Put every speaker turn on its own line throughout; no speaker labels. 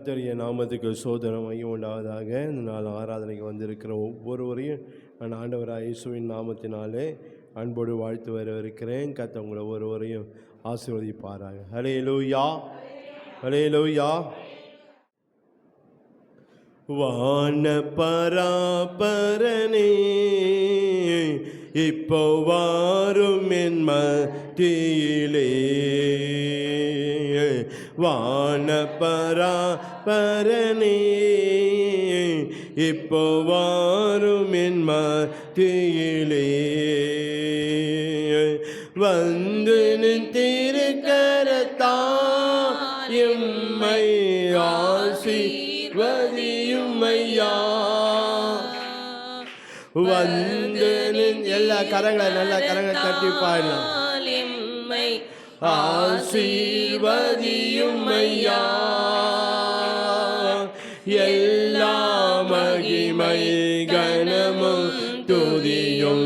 கர்த்தருடைய நாமத்துக்கு சோதனம் மையம் உண்டாவதாக. இந்த நாள் ஆராதனைக்கு வந்திருக்கிற ஒவ்வொருவரையும் நான் ஆண்டவராக இயேசுவின் நாமத்தினாலே அன்போடு வாழ்த்து வரவிருக்கிறேன். கர்த்தர் உங்களை ஒவ்வொருவரையும் ஆசீர்வதிப்பாராக. ஹல்லேலூயா, ஹல்லேலூயா. வான பராபரனே இப்போ வாரும் என் மத்தியிலே, வான பராபரனே இப்போ வாரும் என் மத்தியிலே, வந்து நின் திருக்கரத்தால் எம்மை ஆசீர்வதியும் ஐயா. வந்து நின் எல்லா கரங்களை நல்ல கரங்களை தட்டி பாடலாம். ஆசீர்வதியும் ஐயா, எல்லா மகிமை கனமும் துதியும்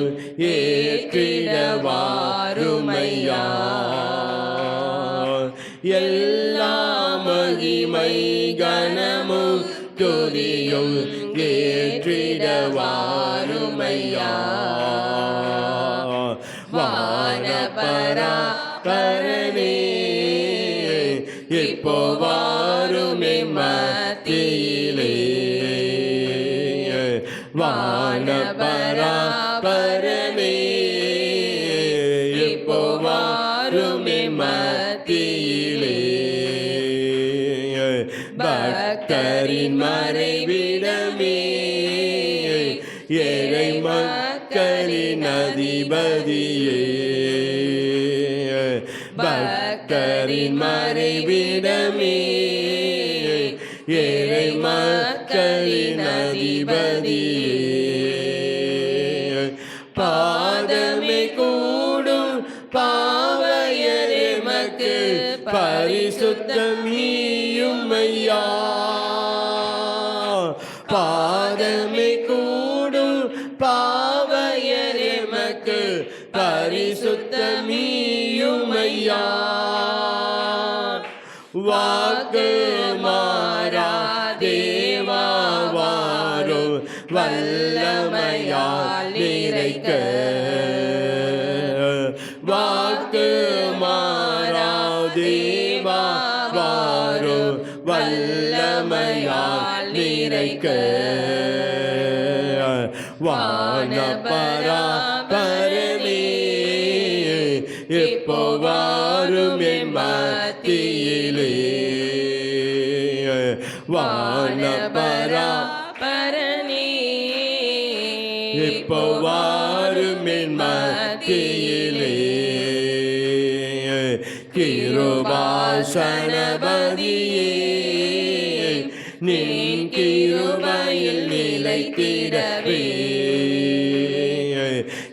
ஏற்றிடவாரும் ஐயா, எல்லா மகிமை கனமும் துதியும் ஏற்றிடவாரும் ஐயா. வானபரா கரணே இப்போ வாருமே மத்தியிலே, வானபரா கரணே இப்போ வாருமே மத்தியிலே, பக்தரின் மறைவிடமே ஏழை மக்களின் அதிபதியே, பக்தரின் மறைவிடமே ஏழை மக்களின் அதிபதியே, பாதமே கூடும் பாவையரே மக்கு பரிசுத்தமியும் ஐயா, பாதமே கூடும் பாவையரே மக்கு பரிசுத்தமியும் ஐயா. வாக்கு மாறா தேவா வாரும் வல்லமையால் நிறைக்க, வாக்கு மாறா தேவா வாரும் வல்லமையால் நிறைக்க, வானபரா பரமே இப்போ வாரும் என் மத்தியிலே, வானபரா பரணி இப்போ வாரும் என் மத்தியிலே, கிருபாசனபதியே நின் கிருபையில் நிலைத்திடவே,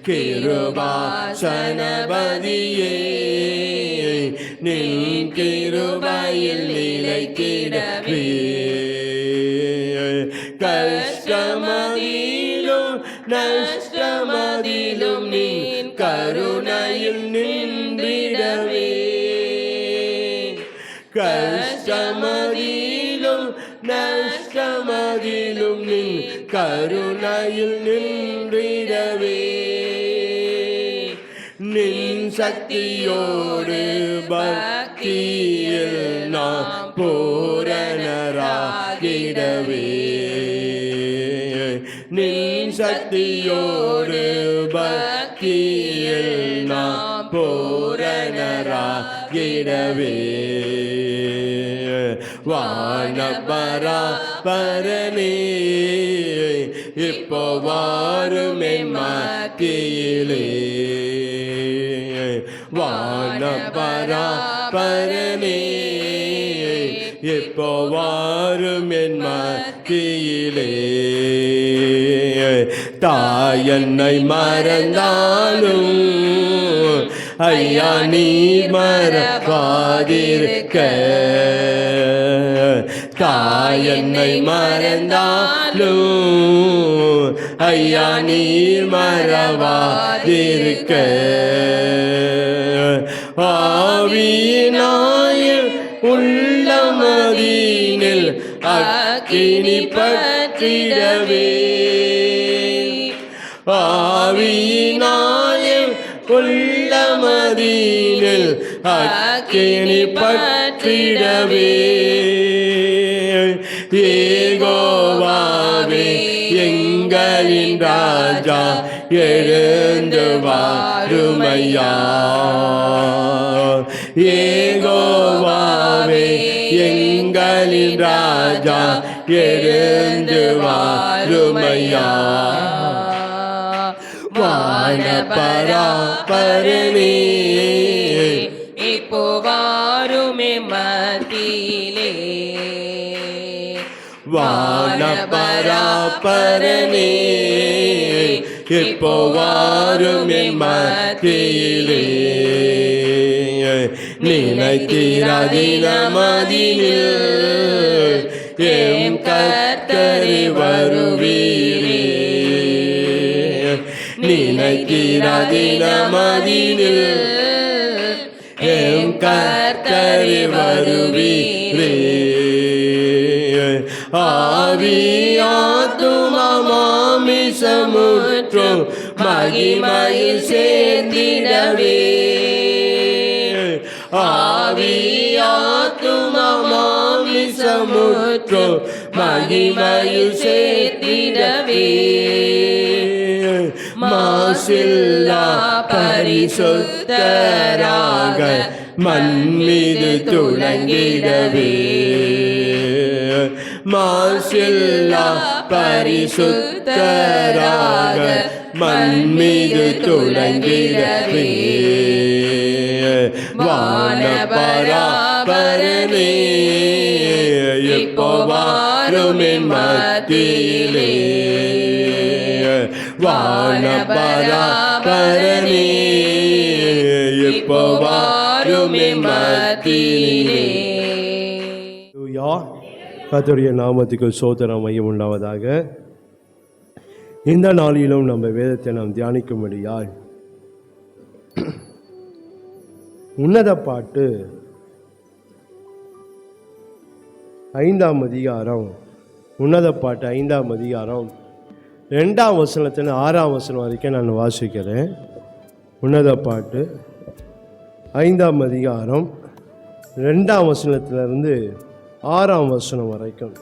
கிருபாசனபதியே நின் கிருபையில் நிலைத்திடவே, கஷ்டமதிலும் நஷ்டமதிலும் நின் கருணையில் நின்றிடவே, கஷ்டமதிலும் நஷ்டமதிலும் நின் கருணையில் நின்றிடவே, நின் சக்தியோடு பக்தியில் நாம் பூரணராகிடவே, நின் சக்தியோடு பக்தியில் நாம் பூரணராகிடவே, வானபரா பரணே இப்போ வாரும் என் மத்தியிலே, வானபரா பரணே இப்போ வாரும் என் மத்தியிலே, தாய் என்னை மறந்தாலும் ஐயா நீ மறக்காதிருக்க, தாய் என்னை மறந்தாலும் ஐயா நீ மறவாதிருக்க, ஆவியினாய் உள்ளமதீனில் அக்கினி பற்றிடவே ஆவியினாலே உள்ளமதீனில் அக்கினி பற்றிடவே யெகோவாவே எங்களின் ராஜா எழுந்து வாருமையா யெகோவாவே எங்களின் ராஜா எழுந்து வாருமையா வானபராபரனே
இப்போ வாருமே மத்தியிலே
வானபராபரனே இப்போ வாருமே மத்தியிலே நினைத்திராதினமதினில் எம் கர்த்தரே வருவீரே நினைத்திராதினமதினில் எம் கர்த்தரே வருவீரே ஆவியாத்துமாமிசமுற்றும் மகிமையில் சேர்ந்திடவே ஆவியாத்துமாமிசமுற்றும் மகிமையில் சேர்த்திடவே மாசில்லா பரிசுத்தராக மண்மீது துளங்கிடவே மாசில்லா பரிசுத்தராக மண்மீது துளங்கிடவே வானபராபரனே இப்போ வாருமே மத்தியிலே வானபராபரனே இப்போ வாருமே மத்தியிலே. கர்த்தருடைய நாமத்துக்கு ஸ்தோத்திரம் மையம் உண்டாவதாக. இந்த நாளிலும் நம்ம வேதத்தை நாம் தியானிக்கும்படியால் உன்னத பாட்டு 5ஆம் அதிகாரம், உன்னத பாட்டு 5ஆம் அதிகாரம் 2ஆம் வசனத்தில் 6ஆம் வசனம் வரைக்கும் நான் வாசிக்கிறேன். உன்னத பாட்டு 5ஆம் அதிகாரம் 2ஆம் வசனத்திலிருந்து 6ஆம் வசனம் வரைக்கும்.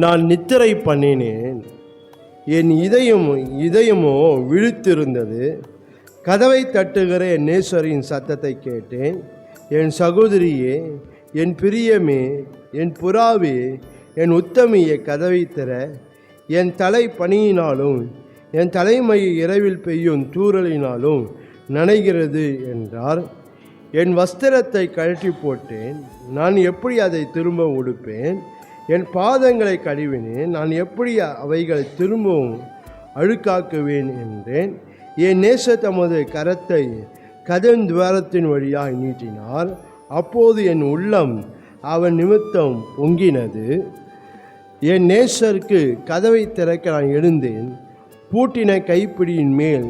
நான் நித்திரை பண்ணினேன், என் இதயமோ விழித்திருந்தது. கதவை தட்டுகிற என் நேசரின் சத்தத்தை கேட்டேன். என் சகோதரியே, என் பிரியமே, என் புறாவே, என் உத்தமியே, கதவை திற. என் தலை பனியினாலும் என் தலைமை இரவில் பெய்யும் தூறலினாலும் நனைகிறது என்றார். என் வஸ்திரத்தை கழற்றி போட்டேன், நான் எப்படி அதை திரும்ப உடுப்பேன்? என் பாதங்களை கழுவினேன், நான் எப்படி அவைகளை திரும்பவும் அழுக்காக்குவேன் என்றேன். என் நேச தமது கரத்தை கதன் துவாரத்தின் வழியாக நீட்டினார். அப்போது என் உள்ளம் அவன் நிமித்தம் பொங்கினது. என் நேசருக்கு கதவை திறக்க நான் எழுந்தேன். பூட்டின கைப்பிடியின் மேல்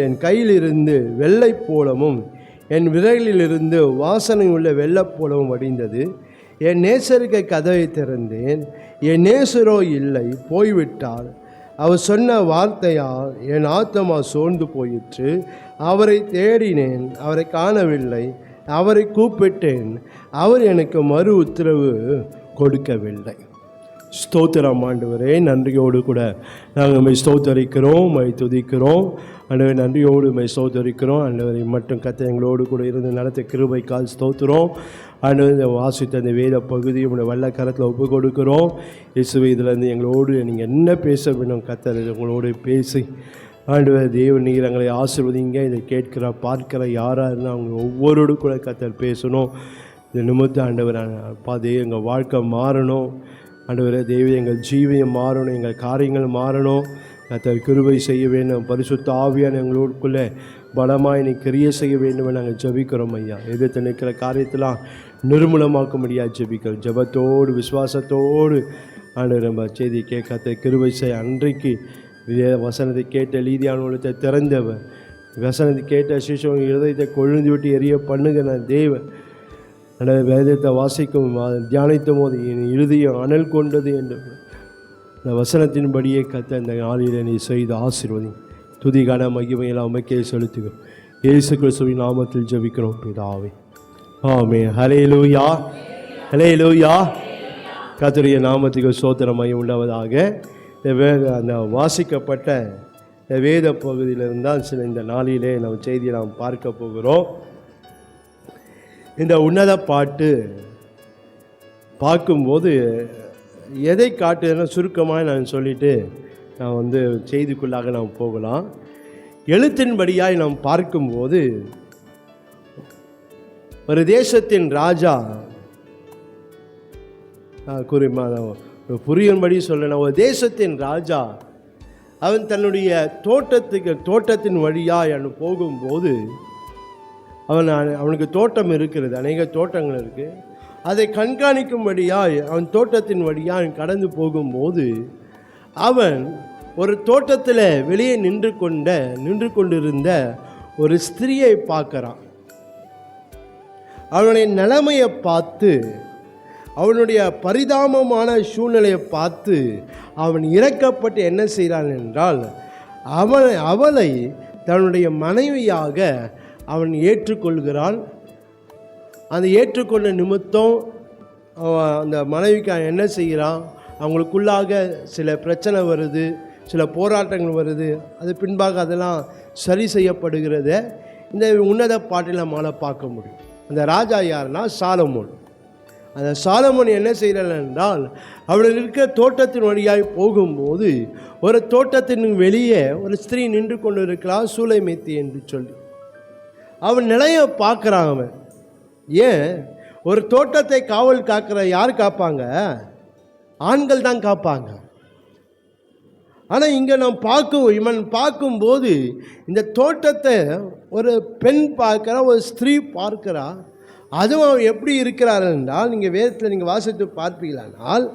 என் கையிலிருந்து வெள்ளை போலமும் என் விரலிலிருந்து வாசனை உள்ள வெள்ளப்போலவும் வடிந்தது. என் நேசருக்கு கதவை திறந்தேன், என் நேசரோ இல்லை, போய்விட்டார். அவர் சொன்ன வார்த்தையால் என் ஆத்மா சோர்ந்து போயிற்று. அவரை தேடினேன், அவரை காணவில்லை. அவரை கூப்பிட்டேன், அவர் எனக்கு மறு உத்தரவு கொடுக்கவில்லை. ஸ்தோத்திரம் ஆண்டவரே, நன்றியோடு கூட நாங்கள் உம்மை ஸ்தோத்தரிக்கிறோம், உம்மை துதிக்கிறோம். ஆண்டவரே, நன்றியோடு உம்மை ஸ்தோத்தரிக்கிறோம். ஆண்டவரை மட்டும் கர்த்தர் எங்களோடு கூட இருந்து நடத்த கிருபைக்கால் ஸ்தோத்திரம். ஆண்டவர் வாசித்த அந்த வேத பகுதியை உங்களுடைய வல்ல கரத்தில் ஒப்பு கொடுக்கிறோம். இயேசுவே, இதிலேருந்து எங்களோடு நீங்கள் என்ன பேச வேணும் கர்த்தர் உங்களோடு பேசி ஆண்டவர் தேவன் நீர் எங்களை ஆசீர்வதிங்க. இதை கேட்கிற பார்க்கிற யாராக இருந்தால் அவங்க ஒவ்வொருடும் கூட கர்த்தர் பேசணும். இந்த நிமித்தம் ஆண்டவர் எங்கள் வாழ்க்கை மாறணும். ஆண்டவரே தேவி, எங்கள் ஜீவியம் மாறணும், எங்கள் காரியங்கள் மாறணும். கர்த்தர் கிருபை செய்ய வேண்டும். பரிசுத்த ஆவியான எங்களுக்குள்ளே பலமாய் நீ கிரியை செய்ய வேண்டும். நாங்கள் ஜெபிக்கிறோம் ஐயா. எதிர்த்து நிற்கிற காரியத்தெல்லாம் நிர்மூலமாக்க முடியாது ஜெபிக்கிறோம். ஜெபத்தோடு விசுவாசத்தோடு ஆண்டவர் நம்ம செய்தியை கேட்க கிருபை செய்ய. அன்றைக்கு வசனத்தை கேட்ட லீதியான உள்ளத்தை திறந்தவர், வசனத்தை கேட்ட சிசுவன் இருதயத்தை கொழுந்து விட்டு எரிய பண்ணுகிற தேவன். அந்த வேதத்தை வாசிக்கும் தியானித்தும் போது என் இருதயம் அனல் கொண்டது என்று இந்த வசனத்தின்படியே கத்த இந்த நாளில் நீ செய்து ஆசீர்வதி. துதிகான மகிமையெல்லாம் உமக்கே செலுத்துகிறோம். இயேசு கிறிஸ்துவின் நாமத்தில் ஜெபிக்கிறோம் பிதாவே, ஆமென். ஹல்லேலூயா, ஹல்லேலூயா. கர்த்தருடைய நாமத்துக்கு ஸ்தோத்திரம் உண்டாவதாக. அந்த வாசிக்கப்பட்ட வேத பகுதியிலிருந்தால் சில இந்த நாளிலே நம்ம செய்தியை நாம் பார்க்க போகிறோம். இந்த உன்னத பாட்டு பார்க்கும்போது எதை காட்டுதுன்னா சுருக்கமாக நான் சொல்லிவிட்டு நான் செய்திக்குள்ளாக நாம் போகலாம். எழுத்தின்படியாய் நாம் பார்க்கும்போது ஒரு தேசத்தின் ராஜா, புரியும்படி சொல்லணும், ஒரு தேசத்தின் ராஜா அவன் தன்னுடைய தோட்டத்தின் வழியாய் அவன் போகும்போது அவனுக்கு தோட்டம் இருக்கிறது, அநேக தோட்டங்கள் இருக்குது. அதை கண்காணிக்கும்படியாய் அவன் தோட்டத்தின் வழியாய் கடந்து போகும்போது அவன் ஒரு தோட்டத்தில் வெளியே நின்று கொண்டிருந்த ஒரு ஸ்திரியை பார்க்குறான். அவனுடைய நிலைமையை பார்த்து, அவனுடைய பரிதாபமான சூழ்நிலையை பார்த்து அவன் இரக்கப்பட்டு என்ன செய்கிறான் என்றால் அவளை தன்னுடைய மனைவியாக அவன் ஏற்றுக்கொள்கிறான். அந்த ஏற்றுக்கொண்ட நிமித்தம் அந்த மனைவிக்கு என்ன செய்கிறான், அவங்களுக்குள்ளாக சில பிரச்சனை வருது, சில போராட்டங்கள் வருது. அது பின்பாக அதெல்லாம் சரி செய்யப்படுகிறத இந்த உன்னத பாட்டில் நம்மளால் பார்க்க முடியும். அந்த ராஜா யாருன்னா சாலமோன். அந்த சாலமோன் என்ன செய்கிறான் என்றால் அவளுக்கு இருக்க தோட்டத்தின் வழியாய் போகும்போது ஒரு தோட்டத்தின் வெளியே ஒரு ஸ்திரீ நின்று கொண்டு இருக்கிறாள், சூலைமேத்தி என்று சொல்லி. அவன் நிலையை பார்க்குறான். அவன் ஏன், ஒரு தோட்டத்தை காவல் காக்கிற யார் காப்பாங்க? ஆண்கள் தான் காப்பாங்க. ஆனால் இங்கே இவன் பார்க்கும்போது இந்த தோட்டத்தை ஒரு பெண் பார்க்குறா, ஒரு ஸ்திரீ பார்க்கிறா. அதுவும் அவன் எப்படி இருக்கிறார் என்றால், நீங்கள் வேதத்தில் நீங்கள் வாசித்து பார்ப்பீங்களானால்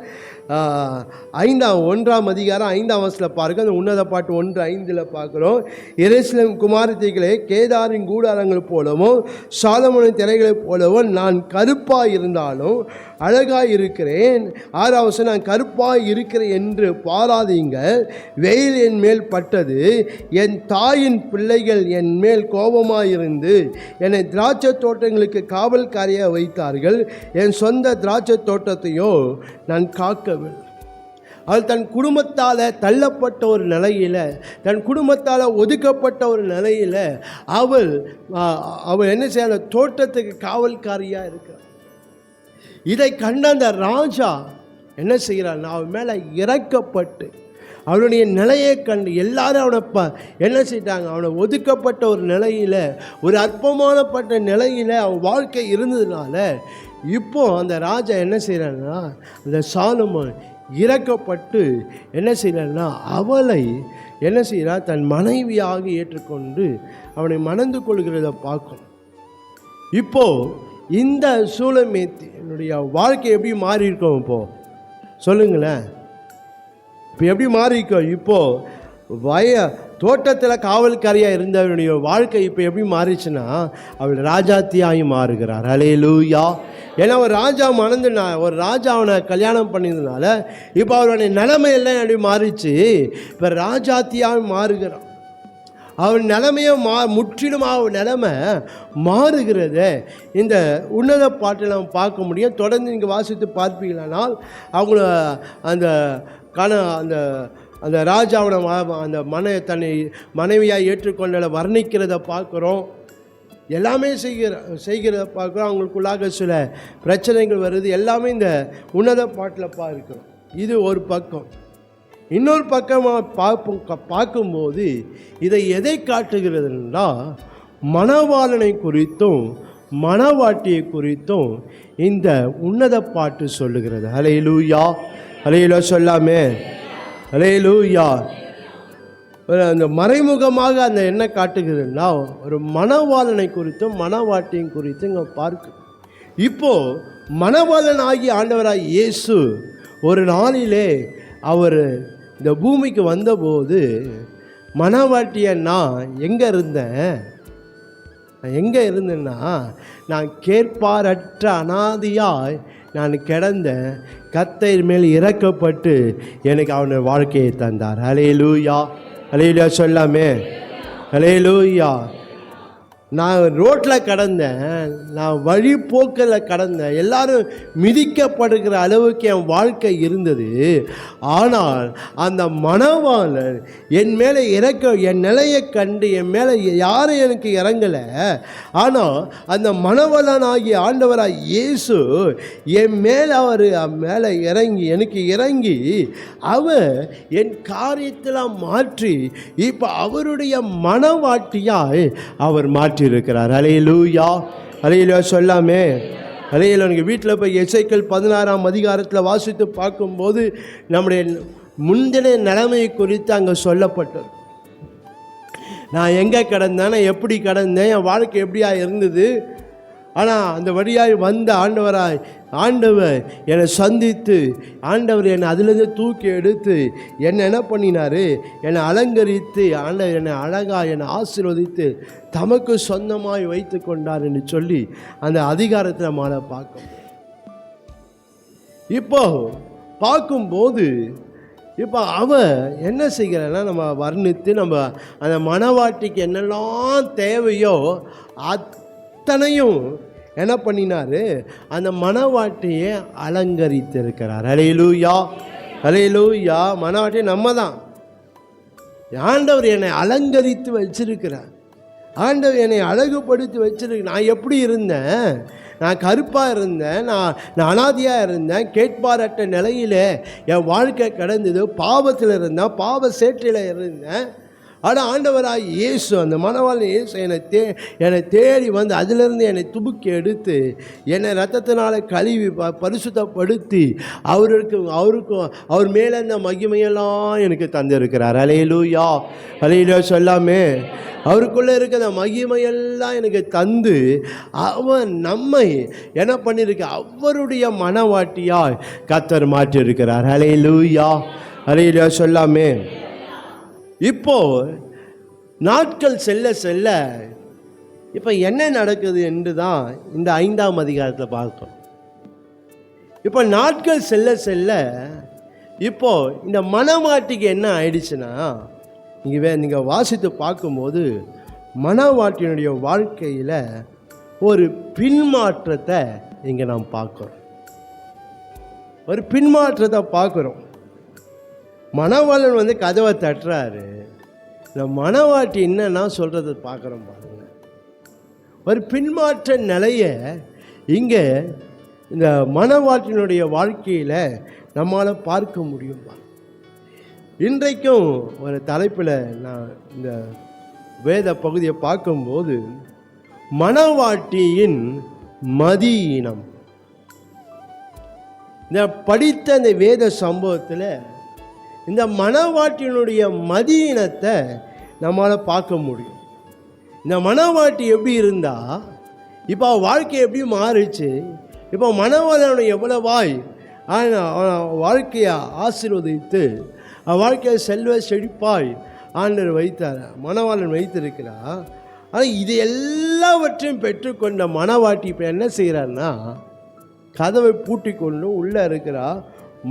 1ஆம் அதிகாரம் 5ஆம் வசனத்தில் பாருங்கள். அந்த உன்னத பாட்டு 1:5 பார்க்குறோம். எருசலேம் குமாரத்திகளே, கேதாரின் கூடாரங்கள் போலவும் சாலமோனின் திரைகளைப் போலவும் நான் கருப்பாக இருந்தாலும் அழகாக இருக்கிறேன். 6ஆம் வசனம், நான் கருப்பாக இருக்கிறேன் என்று பாராதீங்கள். வெயில் என் மேல் பட்டது, என் தாயின் பிள்ளைகள் என் மேல் கோபமாக இருந்து என்னை திராட்சை தோட்டங்களுக்கு காவல்காரியாக வைத்தார்கள். என் சொந்த திராட்சை தோட்டத்தையோ நான் காக்கவில்லை. அவள் தன் குடும்பத்தால் தள்ளப்பட்ட ஒரு நிலையில், தன் குடும்பத்தால் ஒதுக்கப்பட்ட ஒரு நிலையில் அவள் என்ன செய்ய, தோட்டத்துக்கு காவல்காரியாக இருக்கிறாள். இதை கண்ட அந்த ராஜா என்ன செய்கிறான், அவன் மேலே இறக்கப்பட்டு அவனுடைய நிலையை கண்டு எல்லாரும் அவனை என்ன செய்தாங்க, அவனை ஒதுக்கப்பட்ட ஒரு நிலையில், ஒரு அற்பமானப்பட்ட நிலையில் அவன் வாழ்க்கை இருந்ததுனால இப்போ அந்த ராஜா என்ன செய்கிறான்னா, அந்த சாலமோன் இறக்கப்பட்டு என்ன செய்கிறான்னா அவளை என்ன செய்கிறார், தன் மனைவியாக ஏற்றுக்கொண்டு அவனை மணந்து கொள்கிறத பார்க்கும். இப்போது இந்த சூலமேத்தினுடைய வாழ்க்கை எப்படி மாறி இருக்கோம்? இப்போது சொல்லுங்களேன், இப்போ எப்படி மாறி இருக்கோம்? இப்போது தோட்டத்தில் காவல்காரியாக இருந்தவனுடைய வாழ்க்கை இப்போ எப்படி மாறிச்சுன்னா, அவள் ராஜாத்தியாகி மாறுகிறார். ஹல்லேலூயா. ஏன்னா ஒரு ராஜா ஒரு ராஜா அவனை கல்யாணம் பண்ணியிருந்தனால இப்போ அவருடைய நிலைமை எல்லாம் எப்படி மாறிச்சு, இப்போ ராஜாத்தியாக மாறுகிறான். அவன் நிலைமையை முற்றிலும் அவன் நிலைமை மாறுகிறத இந்த உன்னத பாட்டில் நம்ம பார்க்க முடியும். தொடர்ந்து நீங்கள் வாசித்து பார்ப்பீங்களானால் அவங்கள அந்த ராஜாவோட அந்த தன்னை மனைவியாக ஏற்றுக்கொண்ட வர்ணிக்கிறத பார்க்குறோம். எல்லாமே செய்கிறத பார்க்குறோம். அவங்களுக்குள்ளாக சில பிரச்சனைகள் வருது. எல்லாமே இந்த உன்னத பாட்டில் பார்க்கிறோம். இது ஒரு பக்கம். இன்னொரு பக்கமாக பார்க்கும்போது இதை எதை காட்டுகிறதுனா, மணவாளனை குறித்தும் மணவாட்டியை குறித்தும் இந்த உன்னத பாட்டு சொல்லுகிறது. ஹல்லேலூயா, ஹல்லேலூயா சொல்லாமே, ஹல்லேலூயா. அந்த மறைமுகமாக அந்த என்ன காட்டுகிறதுனா, ஒரு மணவாளனை குறித்தும் மணவாட்டியின் குறித்தும் இங்கே பார்க்க. இப்போது மணவாளன் ஆகிய ஆண்டவராய் இயேசு ஒரு நாளிலே அவர் இந்த பூமிக்கு வந்தபோது, மணவாட்டியை நான் எங்கே இருந்தேன், நான் எங்கே இருந்தேன்னா, நான் கேட்பாரற்ற அனாதியாய் நான் கிடந்த கர்த்தர் மேல் இறக்கப்பட்டு எனக்கு அவனுடைய வாழ்க்கையை தந்தார். ஹல்லேலூயா, ஹல்லேலூயா சொல்லாமே. ஹல்லேலூயா. நான் ரோட்டில் கடந்தேன், நான் வழிபோக்கில் கடந்தேன், எல்லாரும் மிதிக்கப்படுகிற அளவுக்கு என் வாழ்க்கை இருந்தது. ஆனால் அந்த மணவாளன் என் மேலே என் நிலையை கண்டு என் மேலே யாரும் எனக்கு இறங்கலை. ஆனால் அந்த மணவாளனாகிய ஆண்டவராக இயேசு என் மேலே மேலே எனக்கு இறங்கி அவர் என் காரியத்தில் மாற்றி இப்போ அவருடைய மணவாட்டியாய் அவர் இருக்கிறார். ஹல்லேலூயா, ஹல்லேலூயா சொல்லாமே. ஹல்லேலூயா. நீங்கள் வீட்டில் போய் எசேக்கியேல் 16ஆம் அதிகாரத்தில் வாசித்து பார்க்கும்போது நம்முடைய முந்தின நிலைமை குறித்து அங்கே சொல்லப்பட்டது. நான் எங்கே கடந்தேன், நான் எப்படி கடந்தேன், என் வாழ்க்கை எப்படியா இருந்தது. ஆனால் அந்த வழியாய் வந்த ஆண்டவர் என்னை சந்தித்து, ஆண்டவர் என்னை அதிலிருந்து தூக்கி எடுத்து என்னை என்ன பண்ணினார், என்னை அலங்கரித்து, ஆண்டவர் என்னை அழகாக என்னை ஆசீர்வதித்து தமக்கு சொந்தமாய் வைத்து கொண்டார் என்று சொல்லி அந்த அதிகாரத்தில் நம்மளால பார்க்க. இப்போ பார்க்கும்போது இப்போ அவன் என்ன செய்கிறான்னா, நம்ம வர்ணித்து நம்ம அந்த மணவாட்டிக்கு என்னெல்லாம் தேவையோ அத்தனையும் என்ன பண்ணினார், அந்த மணவாட்டியை அலங்கரித்திருக்கிறார். ஹல்லேலூயா, ஹல்லேலூயா. மணவாட்டி நம்ம தான். ஆண்டவர் என்னை அலங்கரித்து வச்சிருக்கிறார். ஆண்டவர் என்னை அழகுபடுத்தி வச்சிருக்க. நான் எப்படி இருந்தேன், நான் கருப்பாக இருந்தேன், நான் அனாதியாக இருந்தேன், கேட்பாரற்ற நிலையில் என் வாழ்க்கை கடந்தது, பாவத்தில் இருந்தேன், பாவ சேற்றில் இருந்தேன். ஆனால் ஆண்டவராக இயேசு, அந்த மணவாளன் இயேசு என்னை தேடி வந்து அதிலிருந்து என்னை துபுக்கி எடுத்து என்னை ரத்தத்தினால் கழுவி பரிசுத்தப்படுத்தி அவருக்கும் அவர் மேலே இந்த மகிமையெல்லாம் எனக்கு தந்திருக்கிறார். ஹல்லேலூயா, ஹல்லேலூயா சொல்லாமே. அவருக்குள்ளே இருக்கிற அந்த மகிமையெல்லாம் எனக்கு தந்து அவன் நம்மை என்ன பண்ணியிருக்க அவருடைய மணவாட்டியாய் கர்த்தர் மாற்றியிருக்கிறார். ஹல்லேலூயா, ஹல்லேலூயா சொல்லாமே. இப்போ நாட்கள் செல்ல செல்ல இப்போ என்ன நடக்குது என்று தான் இந்த 5ஆம் அதிகாரத்தில் பார்க்கணும். இப்போ நாட்கள் செல்ல செல்ல இப்போ இந்த மணவாட்டிக்கு என்ன ஆயிடுச்சுன்னா, நீங்கள் வாசித்து பார்க்கும்போது மணவாட்டியினுடைய வாழ்க்கையில் ஒரு பின்மாற்றத்தை இங்கே நாம் பார்க்குறோம். ஒரு பின்மாற்றத்தை பார்க்குறோம். மணவாளன் வந்து கதவை தட்டுறாரு. இந்த மணவாட்டி என்னன்னா சொல்கிறத பார்க்குறோம் பாருங்க. ஒரு பின்மாற்ற நிலையை இங்கே இந்த மணவாட்டினுடைய வாழ்க்கையில் நம்மளால் பார்க்க முடியும். இன்றைக்கும் ஒரு தலைப்பில் நான் இந்த வேத பகுதியை பார்க்கும்போது மணவாட்டியின் மதியினம், இந்த படித்த இந்த வேத சம்பவத்தில் இந்த மணவாட்டியினுடைய மதியினத்தை நம்மளால் பார்க்க முடியும். இந்த மணவாட்டி எப்படி இருந்தால் இப்போ வாழ்க்கை எப்படி மாறிச்சு, இப்போ மணவாளனுடைய எவ்வளவாய் வாழ்க்கையை ஆசீர்வதித்து வாழ்க்கையை செல்வ செழிப்பாய் ஆண்டவர் வைத்தார், மணவாளன் வைத்திருக்கிறார். ஆனால் இது எல்லாவற்றையும் பெற்றுக்கொண்ட மணவாட்டி இப்போ என்ன செய்கிறாருன்னா, கதவை பூட்டி கொண்டு உள்ளே இருக்கிறா.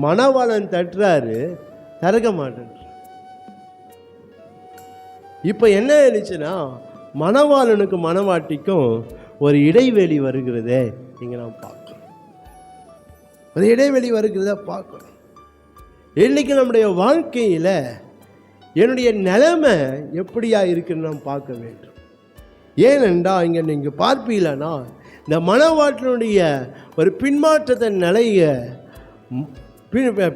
மணவாளன் தட்டுறாரு, திறக்க மாட்டேன். இப்போ என்ன ஆயிடுச்சுன்னா, மணவாளனுக்கும் மணவாட்டிக்கும் ஒரு இடைவெளி வருகிறதே இங்கே நாம் பார்க்கணும். ஒரு இடைவெளி வருகிறத பார்க்கணும். இன்னைக்கு நம்முடைய வாழ்க்கையில் என்னுடைய நிலைமை எப்படியா இருக்குன்னு நாம் பார்க்க வேண்டும். ஏனென்றால் இங்கே நீங்கள் பார்ப்பீங்களா, இந்த மணவாட்டினுடைய ஒரு பின்மாற்றத்தை நிலைய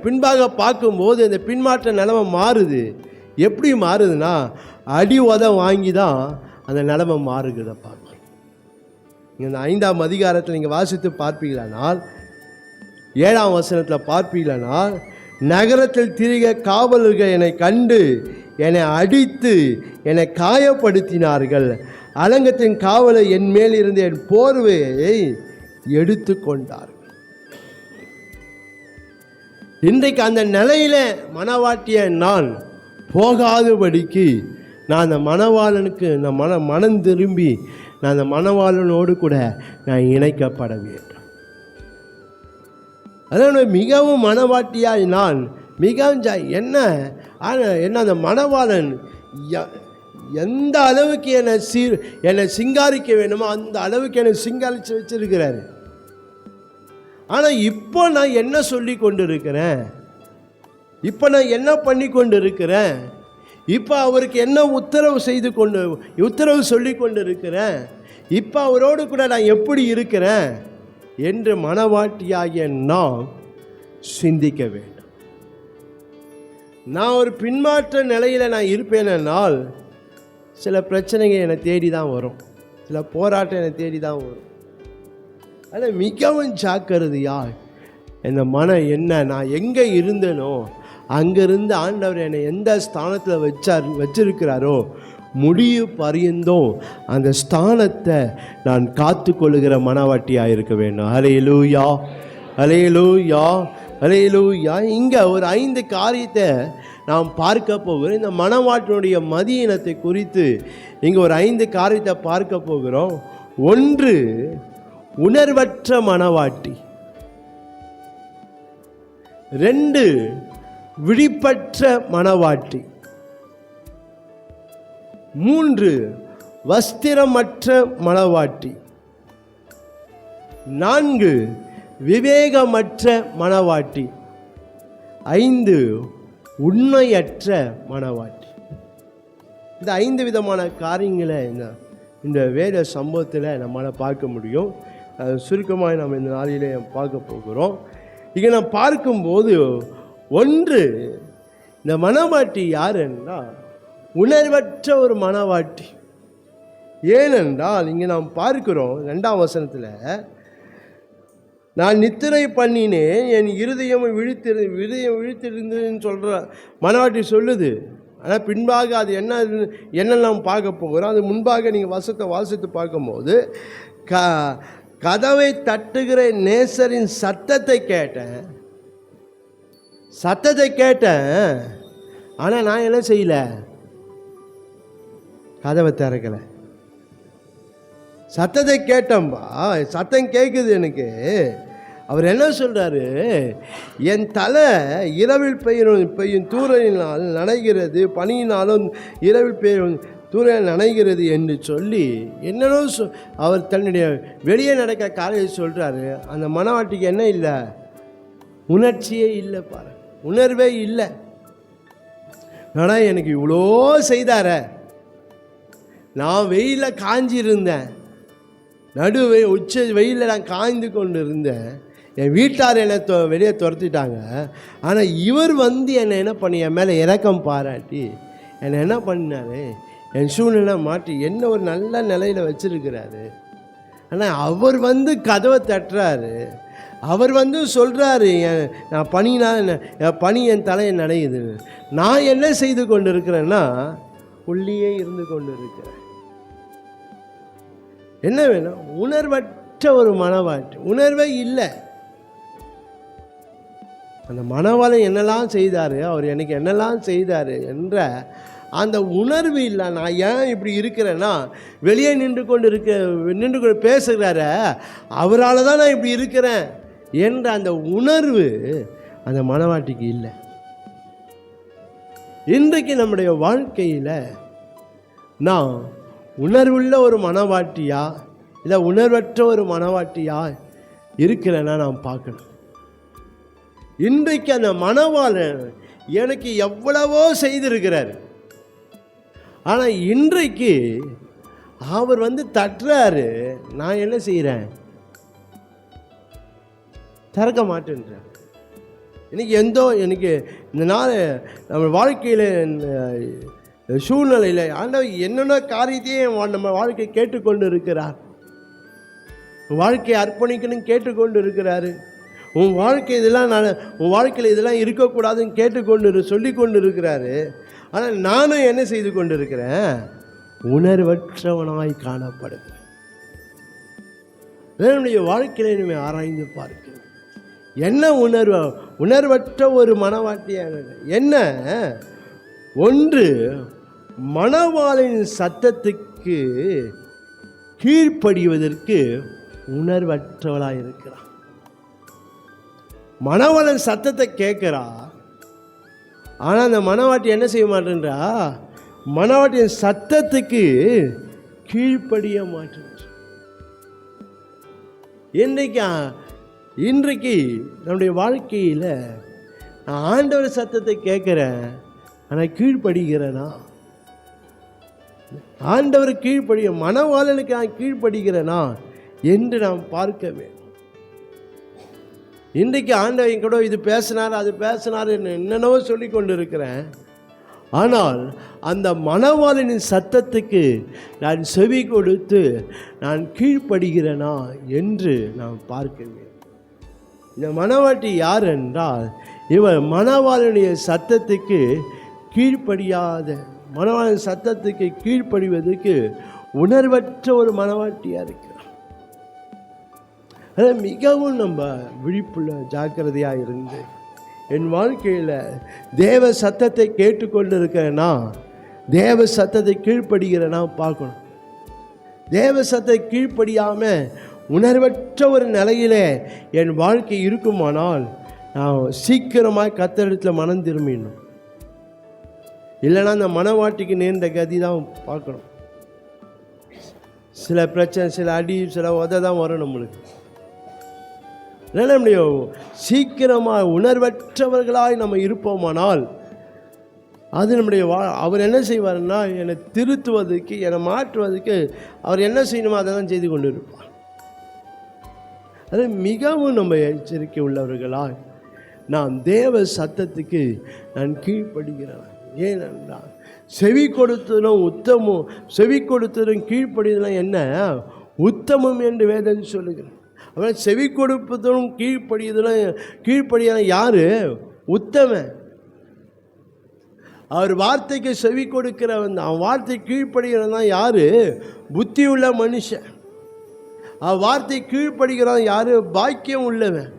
பின்பாக பார்க்கும்போது இந்த பின்மாற்ற நிலைமை மாறுது. எப்படி மாறுதுன்னா, அடி உத வாங்கி தான் அந்த நிலைமை மாறுகிறத பார்க்கணும். இந்த 5ஆம் அதிகாரத்தில் நீங்கள் வாசித்து பார்ப்பீங்களானால் 7ஆம் வசனத்தில் பார்ப்பீங்களானால், நகரத்தில் திரிக காவலர்கள் என்னை கண்டு என்னை அடித்து என்னை காயப்படுத்தினார்கள். அலங்கத்தின் காவலை என் மேல் இருந்து என் போர்வையை எடுத்து கொண்டார்கள். இன்றைக்கு அந்த நிலையில் மணவாட்டிய நான் போகாதபடிக்கு நான் அந்த மணவாளனுக்கு நான் மனம் திரும்பி நான் அந்த மணவாளனோடு கூட நான் இணைக்கப்பட வேண்டும். அதனால் மிகவும் மனவாட்டியாய் நான் மிகவும் என்ன அந்த மணவாளன் எந்த அளவுக்கு என்னை சிங்காரிக்க வேணுமோ அந்த அளவுக்கு என்னை சிங்காரித்து வச்சிருக்கிறாரு. ஆனால் இப்போ நான் என்ன சொல்லி கொண்டு இருக்கிறேன், இப்போ நான் என்ன பண்ணி கொண்டு இருக்கிறேன், இப்போ அவருக்கு என்ன உத்தரவு சொல்லி கொண்டு இருக்கிறேன், இப்போ அவரோடு கூட நான் எப்படி இருக்கிறேன் என்று மனவாட்டியாகிய நாம் சிந்திக்க வேண்டும். நான் ஒரு பின்மாற்ற நிலையில் நான் இருப்பேனால் சில பிரச்சனைகள் என்னை தேடி தான் வரும், சில போராட்டம் என்னை தேடி தான் வரும். அதில் மிகவும் ஜாக்கிரதையாக இந்த மனம் என்ன, நான் எங்கே இருந்தேனோ அங்கேருந்து ஆண்டவர் என்னை எந்த ஸ்தானத்தில் வச்சிருக்கிறாரோ முடிவு பரியந்தோம் அந்த ஸ்தானத்தை நான் காத்து கொள்ளுகிற மனவாட்டியாக இருக்க வேண்டும். ஹல்லேலூயா, ஹல்லேலூயா, ஹல்லேலூயா. இங்கே ஒரு 5 காரியத்தை நாம் பார்க்க போகிறோம். இந்த மனவாட்டினுடைய மதியினத்தை குறித்து இங்கே ஒரு 5 காரியத்தை பார்க்க போகிறோம். 1, உணர்வற்ற மனவாட்டி. 2, விழிப்பற்ற மனவாட்டி. 3, வஸ்திரமற்ற மனவாட்டி. 4, விவேகமற்ற மனவாட்டி. 5, உண்மையற்ற மனவாட்டி. இந்த 5 விதமான காரியங்களை இந்த வேத சம்பவத்தில் நம்மளால் பார்க்க முடியும். சுருக்கமாக நம்ம இந்த நாளிலே பார்க்க போகிறோம். இங்கே நாம் பார்க்கும்போது 1, இந்த மனவாட்டி யார் என்றால் உணர்வற்ற ஒரு மனவாட்டி. ஏனென்றால் இங்கே நாம் பார்க்கிறோம் 2ஆம் வசனத்தில், நான் நித்திரை பண்ணினேன், என் இருதயம் விழித்திருந்ததுன்னு சொல்கிற மனவாட்டி சொல்லுது. ஆனால் பின்பாக அது என்னெல்லாம் பார்க்க போகிறோம். அது முன்பாக நீங்கள் வாசித்து பார்க்கும்போது கதவை தட்டுகிற நேசரின் சத்தத்தை கேட்டேன். ஆனால் நான் என்ன செய்யல, கதவை திறக்கலை. சத்தத்தை கேட்டேன்பா, சத்தம் கேட்குது எனக்கு. அவர் என்ன சொல்கிறாரு, என் தலை இரவில் பெய்யும் தூரலினால் நனைகிறது, பனியினாலும் இரவில் பெய்யும் தூரல் நனைகிறது என்று சொல்லி என்னென்னோ அவர் தன்னுடைய வெளியே நடக்கிற காரியத்தை சொல்கிறாரு. அந்த மனவாட்டிக்கு என்ன இல்லை, உணர்ச்சியே இல்லை, பாரு, உணர்வே இல்லை. ஆனால் எனக்கு இவ்வளோ செய்தார, நான் வெயிலில் காஞ்சிருந்தேன், உச்ச வெயிலில் நான் காய்ந்து கொண்டு இருந்தேன். என் வீட்டார் என்னை வெளியே துரத்திட்டாங்க. ஆனால் இவர் என்னை என்ன பண்ணி என் மேலே இரக்கம் பாராட்டி என்னை என்ன பண்ணார், என் சூழ்நிலை மாற்றி என்ன ஒரு நல்ல நிலையில் வச்சுருக்கிறாரு. ஆனால் அவர் கதவை தட்டுறாரு. அவர் சொல்கிறாரு, நான் பனி என் தலையை நனையுது. நான் என்ன செய்து கொண்டு இருக்கிறேன்னா உள்ளே இருந்து கொண்டு இருக்கிறேன். என்ன வேணும், உணர்வற்ற ஒரு மனவாட்டி, உணர்வே இல்லை. அந்த மனவாளன் என்னெல்லாம் செய்தார், அவர் எனக்கு என்னெல்லாம் செய்தார் என்ற அந்த உணர்வு இல்லை. நான் ஏன் இப்படி இருக்கிறேன்னா, வெளியே நின்று கொண்டு பேசுகிறார, அவரால் தான் நான் இப்படி இருக்கிறேன் என்ற அந்த உணர்வு அந்த மனவாட்டிக்கு இல்லை. இன்றைக்கு நம்முடைய வாழ்க்கையில் நான் உணர்வுள்ள ஒரு மனவாட்டியா இல்லை உணர்வற்ற ஒரு மனவாட்டியா இருக்கிறேன்னா நாம் பார்க்கணும். இன்றைக்கு அந்த மனவாளன் எனக்கு எவ்வளவோ செய்திருக்கிறார். ஆனால் இன்றைக்கு அவர் தட்டுறாரு, நான் என்ன செய்கிறேன், திறக்க மாட்டேன்றேன். எனக்கு இந்த நாள் நம்ம வாழ்க்கையில் சூழ்நிலையில் ஆண்டவர் என்னென்ன காரியத்தையும் நம்ம வாழ்க்கை கேட்டுக்கொண்டு இருக்கிறார். வாழ்க்கையை அர்ப்பணிக்கணும் கேட்டுக்கொண்டு இருக்கிறாரு. உன் வாழ்க்கையில் இதெல்லாம் இருக்கக்கூடாதுன்னு கேட்டுக்கொண்டு சொல்லி கொண்டு இருக்கிறாரு. ஆனால் நானும் என்ன செய்து கொண்டு இருக்கிறேன், உணர்வற்றவனாய் காணப்படுகிறேன். என்னுடைய வாழ்க்கையில இனிமேல் ஆராய்ந்து பார்க்கிறேன். என்ன உணர்வற்ற ஒரு மனவாட்டியாக என்ன? 1, மணவாளின் சத்தத்துக்கு கீழ்ப்படிவதற்கு உணர்வற்றவளாக இருக்கிறான். மணவாளன் சத்தத்தை கேட்கிறா, ஆனால் அந்த மணவாட்டி என்ன செய்ய மாட்டேன்றா, மணவாட்டியின் சத்தத்துக்கு கீழ்ப்படிய மாட்டேன். இன்றைக்கு நம்முடைய வாழ்க்கையில் நான் ஆண்டவர் சத்தத்தை கேட்குறேன், ஆனால் கீழ்ப்படுகிறேனா? ஆண்டவர் கீழ்ப்படிய மணவாளனுக்கு நான் கீழ்ப்படுகிறேனா என்று நாம் பார்க்க வேண்டும். இன்றைக்கு ஆண்டவன் கூட இது பேசினார் அது பேசினார் என்னென்னவோ சொல்லி கொண்டு இருக்கிறேன். ஆனால் அந்த மணவாளனின் சத்தத்துக்கு நான் செவி கொடுத்து நான் கீழ்ப்படுகிறேனா என்று நாம் பார்க்க வேண்டும். இந்த மணவாட்டி யார் என்றால், இவர் மணவாளனுடைய சத்தத்துக்கு கீழ்ப்படியாத, மணவாளன் சத்தத்துக்கு கீழ்ப்படிவதற்கு உணர்வற்ற ஒரு மணவாட்டியாக இருக்கிறார். அதில் மிகவும் நம்ம விழிப்புள்ள ஜாக்கிரதையாக இருந்து என் வாழ்க்கையில் தேவ சத்தத்தை கேட்டுக்கொண்டு இருக்கிறேன்னா, தேவ சத்தத்தை கீழ்ப்படுகிறேன்னா பார்க்கணும். தேவ சத்தத்தை கீழ்ப்படியாமல் உணர்வற்ற ஒரு நிலையிலே என் வாழ்க்கை இருக்குமானால் நான் சீக்கிரமாக கர்த்தரிடத்தில் மனம் திரும்பிடணும். இல்லைன்னா அந்த மனவாட்டிக்கு நேர்ந்த கதி தான் பார்க்கணும். சில பிரச்சனை, சில அடி, சில உதை தான் வரும் நம்மளுக்கு. நம்முடைய சீக்கிரமாக உணர்வற்றவர்களாய் நம்ம இருப்போமானால் அது நம்முடைய அவர் என்ன செய்வார்னா, என்னை திருத்துவதற்கு, என்னை மாற்றுவதற்கு அவர் என்ன செய்யணுமோ அதை தான் செய்து கொண்டு இருப்பார். அது மிகவும் நம்ம எச்சரிக்கை உள்ளவர்களாய் நான் தேவ சத்தத்துக்கு நான் கீழ்ப்படுகிறேன். ஏனென்றால் செவி கொடுத்ததும் உத்தமும், செவி கொடுத்ததும் கீழ்ப்படுதலும் என்ன உத்தமம் என்று வேதம் சொல்லுகிறேன். அவன் செவி கொடுப்பதும் கீழ்ப்படியலாம் யாரு? உத்தமன். அவர் வார்த்தைக்கு செவி கொடுக்கிறவன், அவன் வார்த்தை கீழ்ப்படுகிறவன் தான் யாரு? புத்தி உள்ள மனுஷன். அவன் வார்த்தை கீழ்ப்படுகிறான் யாரு? பாக்கியம் உள்ளவன்.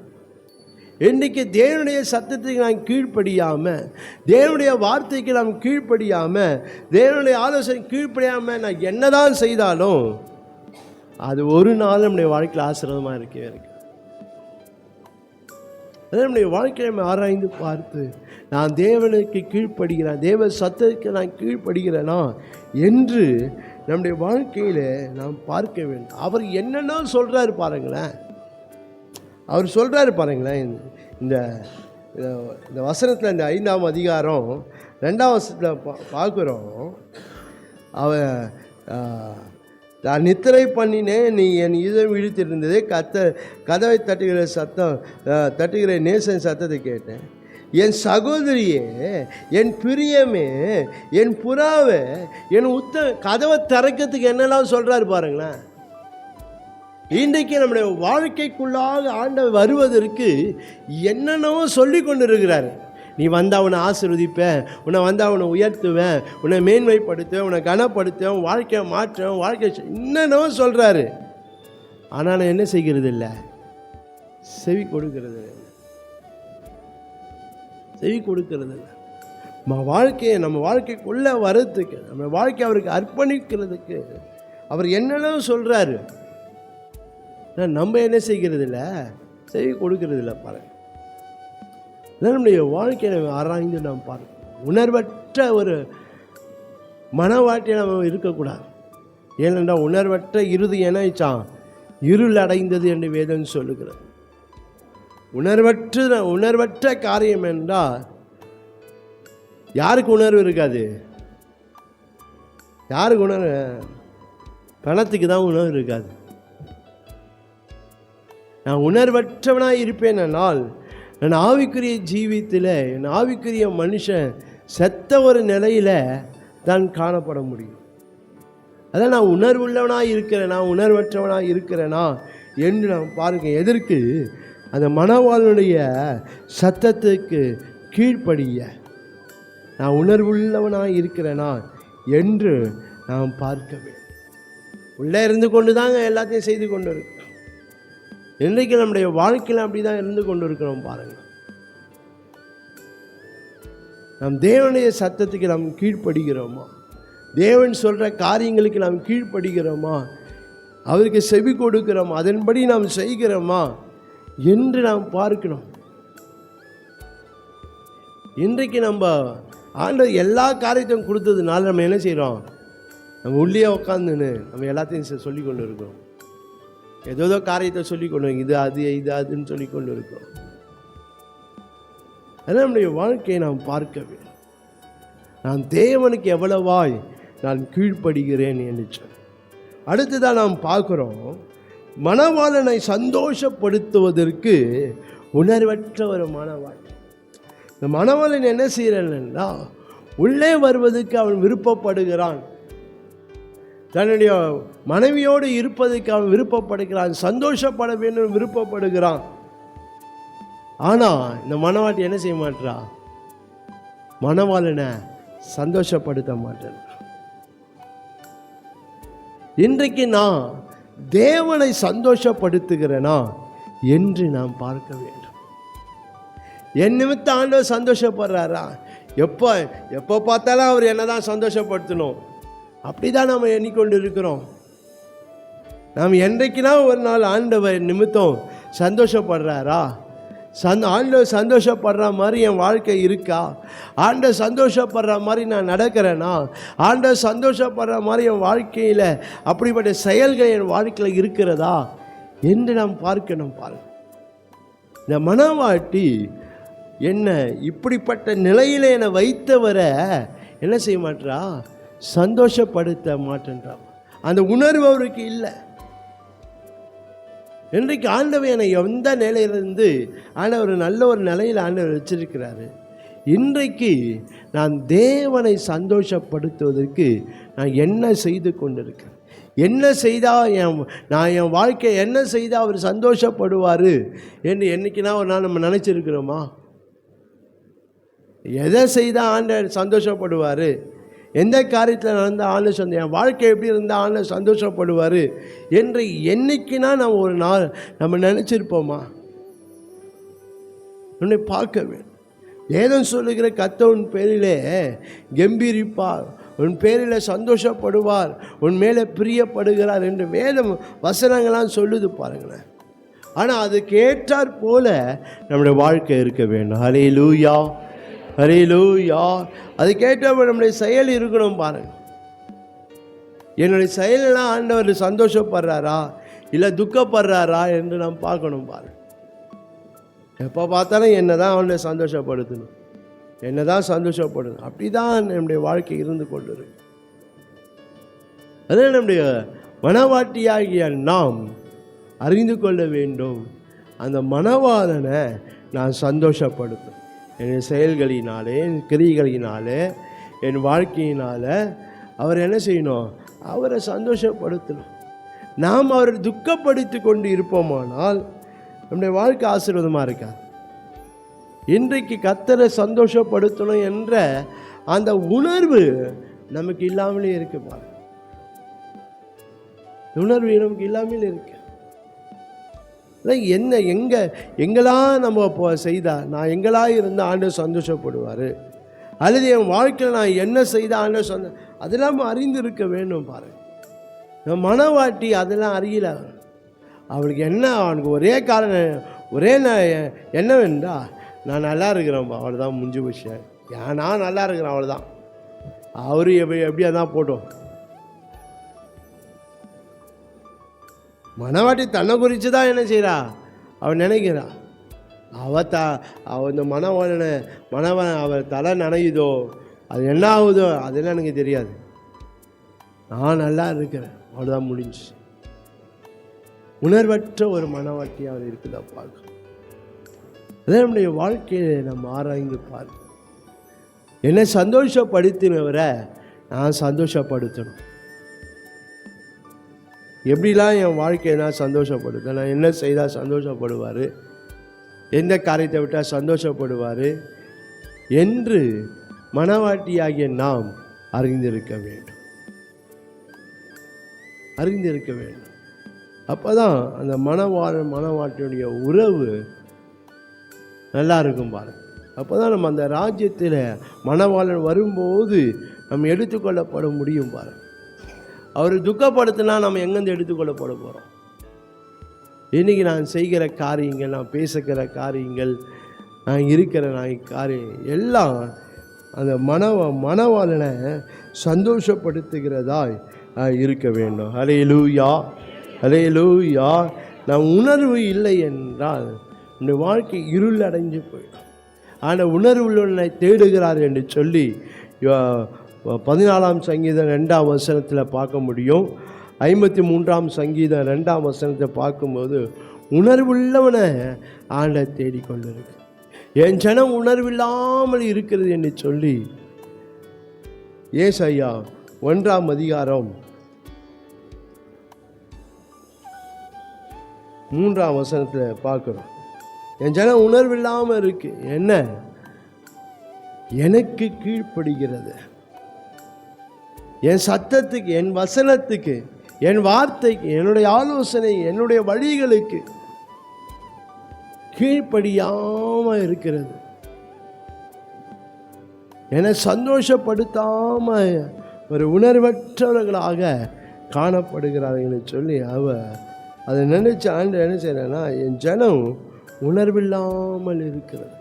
இன்றைக்கு தேவனுடைய சத்தத்துக்கு நாம் கீழ்ப்படியாமல், தேவனுடைய வார்த்தைக்கு நாம் கீழ்ப்படியாமல், தேவனுடைய ஆலோசனை கீழ்ப்படியாமல் நான் என்னதான் செய்தாலும் அது ஒரு நாள் நம்முடைய வாழ்க்கையில் ஆசீர்வாதமாக இருக்கவே இருக்கு. அதான் நம்முடைய வாழ்க்கையை நம்ம ஆராய்ந்து பார்த்து நான் தேவனுக்கு கீழ்ப்படுகிறேன், தேவ சத்தத்துக்கு நான் கீழ்ப்படுகிறேனா என்று நம்முடைய வாழ்க்கையில் நாம் பார்க்க வேண்டும். அவர் என்னென்ன சொல்கிறாரு பாருங்களேன். அவர் சொல்கிறாரு பாருங்களேன். இந்த வசனத்தில், இந்த 5ஆம் அதிகாரம் 2ஆம் வசனத்தில் பார்க்குறோம். நான் நித்திரை பண்ணினேன், நீ என் இதயம் இழுத்திருந்தது, கதவை தட்டுகிற நேசன் சத்தத்தை கேட்டேன். என் சகோதரியே, என் பிரியமே, என் புறாவே, என் கதவை திறக்கிறதுக்கு என்னெல்லாம் சொல்கிறாரு பாருங்களேன். இன்றைக்கு நம்முடைய வாழ்க்கைக்குள்ளாக ஆண்டவர் வருவதற்கு என்னென்னவோ சொல்லி கொண்டு இருக்கிறார். நீ வந்தால் உன்னை ஆசீர்வதிப்பேன், உன்னை வந்தால் அவனை உயர்த்துவேன், உன்னை மேன்மைப்படுத்துவேன், உன்னை கனப்படுத்துவேன், வாழ்க்கையை மாற்றுவேன், வாழ்க்கை என்னென்னவோ சொல்கிறாரு. ஆனால் நான் என்ன செய்கிறது இல்லை? செவி கொடுக்கிறது இல்லை. செவி கொடுக்கிறது இல்லை. நம்ம வாழ்க்கைக்குள்ளே வர்றதுக்கு, நம்ம வாழ்க்கை அவருக்கு அர்ப்பணிக்கிறதுக்கு அவர் என்னென்ன சொல்கிறாரு. நம்ம என்ன செய்கிறது இல்லை? செவி கொடுக்கறது இல்லை. பாருங்க, நம்முடைய வாழ்க்கையை நம்ம ஆராய்ந்து நாம் பார்க்கணும். உணர்வற்ற ஒரு மனவாட்டியை நம்ம இருக்கக்கூடாது. ஏனென்றால் உணர்வற்ற இறுதி என்னாச்சான்? இருள் அடைந்தது என்று வேதம் சொல்லுகிறது. உணர்வற்ற காரியம் என்றால் யாருக்கு உணர்வு இருக்காது? யாருக்கு உணர்வு? பணத்துக்கு தான் உணர்வு இருக்காது. நான் உணர்வற்றவனாக இருப்பேன் என்னால் என் ஆவிக்குரிய ஜீவித்தில், என் ஆவிக்குரிய மனுஷன் செத்த ஒரு நிலையில் தான் காணப்பட முடியும். அதான் நான் உணர்வுள்ளவனாக இருக்கிறேனா, உணர்வற்றவனாக இருக்கிறேனா என்று நான் பாருங்க. எதற்கு? அந்த மணவாளனுடைய சத்தத்துக்கு கீழ்ப்படிய நான் உணர்வுள்ளவனாக இருக்கிறேனா என்று நாம் பார்க்க வேண்டும். உள்ளே இருந்து கொண்டு தாங்க எல்லாத்தையும் செய்து கொண்டு இருக்கிறோம். இன்றைக்கு நம்முடைய வாழ்க்கையில் அப்படி தான் இருந்து கொண்டு இருக்கிறோம். பாருங்கள், நம் தேவனுடைய சத்தத்துக்கு நாம் கீழ்ப்படுகிறோமா? தேவன் சொல்கிற காரியங்களுக்கு நாம் கீழ்ப்படுகிறோமா அவருக்கு செவி கொடுக்கிறோம், அதன்படி நாம் செய்கிறோமா என்று நாம் பார்க்கணும். இன்றைக்கு நம்ம ஆண்டவர் எல்லா காரியத்தையும் கொடுத்ததுனால நம்ம என்ன செய்கிறோம்? நம்ம உள்ளே உட்காந்துன்னு நம்ம எல்லாத்தையும் சொல்லி கொண்டு இருக்கிறோம். ஏதோ காரியத்தை சொல்லி கொண்டு இது அது இது அதுன்னு சொல்லி கொண்டு இருக்கிறோம். அதனால் நம்முடைய வாழ்க்கையை நாம் பார்க்க வேண்டும். நான் தேவனுக்கு எவ்வளவாய் நான் கீழ்ப்படுகிறேன் என்று சொல். அடுத்துதான் நாம் பார்க்குறோம், மணவாளனை சந்தோஷப்படுத்துவதற்கு உணர்வற்ற ஒரு மணவாளன். இந்த மணவாளன் என்ன செய்யறா? உள்ளே வருவதற்கு அவன் விருப்பப்படுகிறான், தன்னுடைய மனைவியோடு இருப்பதற்கு அவன் விருப்பப்படுகிறான், சந்தோஷப்பட வேண்டும் விருப்பப்படுகிறான். ஆனால் இந்த மணவாட்டி என்ன செய்ய மாட்டா? மணவாளனை சந்தோஷப்படுத்த மாட்டேன். இன்றைக்கு நான் தேவனை சந்தோஷப்படுத்துகிறேனா என்று நாம் பார்க்க வேண்டும். என் நிமித்த ஆண்டவர் சந்தோஷப்படுறாரா? எப்போ பார்த்தாலும் அவர் என்னதான் சந்தோஷப்படுத்தணும் அப்படிதான் நாம் எண்ணிக்கொண்டு இருக்கிறோம். நாம் என்றைக்குனா ஒரு நாள் ஆண்டவர் நிமித்தம் சந்தோஷப்படுறாரா? ஆண்டவர் சந்தோஷப்படுற மாதிரி என் வாழ்க்கை இருக்கா? ஆண்டவர் சந்தோஷப்படுற மாதிரி நான் நடக்கிறேனா? ஆண்டவர் சந்தோஷப்படுற மாதிரி என் வாழ்க்கையில் அப்படிப்பட்ட செயல்கள் என் வாழ்க்கையில் இருக்கிறதா என்று நாம் பார்க்கணும். பாருங்க, இந்த மணவாட்டி என்ன இப்படிப்பட்ட நிலையில் என்னை வைத்தவரை என்ன செய்ய மாட்டா? சந்தோஷப்படுத்த மாட்டேன்றா. அந்த உணர்வு அவருக்கு இல்லை. இன்றைக்கு ஆண்டவர் என்னை எந்த நிலையிலிருந்து ஆண்டவர் நல்ல ஒரு நிலையில் ஆண்டவர் வச்சிருக்கிறாரு. இன்றைக்கு நான் தேவனை சந்தோஷப்படுத்துவதற்கு நான் என்ன செய்து கொண்டிருக்கேன்? என்ன செய்தால் நான் என் வாழ்க்கை என்ன செய்தால் அவர் சந்தோஷப்படுவார் என்று என்றைக்குனா ஒரு நாள் நம்ம நினச்சிருக்கிறோமா? எதை செய்தால் ஆண்டவர் சந்தோஷப்படுவார்? எந்த காரியத்தில் நடந்தால் ஆண்டவர் என் வாழ்க்கை எப்படி இருந்தால் ஆண்டவர் சந்தோஷப்படுவார் என்று என்னைக்குனா நம்ம ஒரு நாள் நம்ம நினச்சிருப்போமா? உன்னை பார்க்க வேண்டும். வேதம் சொல்லுகிற கர்த்தர் உன் பேரிலே கம்பீரிப்பார், உன் பேரில் சந்தோஷப்படுவார், உன் மேலே பிரியப்படுகிறார் என்று வேதம் வசனங்கள்லாம் சொல்லுது பாருங்களேன். ஆனால் அதுக்கு ஏற்றாற் போல நம்முடைய வாழ்க்கை இருக்க வேண்டும். ஹல்லேலூயா, ஹல்லேலூயா. அதுக்கேற்ற நம்முடைய செயல் இருக்கணும். பாருங்க, என்னுடைய செயலெல்லாம் ஆண்டவர் சந்தோஷப்படுறாரா இல்லை துக்கப்படுறாரா என்று நாம் பார்க்கணும். பாருங்க, எப்போ பார்த்தாலும் என்ன தான் அவனை சந்தோஷப்படுத்தணும், என்ன தான் சந்தோஷப்படணும், அப்படி தான் நம்முடைய வாழ்க்கை இருந்து கொண்டு இருக்கு. அதனால் நம்முடைய மணவாட்டியாகிய நாம் அறிந்து கொள்ள வேண்டும், அந்த மணவாளனை நான் சந்தோஷப்படுத்தும் என் செயல்களினாலே, என் கிரிகளினாலே, என் வாழ்க்கையினால் அவர் என்ன செய்யணும்? அவரை சந்தோஷப்படுத்தணும். நாம் அவரை துக்கப்படுத்தி கொண்டு இருப்போமானால் நம்முடைய வாழ்க்கை ஆசீர்வாதமாக இருக்காது. இன்றைக்கு கர்த்தரை சந்தோஷப்படுத்தணும் என்ற அந்த உணர்வு நமக்கு இல்லாமலே இருக்கு. பாருங்க, உணர்வு நமக்கு இல்லாமலே இருக்கு. என்ன எங்கெல்லாம் நம்ம செய்தால் நான் எங்கெல்லாம் இருந்தால் ஆண்டவர் சந்தோஷப்படுவார், அல்லது என் வாழ்க்கையில் நான் என்ன செய்தால் ஆண்டவர் அதெல்லாம் அறிந்து இருக்க வேண்டும். பாருங்க, மனவாட்டி அதெல்லாம் அறியல. அவளுக்கு என்ன, அவனுக்கு ஒரே காரணம், ஒரே என்னவென்றா நான் நல்லா இருக்கிறேன்ப்பா, அவள் தான் முடிஞ்சு போச்சு. நான் நல்லா இருக்கிறேன், அவள் தான். அவரு எப்படியா தான் போட்டோம். மனவாட்டி தன்னை குறித்து தான் என்ன செய்கிறா? அவன் நினைக்கிறா. அவள் இந்த மணவன் அவள் தலை நனையுதோ, அது என்ன ஆகுதோ அதெல்லாம் எனக்கு தெரியாது, நான் நல்லா இருக்கிறேன், அவ்வளோதான் முடிஞ்சு. உணர்வற்ற ஒரு மனவாட்டி அவர் இருக்குதா பார்க்க. அதே நம்முடைய வாழ்க்கையை நம்ம ஆராய்ந்து பார்க்க, என்னை சந்தோஷப்படுத்தினவரை நான் சந்தோஷப்படுத்தணும். எப்படிலாம் என் வாழ்க்கையை நான் சந்தோஷப்படுத்த, நான் என்ன செய்தால் சந்தோஷப்படுவார், எந்த காரியத்தை விட்டால் சந்தோஷப்படுவார் என்று மனவாட்டியாகிய நாம் அறிந்திருக்க வேண்டும், அறிந்திருக்க வேண்டும். அப்போ தான் அந்த மனவாட்டியுடைய உறவு நல்லா இருக்கும். பாருங்க, அப்போ தான் நம்ம அந்த ராஜ்யத்தில் மணவாளன் வரும்போது நம்ம எடுத்துக்கொள்ளப்பட முடியும். பாருங்க, அவர் துக்கப்படுத்தினா நம்ம எங்கேருந்து எடுத்துக்கொள்ளப்பட போகிறோம்? இன்றைக்கி நான் செய்கிற காரியங்கள், நான் பேசுகிற காரியங்கள், நான் இருக்கிற காரியம் எல்லாம் அந்த மணவாளனை சந்தோஷப்படுத்துகிறதாய் இருக்க வேண்டும். ஹல்லேலூயா, ஹல்லேலூயா. நம் உணர்வு இல்லை என்றால் இந்த வாழ்க்கை இருள் அடைஞ்சு போயிடும். ஆனால் உணர்வுள்ளவனை தேடுகிறார் என்று சொல்லி 14ஆம் சங்கீதம் 2ஆம் வசனத்தில் பார்க்க முடியும். 53ஆம் சங்கீதம் 2ஆம் வசனத்தை பார்க்கும்போது உணர்வுள்ளவனை ஆண்டவர் தேடிக்கொண்டிருக்கு. என் ஜனம் உணர்வில்லாமல் இருக்கிறது என்று சொல்லி ஏசாயா 1ஆம் அதிகாரம் 3ஆம் வசனத்தில் பார்க்குறோம். என் ஜனம் உணர்வில்லாமல் இருக்கு. என்ன? எனக்கு கீழ்ப்படுகிறது, என் சத்தத்துக்கு, என் வசனத்துக்கு, என் வார்த்தைக்கு, என்னுடைய ஆலோசனை, என்னுடைய வழிகளுக்கு கீழ்ப்படியாமல் இருக்கிறது, என்னை சந்தோஷப்படுத்தாம ஒரு உணர்வற்றவர்களாக காணப்படுகிறார்கள் சொல்லி அதை நினைச்ச ஆண்டு என்ன செய்யறேன்னா, என் ஜனம் உணர்வில்லாமல் இருக்கிறது.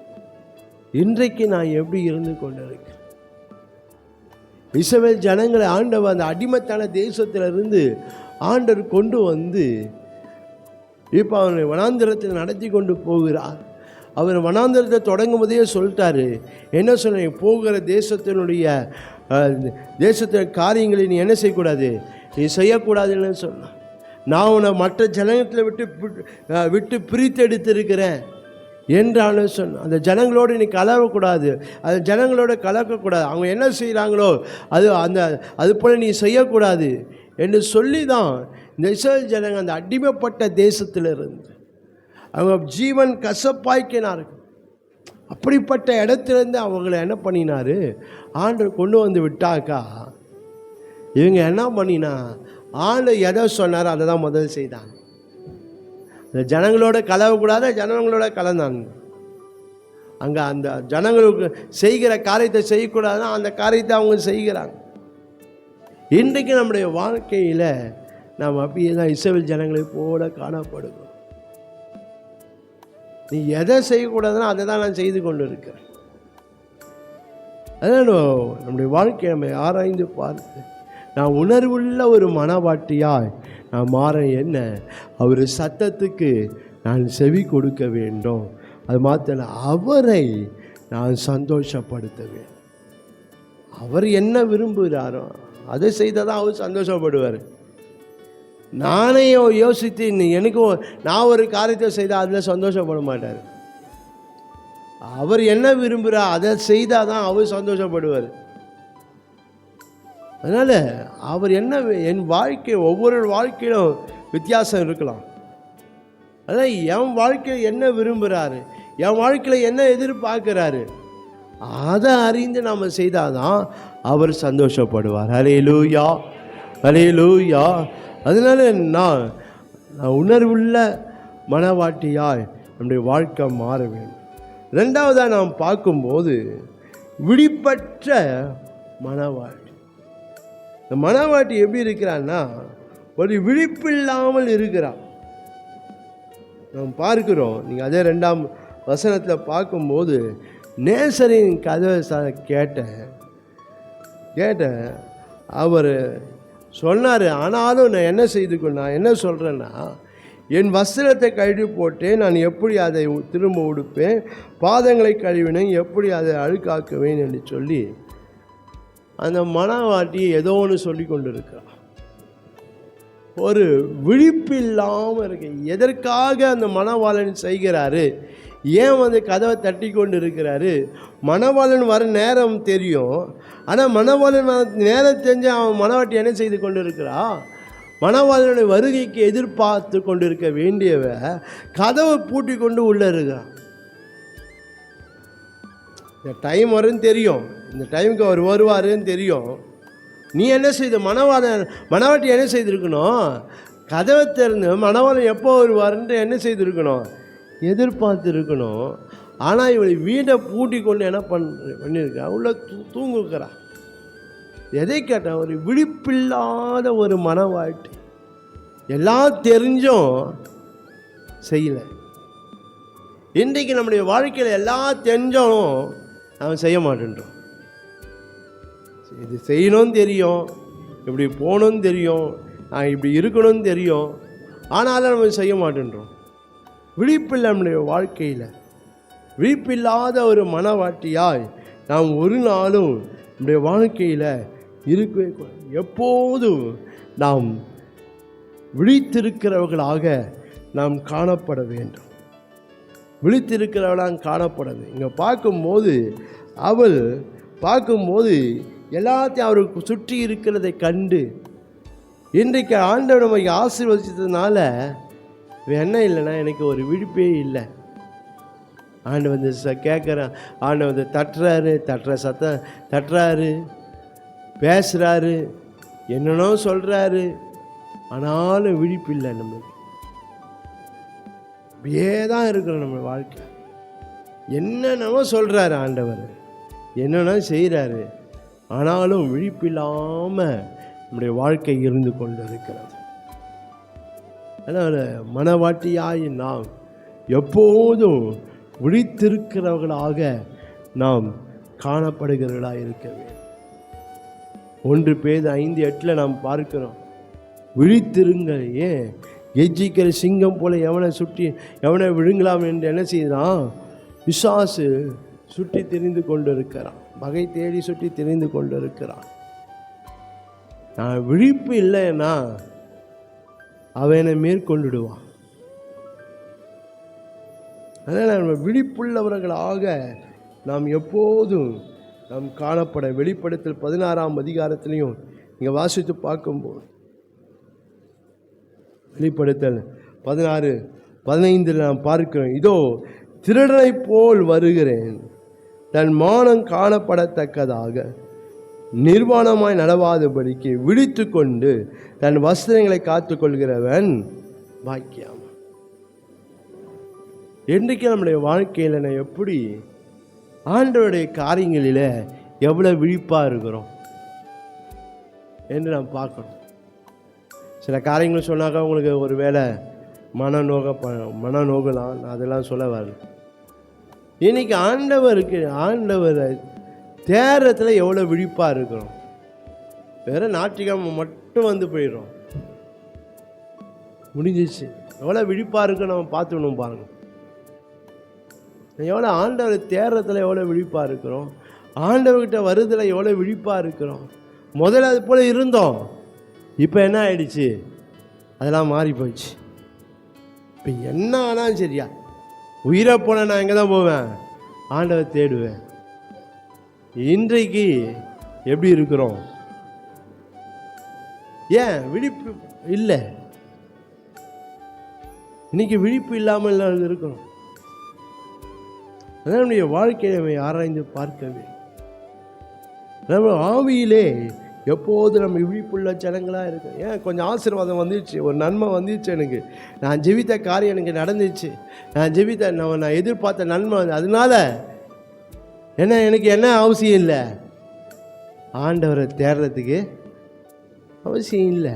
இன்றைக்கு நான் எப்படி இருந்து கொண்டிருக்கிறேன்? இஸ்ரவேல் ஜனங்களை ஆண்டவர் அந்த அடிமைத்தான தேசத்திலிருந்து ஆண்டவர் கொண்டு வந்து இப்போ அவனை வனாந்திரத்தில் நடத்தி கொண்டு போகிறார். அவர் வனாந்திரத்தை தொடங்கும் போதே சொல்லிட்டாரு, என்ன சொன்ன, போகிற தேசத்தின் காரியங்களை நீ என்ன செய்யக்கூடாது, நீ செய்யக்கூடாதுன்னு சொன்னான். நான் உன்னை மற்ற ஜனத்தில் விட்டு பிரித்தெடுத்திருக்கிறேன் என்றாலும் சொன்ன. அந்த ஜனங்களோடு நீ கலக்கக்கூடாது, அந்த ஜனங்களோட கலக்கக்கூடாது, அவங்க என்ன செய்கிறாங்களோ அது போல் நீ செய்யக்கூடாது என்று சொல்லி தான் இந்த இஸ்ரவேல் ஜனங்கள் அந்த அடிமைப்பட்ட தேசத்திலிருந்து அவங்க ஜீவன் கசப்பாய்க்கினார்கள். அப்படிப்பட்ட இடத்துலேருந்து அவங்கள என்ன பண்ணினார், ஆண்டவர் கொண்டு வந்து விட்டாக்கா இவங்க என்ன பண்ணினா, ஆண்டு எதை சொன்னாரோ அதை தான் முதல் செய்தாங்க. இந்த ஜனங்களோட கலவக்கூடாத ஜனங்களோட கலந்தாங்க. அங்கே அந்த ஜனங்களுக்கு செய்கிற காரியத்தை செய்யக்கூடாதுன்னா அந்த காரியத்தை அவங்க செய்கிறாங்க. இன்றைக்கு நம்முடைய வாழ்க்கையில் நாம் அப்படியே தான் இஸ்ரவேல் ஜனங்களை போல காணப்படுகிறோம். நீ எதை செய்யக்கூடாதுன்னா அதை தான் நான் செய்து கொண்டு இருக்கிறேன். அதனால் நம்முடைய வாழ்க்கையை நம்ம ஆராய்ந்து பார்த்து நான் உணர்வுள்ள ஒரு மனவாட்டியாய் நான் மாற என்ன, அவர் சத்தத்துக்கு நான் செவி கொடுக்க வேண்டும். அது மாத்திர அவரை நான் சந்தோஷப்படுத்த வேண்டும். அவர் என்ன விரும்புகிறாரோ அதை செய்தால் தான் அவர் சந்தோஷப்படுவார். நானே யோசித்து நான் ஒரு காரியத்தை செய்தால் அதில் சந்தோஷப்பட மாட்டார். அவர் என்ன விரும்புகிறார் அதை செய்தால் தான் அவர் சந்தோஷப்படுவார். அதனால் அவர் என்ன, என் வாழ்க்கை ஒவ்வொரு வாழ்க்கையிலும் வித்தியாசம் இருக்கலாம். அதனால் என் வாழ்க்கையில் என்ன விரும்புகிறாரு, என் வாழ்க்கையில் என்ன எதிர்பார்க்குறாரு அதை அறிந்து நாம் செய்தால் தான் அவர் சந்தோஷப்படுவார். ஹல்லேலூயா, ஹல்லேலூயா. அதனால் நான் உணர்வுள்ள மனவாட்டியாய் நம்முடைய வாழ்க்கை மாற வேண்டும். ரெண்டாவதாக நாம் பார்க்கும்போது விழிப்பற்ற மனவாட்டி. இந்த மனவாட்டி எப்படி இருக்கிறான்னா, ஒரு விழிப்பில்லாமல் இருக்கிறான். நாம் பார்க்கிறோம். நீங்கள் அதே 2ஆம் வசனத்தில் பார்க்கும்போது நேசரின் கதவை கேட்ட அவர் சொன்னார். ஆனாலும் நான் என்ன சொல்கிறேன்னா, என் வஸ்திரத்தை கழுவி போட்டேன், நான் எப்படி அதை திரும்ப உடுப்பேன், பாதங்களை கழுவினேன், எப்படி அதை அழுக்காக்குவேன் என்று சொல்லி அந்த மனவாட்டி ஏதோ ஒன்று சொல்லி கொண்டு இருக்கிறான். ஒரு விழிப்பில்லாமல் இருக்கு. எதற்காக அந்த மணவாளன் செய்கிறாரு, ஏன் வந்து கதவை தட்டி கொண்டு இருக்கிறாரு? மணவாளன் வர நேரம் தெரியும், ஆனால் மணவாளன் நேரம் தெரிஞ்சு அவன் மணவாட்டி என்ன செய்து கொண்டு இருக்கிறா? மணவாளனுடைய வருகைக்கு எதிர்பார்த்து கொண்டு இருக்க வேண்டியவ கதவை பூட்டி கொண்டு உள்ளே இருக்கிறான். இந்த டைம் வரும்னு தெரியும், இந்த டைமுக்கு அவர் வருவாருன்னு தெரியும். நீ என்ன செய்த? மணவாட்டி என்ன செய்திருக்கணும்? கதவை திறந்து மணவாளன் எப்போ வருவாருன்ட்டு என்ன செய்திருக்கணும்? எதிர்பார்த்துருக்கணும். ஆனால் இவளை வீட்டை பூட்டி கொண்டு என்ன பண்ணியிருக்கா? உள்ள தூங்குக்கிறா. எதை கேட்டால் ஒரு விழிப்பில்லாத ஒரு மனவாட்டி. எல்லாம் தெரிஞ்சும் செய்யலை. இன்றைக்கு நம்முடைய வாழ்க்கையில் எல்லாம் தெரிஞ்சாலும் நாம் செய்ய மாட்டேன்றோம். இது செய்யணும்னு தெரியும், இப்படி போகணும்னு தெரியும், நான் இப்படி இருக்கணும்னு தெரியும், ஆனாலும் நம்ம செய்ய மாட்டேன்றோம். விழிப்பில்லை நம்முடைய வாழ்க்கையில். விழிப்பில்லாத ஒரு மனவாட்டியாய் நாம் ஒரு நாளும் நம்முடைய வாழ்க்கையில் இருக்கவே கூடாது. எப்போதும் நாம் விழித்திருக்கிறவர்களாக நாம் காணப்பட வேண்டும். விழித்திருக்கிறவளாக காணப்படாது. இங்கே பார்க்கும்போது அவள் பார்க்கும்போது எல்லாத்தையும் அவருக்கு சுற்றி இருக்கிறதை கண்டு, இன்றைக்கு ஆண்டவர் நம்மை ஆசீர்வதிச்சதுனால என்ன இல்லைன்னா எனக்கு ஒரு விழிப்பே இல்லை. ஆண்டவர் வந்து கேட்குறேன், ஆண்டவர் வந்து தட்டுறாரு, பேசுகிறாரு, என்னென்னோ சொல்கிறாரு, ஆனாலும் விழிப்பு இல்லை. நம்மளுக்கு இப்படியே தான் இருக்கிறோம் நம்ம வாழ்க்கை. என்னென்னவோ சொல்கிறாரு ஆண்டவர், என்னென்ன செய்கிறாரு, ஆனாலும் விழிப்பில்லாமல் நம்முடைய வாழ்க்கை இருந்து கொண்டு இருக்கிறது. அதனால் மனவாட்டியாய் நாம் எப்போதும் விழித்திருக்கிறவர்களாக நாம் காணப்படுகிறவர்களாக இருக்க வேண்டும். 1 பேதுரு 5:8 நாம் பார்க்கிறோம், விழித்திருங்கள். ஏன் எஜ்ஜிக்கிற சிங்கம் போல எவனை விழுங்கலாம் என்று என்ன செய்தான்? பிசாசு சுற்றி திரிந்து கொண்டு இருக்கிறான், வகை தேடி சுற்றி திரிந்து கொண்டு இருக்கிறான். நான் விழிப்பு இல்லைன்னா அவனை மேற்கொண்டுடுவான். அதனால் நம்ம விழிப்புள்ளவர்களாக நாம் எப்போதும் நாம் காணப்பட. வெளிப்படுத்தல் 16ஆம் அதிகாரத்திலையும் நீங்கள் வாசித்து பார்க்கும்போது, வெளிப்படுத்தல் 16:15 நாம் பார்க்கிறோம், இதோ திருடனை போல் வருகிறேன், தன் மானம் காணப்படத்தக்கதாக நிர்வாணமாய் நடவாதபடிக்கு விழித்து கொண்டு தன் வஸ்திரங்களை காத்து கொள்கிறவன் பாக்கியம். இன்றைக்கு நம்முடைய வாழ்க்கையில் நான் எப்படி ஆண்டவருடைய காரியங்களில் எவ்வளோ விழிப்பாக இருக்கிறோம் என்று நாம் பார்க்கணும். சில காரியங்கள் சொன்னாக்கா உங்களுக்கு ஒரு வேளை மனநோகலாம், அதெல்லாம் சொல்ல வரல. இன்னைக்கு ஆண்டவரை தேரத்தில் எவ்வளோ விழிப்பாக இருக்கிறோம். வேற ஞாயிற்றுக்கிழமை மட்டும் வந்து போயிடுறோம், முடிஞ்சிச்சு. எவ்வளோ விழிப்பாக இருக்கு நம்ம பார்த்துக்கணும் பாருங்க. எவ்வளோ ஆண்டவரை தேர்றதுல எவ்வளோ விழிப்பாக இருக்கிறோம், ஆண்டவர்கிட்ட வருதில் எவ்வளோ விழிப்பாக இருக்கிறோம். முதல்ல அது போல் இருந்தோம், இப்போ என்ன ஆயிடுச்சு? அதெல்லாம் மாறி போயிடுச்சு. இப்போ என்ன ஆனாலும் சரியா, உயிரை போன நான் எங்கே தான் போவேன்? ஆண்டவர் தேடுவேன். இன்றைக்கு எப்படி இருக்கிறோம்? ஏன் விழிப்பு இல்லை? இன்னைக்கு விழிப்பு இல்லாமல் இருக்கிறோம். அதான் நம்முடைய வாழ்க்கையை நம்ம ஆராய்ந்து பார்க்கவே. நம்ம ஆவியிலே எப்போது நம்ம விழிப்புள்ள ஜனங்களாக இருக்கோம். ஏன் கொஞ்சம் ஆசீர்வாதம் வந்துடுச்சு, ஒரு நன்மை வந்துடுச்சு, எனக்கு நான் ஜெபித்த காரியம் எனக்கு நடந்துச்சு, நான் எதிர்பார்த்த நன்மை, அதனால எனக்கு என்ன அவசியம் இல்லை? ஆண்டவரை தேடுறதுக்கு அவசியம் இல்லை.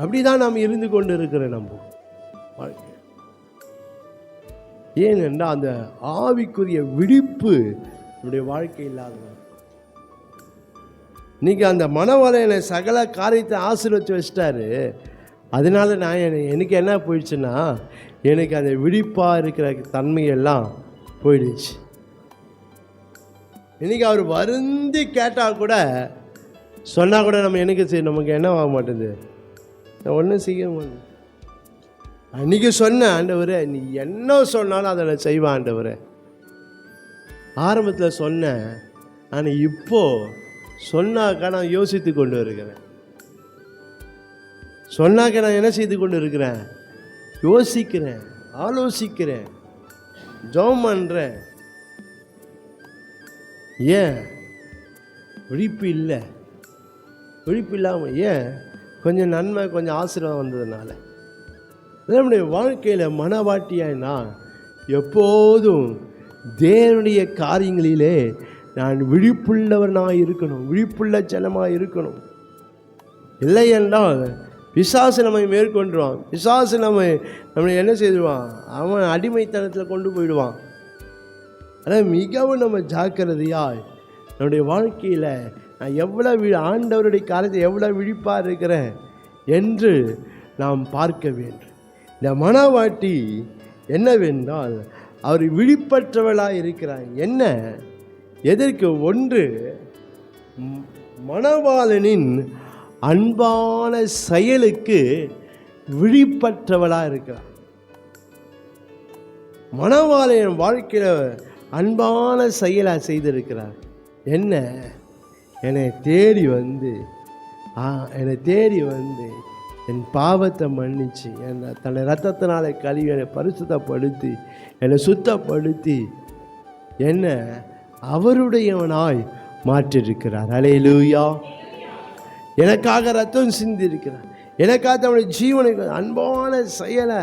அப்படிதான் நாம் இருந்து கொண்டு இருக்கிறோம் நம்ம வாழ்க்கை. ஏனென்றால் அந்த ஆவிக்குரிய விழிப்பு நம்முடைய வாழ்க்கை இல்லாதவங்க. இன்னைக்கு அந்த மனவரையனை சகல காரியத்தை ஆசீர்வதித்து வச்சிட்டாரு. அதனால எனக்கு என்ன போயிடுச்சுன்னா, எனக்கு அந்த விழிப்பாக இருக்கிற தன்மையெல்லாம் போயிடுச்சு. இன்னைக்கு அவர் வருந்தி கேட்டால் கூட, சொன்னால் கூட நமக்கு என்ன ஆக மாட்டேங்குது, ஒன்றும் செய்ய மாட்டேன். அன்றைக்கி சொன்ன ஆண்டவரே, நீ என்ன சொன்னாலும் அதை நான் செய்வேன் ஆண்டவரே. ஆரம்பத்தில் சொன்னேன், ஆனால் இப்போது சொன்னாக்கா நான் யோசித்து கொண்டு இருக்கிறேன். சொன்னாக்க நான் என்ன செய்து கொண்டு இருக்கிறேன்? யோசிக்கிறேன், ஆலோசிக்கிறேன், ஜெபம் பண்ணுறேன். ஏன்? விழிப்பு இல்லை. விழிப்பு இல்லாமல் ஏன்? கொஞ்சம் நன்மை, கொஞ்சம் ஆசீர்வாதம் வந்ததுனால. நம்முடைய வாழ்க்கையில் மனவாட்டியாய் நான் எப்போதும் தேவனுடைய காரியங்களிலே நான் விழிப்புள்ளவனாக இருக்கணும், விழிப்புள்ள ஜனமாக இருக்கணும். இல்லை என்றால் பிசாசு நம்மை மேற்கொண்டுருவான். பிசாசு நம்மை என்ன செய்துடுவான்? அவன் அடிமைத்தனத்தில் கொண்டு போயிடுவான். ஆனால் மிகவும் நம்ம ஜாக்கிரதையாக நம்முடைய வாழ்க்கையில் நான் எவ்வளோ ஆண்டவருடைய காலத்தை எவ்வளோ விழிப்பாக இருக்கிறேன் என்று நாம் பார்க்க வேண்டும். இந்த மணவாட்டி என்னவென்றால் அவர் விழிப்பற்றவளாக இருக்கிறார். என்ன எதற்கு? ஒன்று, மணவாளனின் அன்பான செயலுக்கு விழிப்பற்றவளாக இருக்கிறார். மணவாளன் வாழ்க்கையில் அன்பான செயலை செய்திருக்கிறார். என்ன? என்னை தேடி வந்து என் பாவத்தை மன்னிச்சு என்னை தன்னை ரத்தத்தினால கழுவி என்னை பரிசுத்தப்படுத்தி என்னை சுத்தப்படுத்தி என்ன அவருடையவனாய் மாற்றிருக்கிறார். அல்லேலூயா. எனக்காக ரத்தம் சிந்திருக்கிறார். எனக்காக தன்னுடைய ஜீவனுக்கு அன்பான செயலை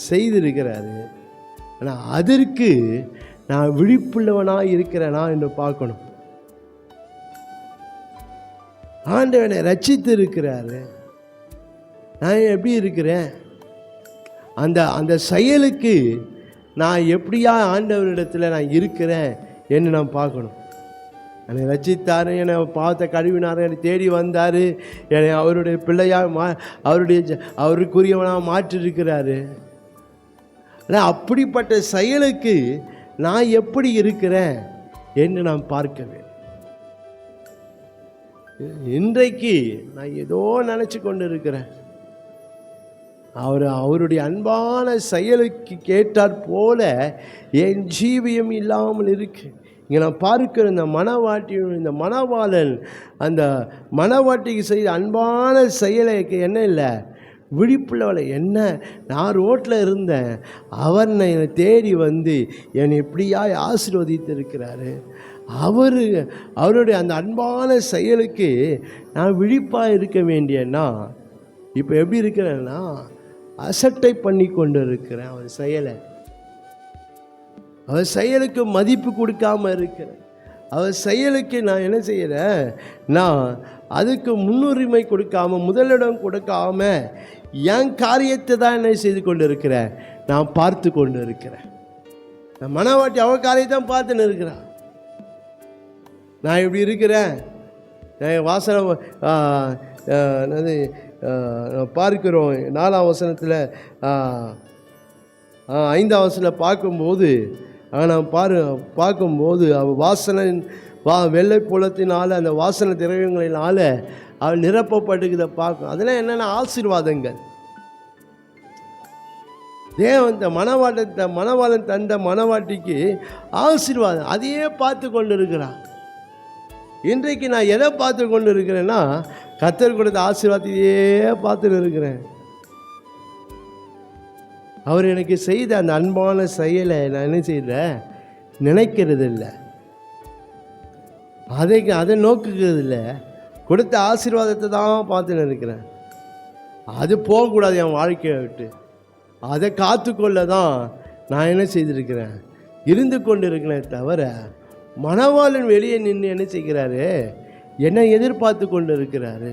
செய்திருக்கிறாரு. ஆனால் அதற்கு நான் விழிப்புள்ளவனாக இருக்கிறேனா என்று பார்க்கணும். ஆண்டவனை ரட்சித்து இருக்கிறாரு, நான் எப்படி இருக்கிறேன்? அந்த செயலுக்கு நான் எப்படியா ஆண்டவரிடத்தில் நான் இருக்கிறேன் என்று நான் பார்க்கணும். என்னை ரட்சித்தார், என்னை பாவத்தை கழுவினார், என்னை தேடி வந்தார், என்னை அவருடைய பிள்ளையாக அவருக்குரியவனாக மாற்றிருக்கிறாரு. ஆனால் அப்படிப்பட்ட செயலுக்கு நான் எப்படி இருக்கிறேன் என்று நான் பார்க்க வேண்டும். இன்றைக்கு நான் ஏதோ நினச்சி கொண்டு இருக்கிறேன். அவருடைய அன்பான செயலுக்கு கேட்டாற் போல என் ஜீவியம் இல்லாமல் இருக்கு. இங்கே நான் பார்க்கிற இந்த மணவாளன் அந்த மணவாட்டிக்கு செய்த அன்பான செயலுக்கு என்ன இல்லை? விழிப்புள்ளவளை. என்ன? நான் ரோட்டில் இருந்தேன், அவர் என்னை தேடி வந்து என்னை எப்படியாய் ஆசீர்வதித்து இருக்கிறாரு. அவருடைய அந்த அன்பான செயலுக்கு நான் விழிப்பாக இருக்க வேண்டியன்னா இப்போ எப்படி இருக்கிறேன்னா அசட்டை பண்ணி கொண்டு இருக்கிறேன். அவர் செயலுக்கு மதிப்பு கொடுக்காம இருக்கிறேன். அவர் செயலுக்கு நான் என்ன செய்கிறேன்? நான் அதுக்கு முன்னுரிமை கொடுக்காம, முதலிடம் கொடுக்காம என் காரியத்தை தான் என்ன செய்து கொண்டு இருக்கிறேன்? நான் பார்த்து கொண்டு இருக்கிறேன். நான் மனவாட்டி அவள் காரியத்தை தான் பார்த்துன்னு இருக்கிறேன். நான் இப்படி இருக்கிறேன். நான் வாசனை பார்க்கிறோம் 4ஆம் வசனத்தில் 5ஆம் வசனத்தில் பார்க்கும்போது நான் பார்க்கும்போது அவள் வாசனை வெள்ளை புலத்தினால் அந்த வாசனை திரவியங்களினால அவள் நிரப்பப்பட்டுக்கிறத பார்க்கும். அதெல்லாம் என்னென்ன ஆசீர்வாதங்கள். தேவன் மணவாளன் தந்த மணவாட்டிக்கு ஆசீர்வாதம் அதையே பார்த்து கொண்டு இருக்கிறான். இன்றைக்கு நான் எதை பார்த்து கொண்டு இருக்கிறேன்னா கர்த்தர் கொடுத்த ஆசீர்வாதத்தையே பார்த்துட்டு இருக்கிறேன். அவர் எனக்கு செய்த அந்த அன்பான செயலை நான் என்ன செய்கிறேன்? நினைக்கிறது இல்லை, அதை நோக்குகிறது இல்லை. கொடுத்த ஆசீர்வாதத்தை தான் பார்த்துன்னு இருக்கிறேன். அது போகக்கூடாது என் வாழ்க்கையை விட்டு. அதை காத்துக்கொள்ள தான் நான் என்ன செய்திருக்கிறேன்? இருந்து கொண்டு இருக்கிறேன். தவிர மணவாளன் வெளியே நின்று என்ன செய்கிறாரு? என்னை எதிர்பார்த்து கொண்டு இருக்கிறாரு.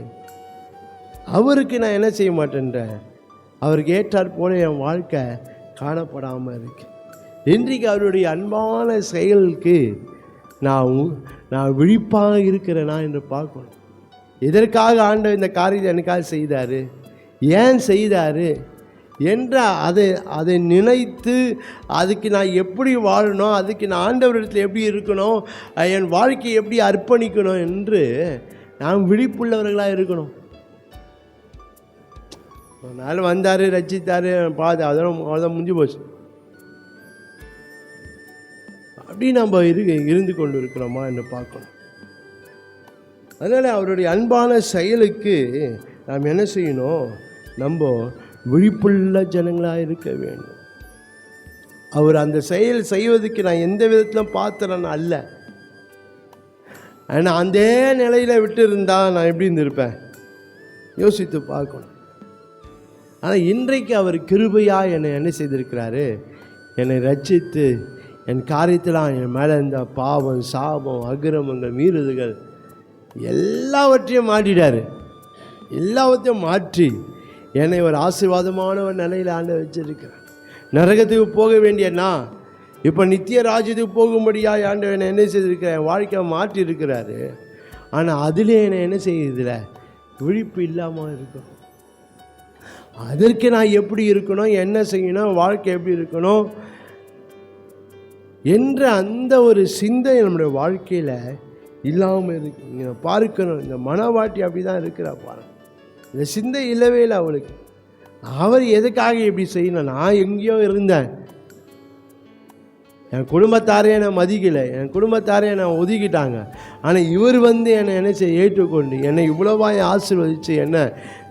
அவருக்கு நான் என்ன செய்ய மாட்டேன்றேன்? அவருக்கு ஏற்றாற் போல என் வாழ்க்கை காணப்படாமல் இருக்கு. இன்றைக்கு அவருடைய அன்பான செயலுக்கு நான் விழிப்பாக இருக்கிறேனா என்று பார்க்கணும். எதற்காக ஆண்டவர் இந்த காரியத்தை எனக்காக செய்தார், ஏன் செய்தார் என்ற அதை நினைத்து அதுக்கு நான் எப்படி வாழணும், அதுக்கு நான் ஆண்டவரிடத்தில் எப்படி இருக்கணும், என் வாழ்க்கையை எப்படி அர்ப்பணிக்கணும் என்று நாம் விழிப்புள்ளவர்களாக இருக்கணும். ஒரு நாள் வந்தார், ரட்சித்தார், பார்த்து அதெல்லாம் முடிஞ்சு போச்சு. அப்படி நம்ம இருந்து கொண்டு இருக்கிறோமா என்று பார்க்கணும். அதனால் அவருடைய அன்பான செயலுக்கு நாம் என்ன செய்யணும்? நம்ம விழிப்புள்ள ஜனங்களாக இருக்க வேண்டும். அவர் அந்த செயல் செய்வதற்கு நான் எந்த விதத்திலும் பாத்திரன் அல்ல. ஆனால் அந்த நிலையில் விட்டு இருந்தால் நான் எப்படி இருந்திருப்பேன்? யோசித்து பார்க்கணும். ஆனால் இன்றைக்கு அவர் கிருபையாக என்னை என்ன செய்திருக்கிறாரு? என்னை ரட்சித்து என் காரியத்தில் என் மேலே இந்த பாவம், சாபம், அக்கிரமங்கள், மீறுதுகள் எல்லாவற்றையும் மாற்றிட்டார். எல்லாவற்றையும் மாற்றி என்னை ஒரு ஆசீர்வாதமான ஒரு நிலையில் ஆண்டவர் வச்சிருக்கிறார். நரகத்துக்கு போக வேண்டிய நான் இப்போ நித்திய ராஜ்யத்துக்கு போகும்படியாக ஆண்டவர் என்னை என்ன செய்திருக்கிறேன், என் வாழ்க்கையை மாற்றி இருக்கிறாரு. ஆனால் அதிலே என்னை என்ன செய்யுதில்ல, விழிப்பு இல்லாமல் இருக்கும். அதற்கு நான் எப்படி இருக்கணும், என்ன செய்யணும், வாழ்க்கை எப்படி இருக்கணும் என்ற அந்த ஒரு சிந்தை நம்முடைய வாழ்க்கையில் இல்லாமல் இருக்கு. நீங்கள் பார்க்கணும், இந்த மனவாட்டி அப்படி தான் இருக்கிறா பாருங்க. இந்த சிந்தை இல்லவே இல்லை அவளுக்கு. அவர் எதுக்காக இப்படி செய்யணும், நான் எங்கேயோ இருந்தேன், என் குடும்பத்தாரே என்னை மதிக்கலை, என் குடும்பத்தாரே என்னை ஒதுக்கிட்டாங்க. ஆனால் இவர் என்னை என்ன செய்ய ஏற்றுக்கொண்டு என்னை இவ்வளவாய் ஆசீர்வதித்து என்னை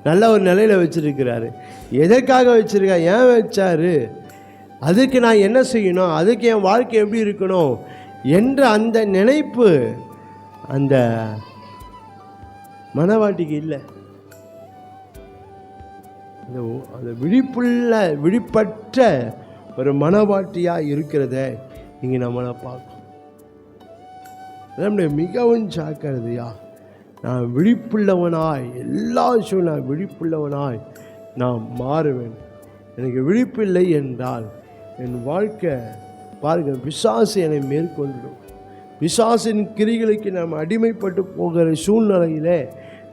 நல்ல ஒரு நிலையில் வச்சுருக்கிறாரு. எதற்காக வச்சுருக்காரு, ஏன் வச்சார், அதுக்கு நான் என்ன செய்யணும், அதுக்கு என் வாழ்க்கை எப்படி இருக்கணும் என்ற அந்த நினைப்பு அந்த மனவாட்டிக்கு இல்லை. அந்த விழிப்பற்ற ஒரு மனவாட்டியாக இருக்கிறத இங்கே நம்மளை பார்க்கணும். நம்முடைய மிகவும் ஜாக்கிரதையா நான் விழிப்புள்ளவனாய், எல்லா விஷயம் நான் விழிப்புள்ளவனாய் நான் மாறுவேன். எனக்கு விழிப்பில்லை என்றால் என் வாழ்க்கை பாருங்கள், பிசாசு என்னை மேற்கொண்டுடும். பிசாசின் கிரிகளுக்கு நாம் அடிமைப்பட்டு போகிற சூழ்நிலையிலே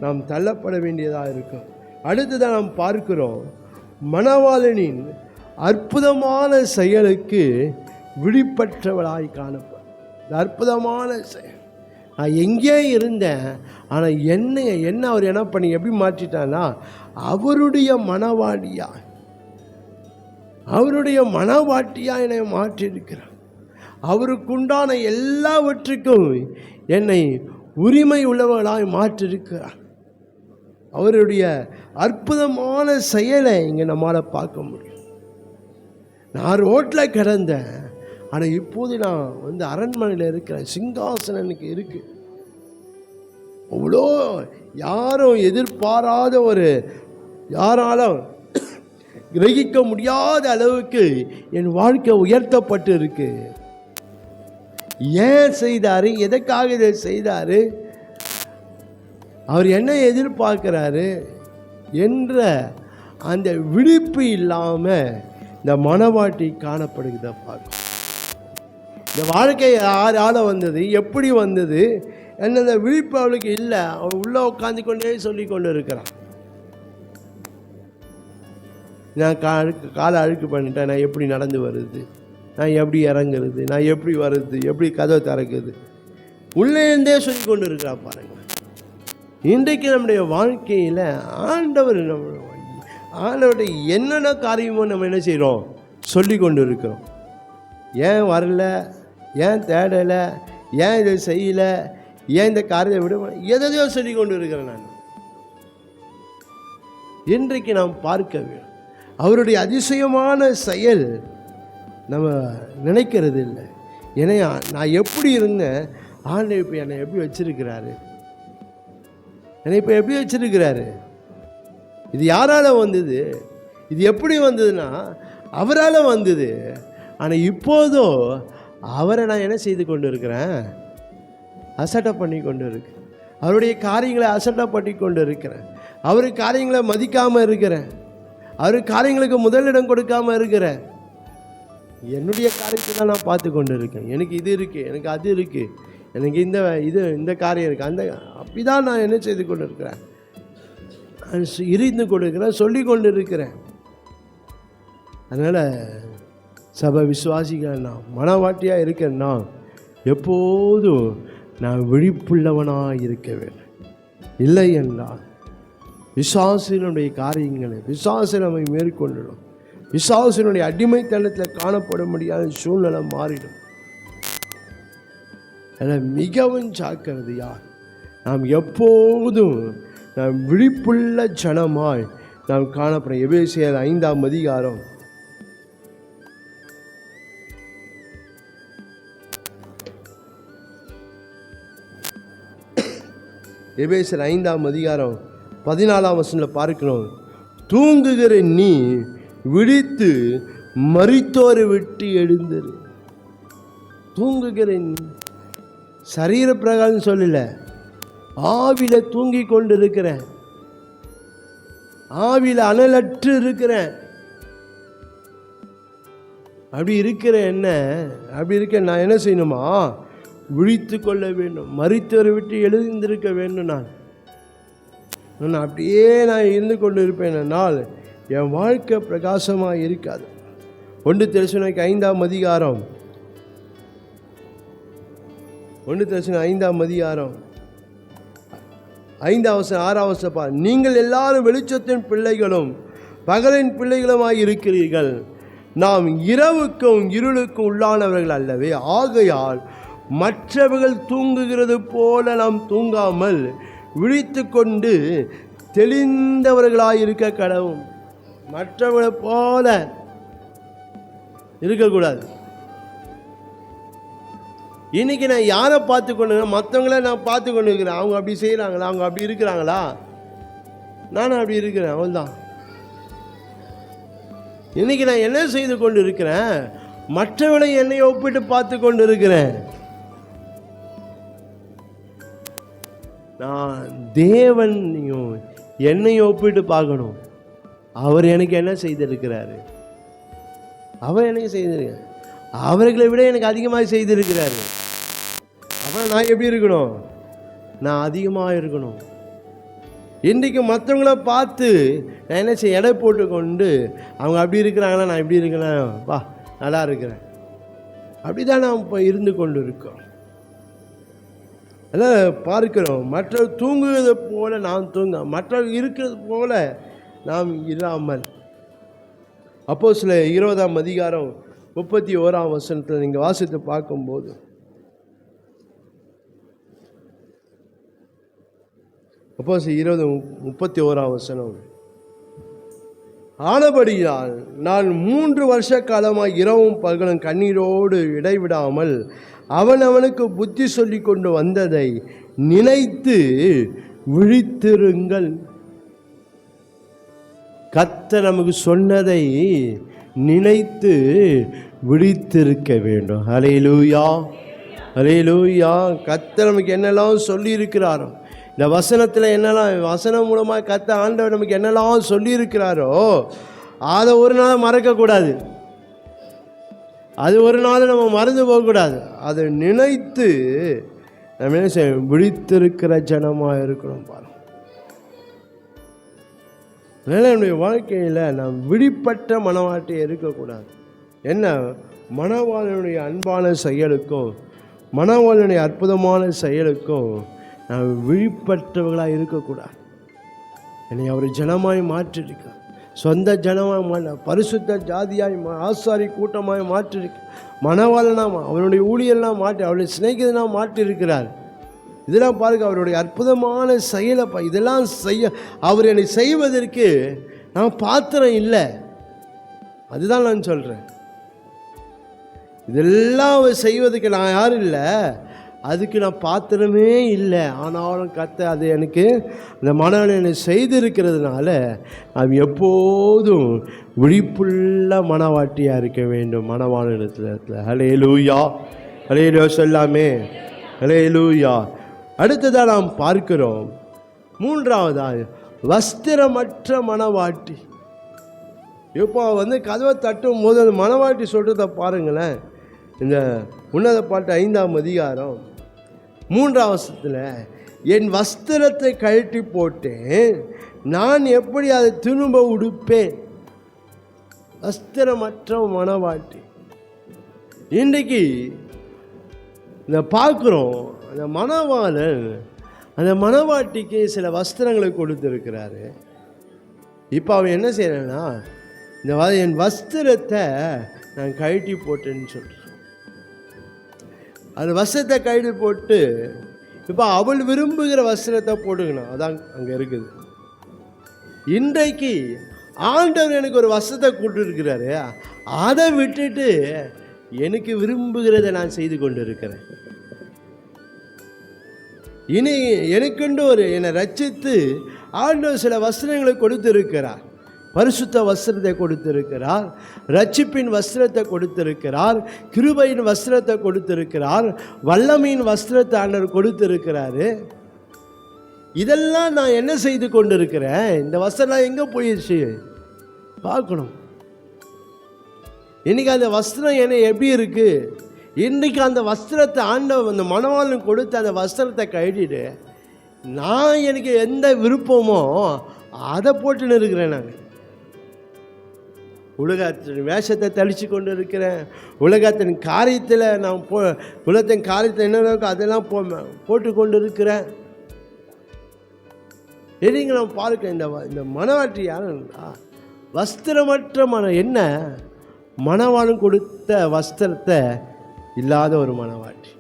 நாம் தள்ளப்பட வேண்டியதாக இருக்கும். அடுத்ததான் நாம் பார்க்கிறோம், மணவாளனின் அற்புதமான செயலுக்கு விழிப்பற்றவளாய் காணப்படும். இந்த அற்புதமான செயல், நான் எங்கே இருந்தேன், ஆனால் என்ன அவர் என்ன பண்ணி எப்படி மாற்றிட்டான்னா, அவருடைய மனவாட்டியாக என்னை மாற்றியிருக்கிறார். அவருக்குண்டான எல்லாவற்றுக்கும் என்னை உரிமை உள்ளவர்களாய் மாற்றியிருக்கிறார். அவருடைய அற்புதமான செயலை இங்கே நம்மளால் பார்க்க முடியும். நான் ரோட்டில் கிடந்தேன், ஆனால் இப்போது நான் அரண்மனையில் இருக்கிறேன், சிங்காசனம் எனக்கு இருக்குது. அவ்வளோ யாரும் எதிர்பாராத ஒரு, யாராலும் கிரகிக்க முடியாத அளவுக்கு என் வாழ்க்கை உயர்த்தப்பட்டு இருக்கு. ஏன் செய்தார், எதற்காக இதை செய்தார், அவர் என்ன எதிர்பார்க்கிறாரு என்ற அந்த விழிப்பு இல்லாமல் இந்த மனவாட்டி காணப்படுகிறத பார்க்கும். இந்த வாழ்க்கை யாரால் வந்தது, எப்படி வந்தது என்ன, அந்த விழிப்பு அவளுக்கு இல்லை. அவள் உள்ளே உட்காந்து கொண்டே சொல்லி கொண்டு இருக்கிறான், நான் காலை அழுக்கு பண்ணிட்டேன், நான் எப்படி நடந்து வருது, நான் எப்படி இறங்குறது, நான் எப்படி வருது, எப்படி கதவை திறக்குது, உள்ளேருந்தே சொல்லி கொண்டு இருக்கிறா பாருங்க. இன்றைக்கு நம்முடைய வாழ்க்கையில் ஆண்டவருடைய என்னென்ன காரியமோ நம்ம என்ன செய்கிறோம், சொல்லி கொண்டு இருக்கிறோம். ஏன் வரல, ஏன் தேடலை, ஏன் இதை செய்யலை, ஏன் இந்த காரியத்தை விட, எதையோ சொல்லி கொண்டு இருக்கிறேன் நான். இன்றைக்கு நாம் பார்க்க வேண்டும், அவருடைய அதிசயமான செயல் நம்ம நினைக்கிறது இல்லை. ஏன்னா நான் எப்படி இருந்தேன், ஆண்டவர் இப்போ என்னை எப்படி வச்சிருக்கிறாரு, என்னை இப்போ எப்படி வச்சிருக்கிறாரு. இது யாரால் வந்தது, இது எப்படி வந்ததுன்னா அவரால் வந்தது. ஆனால் இப்போதும் அவரை நான் என்ன செய்து கொண்டு இருக்கிறேன், அசட்டை பண்ணி கொண்டு இருக்கிறேன். அவருடைய காரியங்களை அசட்டை பண்ணி கொண்டு இருக்கிறேன். அவருக்கு காரியங்களை மதிக்காமல் இருக்கிறேன். அவருக்கு காரியங்களுக்கு முதலிடம் கொடுக்காமல் இருக்கிறேன். என்னுடைய காரியத்தை தான் நான் பார்த்து கொண்டு இருக்கேன். எனக்கு இது இருக்குது, எனக்கு அது இருக்குது, எனக்கு இந்த காரியம் இருக்குது, அந்த அப்படி தான் நான் என்ன செய்து கொண்டு இருக்கிறேன், இருந்து கொடுக்கிறேன், சொல்லி கொண்டு இருக்கிறேன். அதனால் சபை விசுவாசிகள் நான் மனவாட்டியாக இருக்கேன்னா எப்போதும் நான் விழிப்புள்ளவனாக இருக்க வேண்டும். இல்லை என்றால் பிசாசினுடைய காரியங்களை பிசாசு நம்மை மேற்கொண்டிடும். பிசாசினுடைய அடிமைத்தனத்தில் காணப்பட முடியாத சூழ்நிலை மாறிடும். அதில் மிகவும் ஜாக்கிரதையாக நாம் எப்போதும் நாம் விழிப்புள்ள ஜனமாய் நாம் காணப்படும். எபேசியர் 5ஆம் அதிகாரம் 14ஆம் வசனத்தில் பார்க்கிறோம். தூங்குகிற நீ விழித்து மரித்தோரை விட்டு எழுந்திரு. தூங்குகிறேன். சரீர பிரகாரம் சொல்லல, ஆவில தூங்கி கொண்டு இருக்கிறேன், ஆவில அனலற்று இருக்கிறேன். அப்படி இருக்கிற என்ன, அப்படி இருக்க நான் என்ன செய்யணுமா? விழித்து கொள்ள வேண்டும், மரித்தவரை விட்டு எழுந்திருக்க வேண்டும். நான் அப்படியே நான் இருந்து கொண்டு இருப்பேன் என்னால் என் வாழ்க்கை பிரகாசமாக இருக்காது. 1 தெசலோனிக்கேயர் 5ஆம் அதிகாரம் 1 தெசலோனிக்கேயர் 5ஆம் அதிகாரம் 5ஆம் வசனம் 6ஆம் வசனம், நீங்கள் எல்லாரும் வெளிச்சத்தின் பிள்ளைகளும் பகலின் பிள்ளைகளுமாய் இருக்கிறீர்கள். நாம் இரவுக்கும் இருளுக்கும் உள்ளானவர்கள் அல்லவே. ஆகையால் மற்றவர்கள் தூங்குகிறது போல நாம் தூங்காமல் விழித்து கொண்டு தெளிந்தவர்களாயிருக்க கடவும். மற்றவர்களை போல இருக்கக்கூடாது. இன்னைக்கு நான் யாரை பார்த்து கொண்டு, மற்றவங்கள நான் பார்த்து கொண்டு இருக்கிறேன். அவங்க அப்படி செய்கிறாங்களா, அவங்க அப்படி இருக்கிறாங்களா, நானும் அப்படி இருக்கிறேன், அவள்தான். இன்னைக்கு நான் என்ன செய்து கொண்டு இருக்கிறேன்? மற்றவர்களை என்னை ஒப்பிட்டு பார்த்து கொண்டு இருக்கிறேன். நான் தேவனையும் என்னையும் ஒப்பிட்டு பார்க்கணும். அவர் எனக்கு என்ன செய்திருக்கிறாரு, அவர் எனக்கு செய்திருக்காரு, அவர்களை விட எனக்கு அதிகமாக செய்திருக்கிறாரு. அப்புறம் நான் எப்படி இருக்கணும்? நான் அதிகமாக இருக்கணும். இன்றைக்கு மற்றவங்கள பார்த்து நான் என்ன செய்ய, எடை போட்டுக்கொண்டு அவங்க அப்படி இருக்கிறாங்களா, நான் இப்படி இருக்கிறேன், வா நல்லா இருக்கிறேன், அப்படி தான் நாம் இப்போ இருந்து கொண்டு இருக்கோம். அதான் பார்க்கிறோம், மற்றவர்கள் தூங்குவது போல நாம் தூங்க, மற்றவர்கள் இருக்கிறது போல நாம் இல்லாமல். அப்போஸ்தலர் 20ஆம் அதிகாரம் 31ஆம் வசனத்தில் நீங்கள் வாசித்து பார்க்கும்போது, அப்போஸ்தலர் 20:31ஆம் வசனம், ஆனபடியால் நான் 3 வருஷ காலமாக இரவும் பகலும் கண்ணீரோடு இடைவிடாமல் அவனுக்கு புத்தி சொல்லி கொண்டு வந்ததை நினைத்து விழித்திருங்கள். கர்த்தர் நமக்கு சொன்னதை நினைத்து விழித்திருக்க வேண்டும். ஹல்லேலூயா, ஹல்லேலூயா. கர்த்தர் நமக்கு என்னெல்லாம் சொல்லி இருக்கிறாரோ, இந்த வசனத்தில் என்னெல்லாம், வசனம் மூலமாக கர்த்தர் ஆண்டவர் நமக்கு என்னெல்லாம் சொல்லியிருக்கிறாரோ அதை ஒரு நாள் மறக்கக்கூடாது. அது ஒரு நாள் நம்ம மறந்து போகக்கூடாது. அதை நினைத்து நம்ம என்ன செய்ய, விழித்திருக்கிற ஜனமாக இருக்கணும். பாருங்க, அதனால் என்னுடைய வாழ்க்கையில் நாம் விழிப்பற்ற மனவாட்டியை இருக்கக்கூடாது. என்ன, மணவாளனுடைய அன்பான செயலுக்கும் மணவாளனுடைய அற்புதமான செயலுக்கும் நாம் விழிப்பற்றவர்களாக இருக்கக்கூடாது. என்னை அவர் ஜனமாய் மாற்றிருக்க, சொந்த ஜனமாய் பரிசுத்த ஜாதியாய் ஆசாரி கூட்டமாய் மாற்றிருக்க, மணவாளனாக அவருடைய ஊழியெல்லாம் மாற்றி அவருடைய சிநேகிதனாக மாற்றிருக்கிறார். இதெல்லாம் பாருங்க, அவருடைய அற்புதமான செயலை. இதெல்லாம் செய்ய அவர் என்னை செய்வதற்கு நான் பாத்திரம் இல்லை. அதுதான் நான் சொல்கிறேன். இதெல்லாம் அவர் செய்வதற்கு நான் யாரும் இல்லை, அதுக்கு நான் பாத்திரமே இல்லை. ஆனாலும் கர்த்தர் அது எனக்கு அந்த மனவாளனை செய்திருக்கிறதுனால நாம் எப்போதும் விழிப்புள்ள மனவாட்டியாக இருக்க வேண்டும். மனவாளனிடத்தில் ஹல்லேலூயா, ஹல்லேலூயா சொல்லாமே, ஹல்லேலூயா. அடுத்ததாக நாம் பார்க்கிறோம், 3வது வஸ்திரமற்ற மனவாட்டி. இப்போ கதவை தட்டும் போது அந்த மனவாட்டி சொல்கிறத பாருங்களேன். இந்த உன்னத பாட்டு 5ஆம் அதிகாரம் 3ஆம் வசனத்தில், என் வஸ்திரத்தை கழட்டி போட்டேன், நான் எப்படி அதை திரும்ப உடுப்பேன்? வஸ்திரமற்ற மனவாட்டி. இன்றைக்கு இந்த பார்க்குறோம், அந்த மணவாளன் அந்த மணவாட்டிக்கு சில வஸ்திரங்களை கொடுத்துருக்கிறாரு. இப்போ அவன் என்ன செய்யறான்னா, என் வஸ்திரத்தை நான் கழட்டி போட்டேன்னு சொல்கிறேன். அந்த வஸ்திரத்தை கழட்டி போட்டு இப்போ அவள் விரும்புகிற வஸ்திரத்தை போட்டுக்கணும். அதான் அங்கே இருக்குது. இன்றைக்கு ஆண்டவர் எனக்கு ஒரு வஸ்திரத்தை கொடுத்துருக்கிறாரு, அதை விட்டுட்டு எனக்கு விரும்புகிறதை நான் செய்து கொண்டு இருக்கிறேன். இனி எனக்குண்டு என்னை ரட்சித்து ஆண்டவர் சில வஸ்திரங்களை கொடுத்து இருக்கிறார். பரிசுத்த வஸ்திரத்தை கொடுத்திருக்கிறார், ரட்சிப்பின் வஸ்திரத்தை கொடுத்திருக்கிறார், கிருபையின் வஸ்திரத்தை கொடுத்திருக்கிறார், வல்லமையின் வஸ்திரத்தை ஆண்டவர் கொடுத்திருக்கிறாரு. இதெல்லாம் நான் என்ன செய்து கொண்டிருக்கிறேன்? இந்த வஸ்திரம் எங்கே போயிடுச்சு பார்க்கணும். இன்னைக்கு அந்த வஸ்திரம் என்ன எப்படி இருக்கு? இன்றைக்கி அந்த வஸ்திரத்தை ஆண்டவர் அந்த மணவாளன் கொடுத்த அந்த வஸ்திரத்தை கழட்டிட்டு நான் எனக்கு எந்த விருப்பமோ அதை போட்டுன்னு இருக்கிறேன். நாங்கள் உலகத்தின் வேஷத்தை தளிச்சு கொண்டு இருக்கிறேன். உலகத்தின் காரியத்தில் நான் உலகத்தின் காரியத்தில் என்ன இருக்கோ அதெல்லாம் போட்டு கொண்டு இருக்கிறேன். எதிங்க நான் பார்க்க இந்த மணவாட்டி யாருன்னா வஸ்திரமற்ற என்ன மணவாளன் கொடுத்த வஸ்திரத்தை இல்லாத ஒரு மணவாட்டி.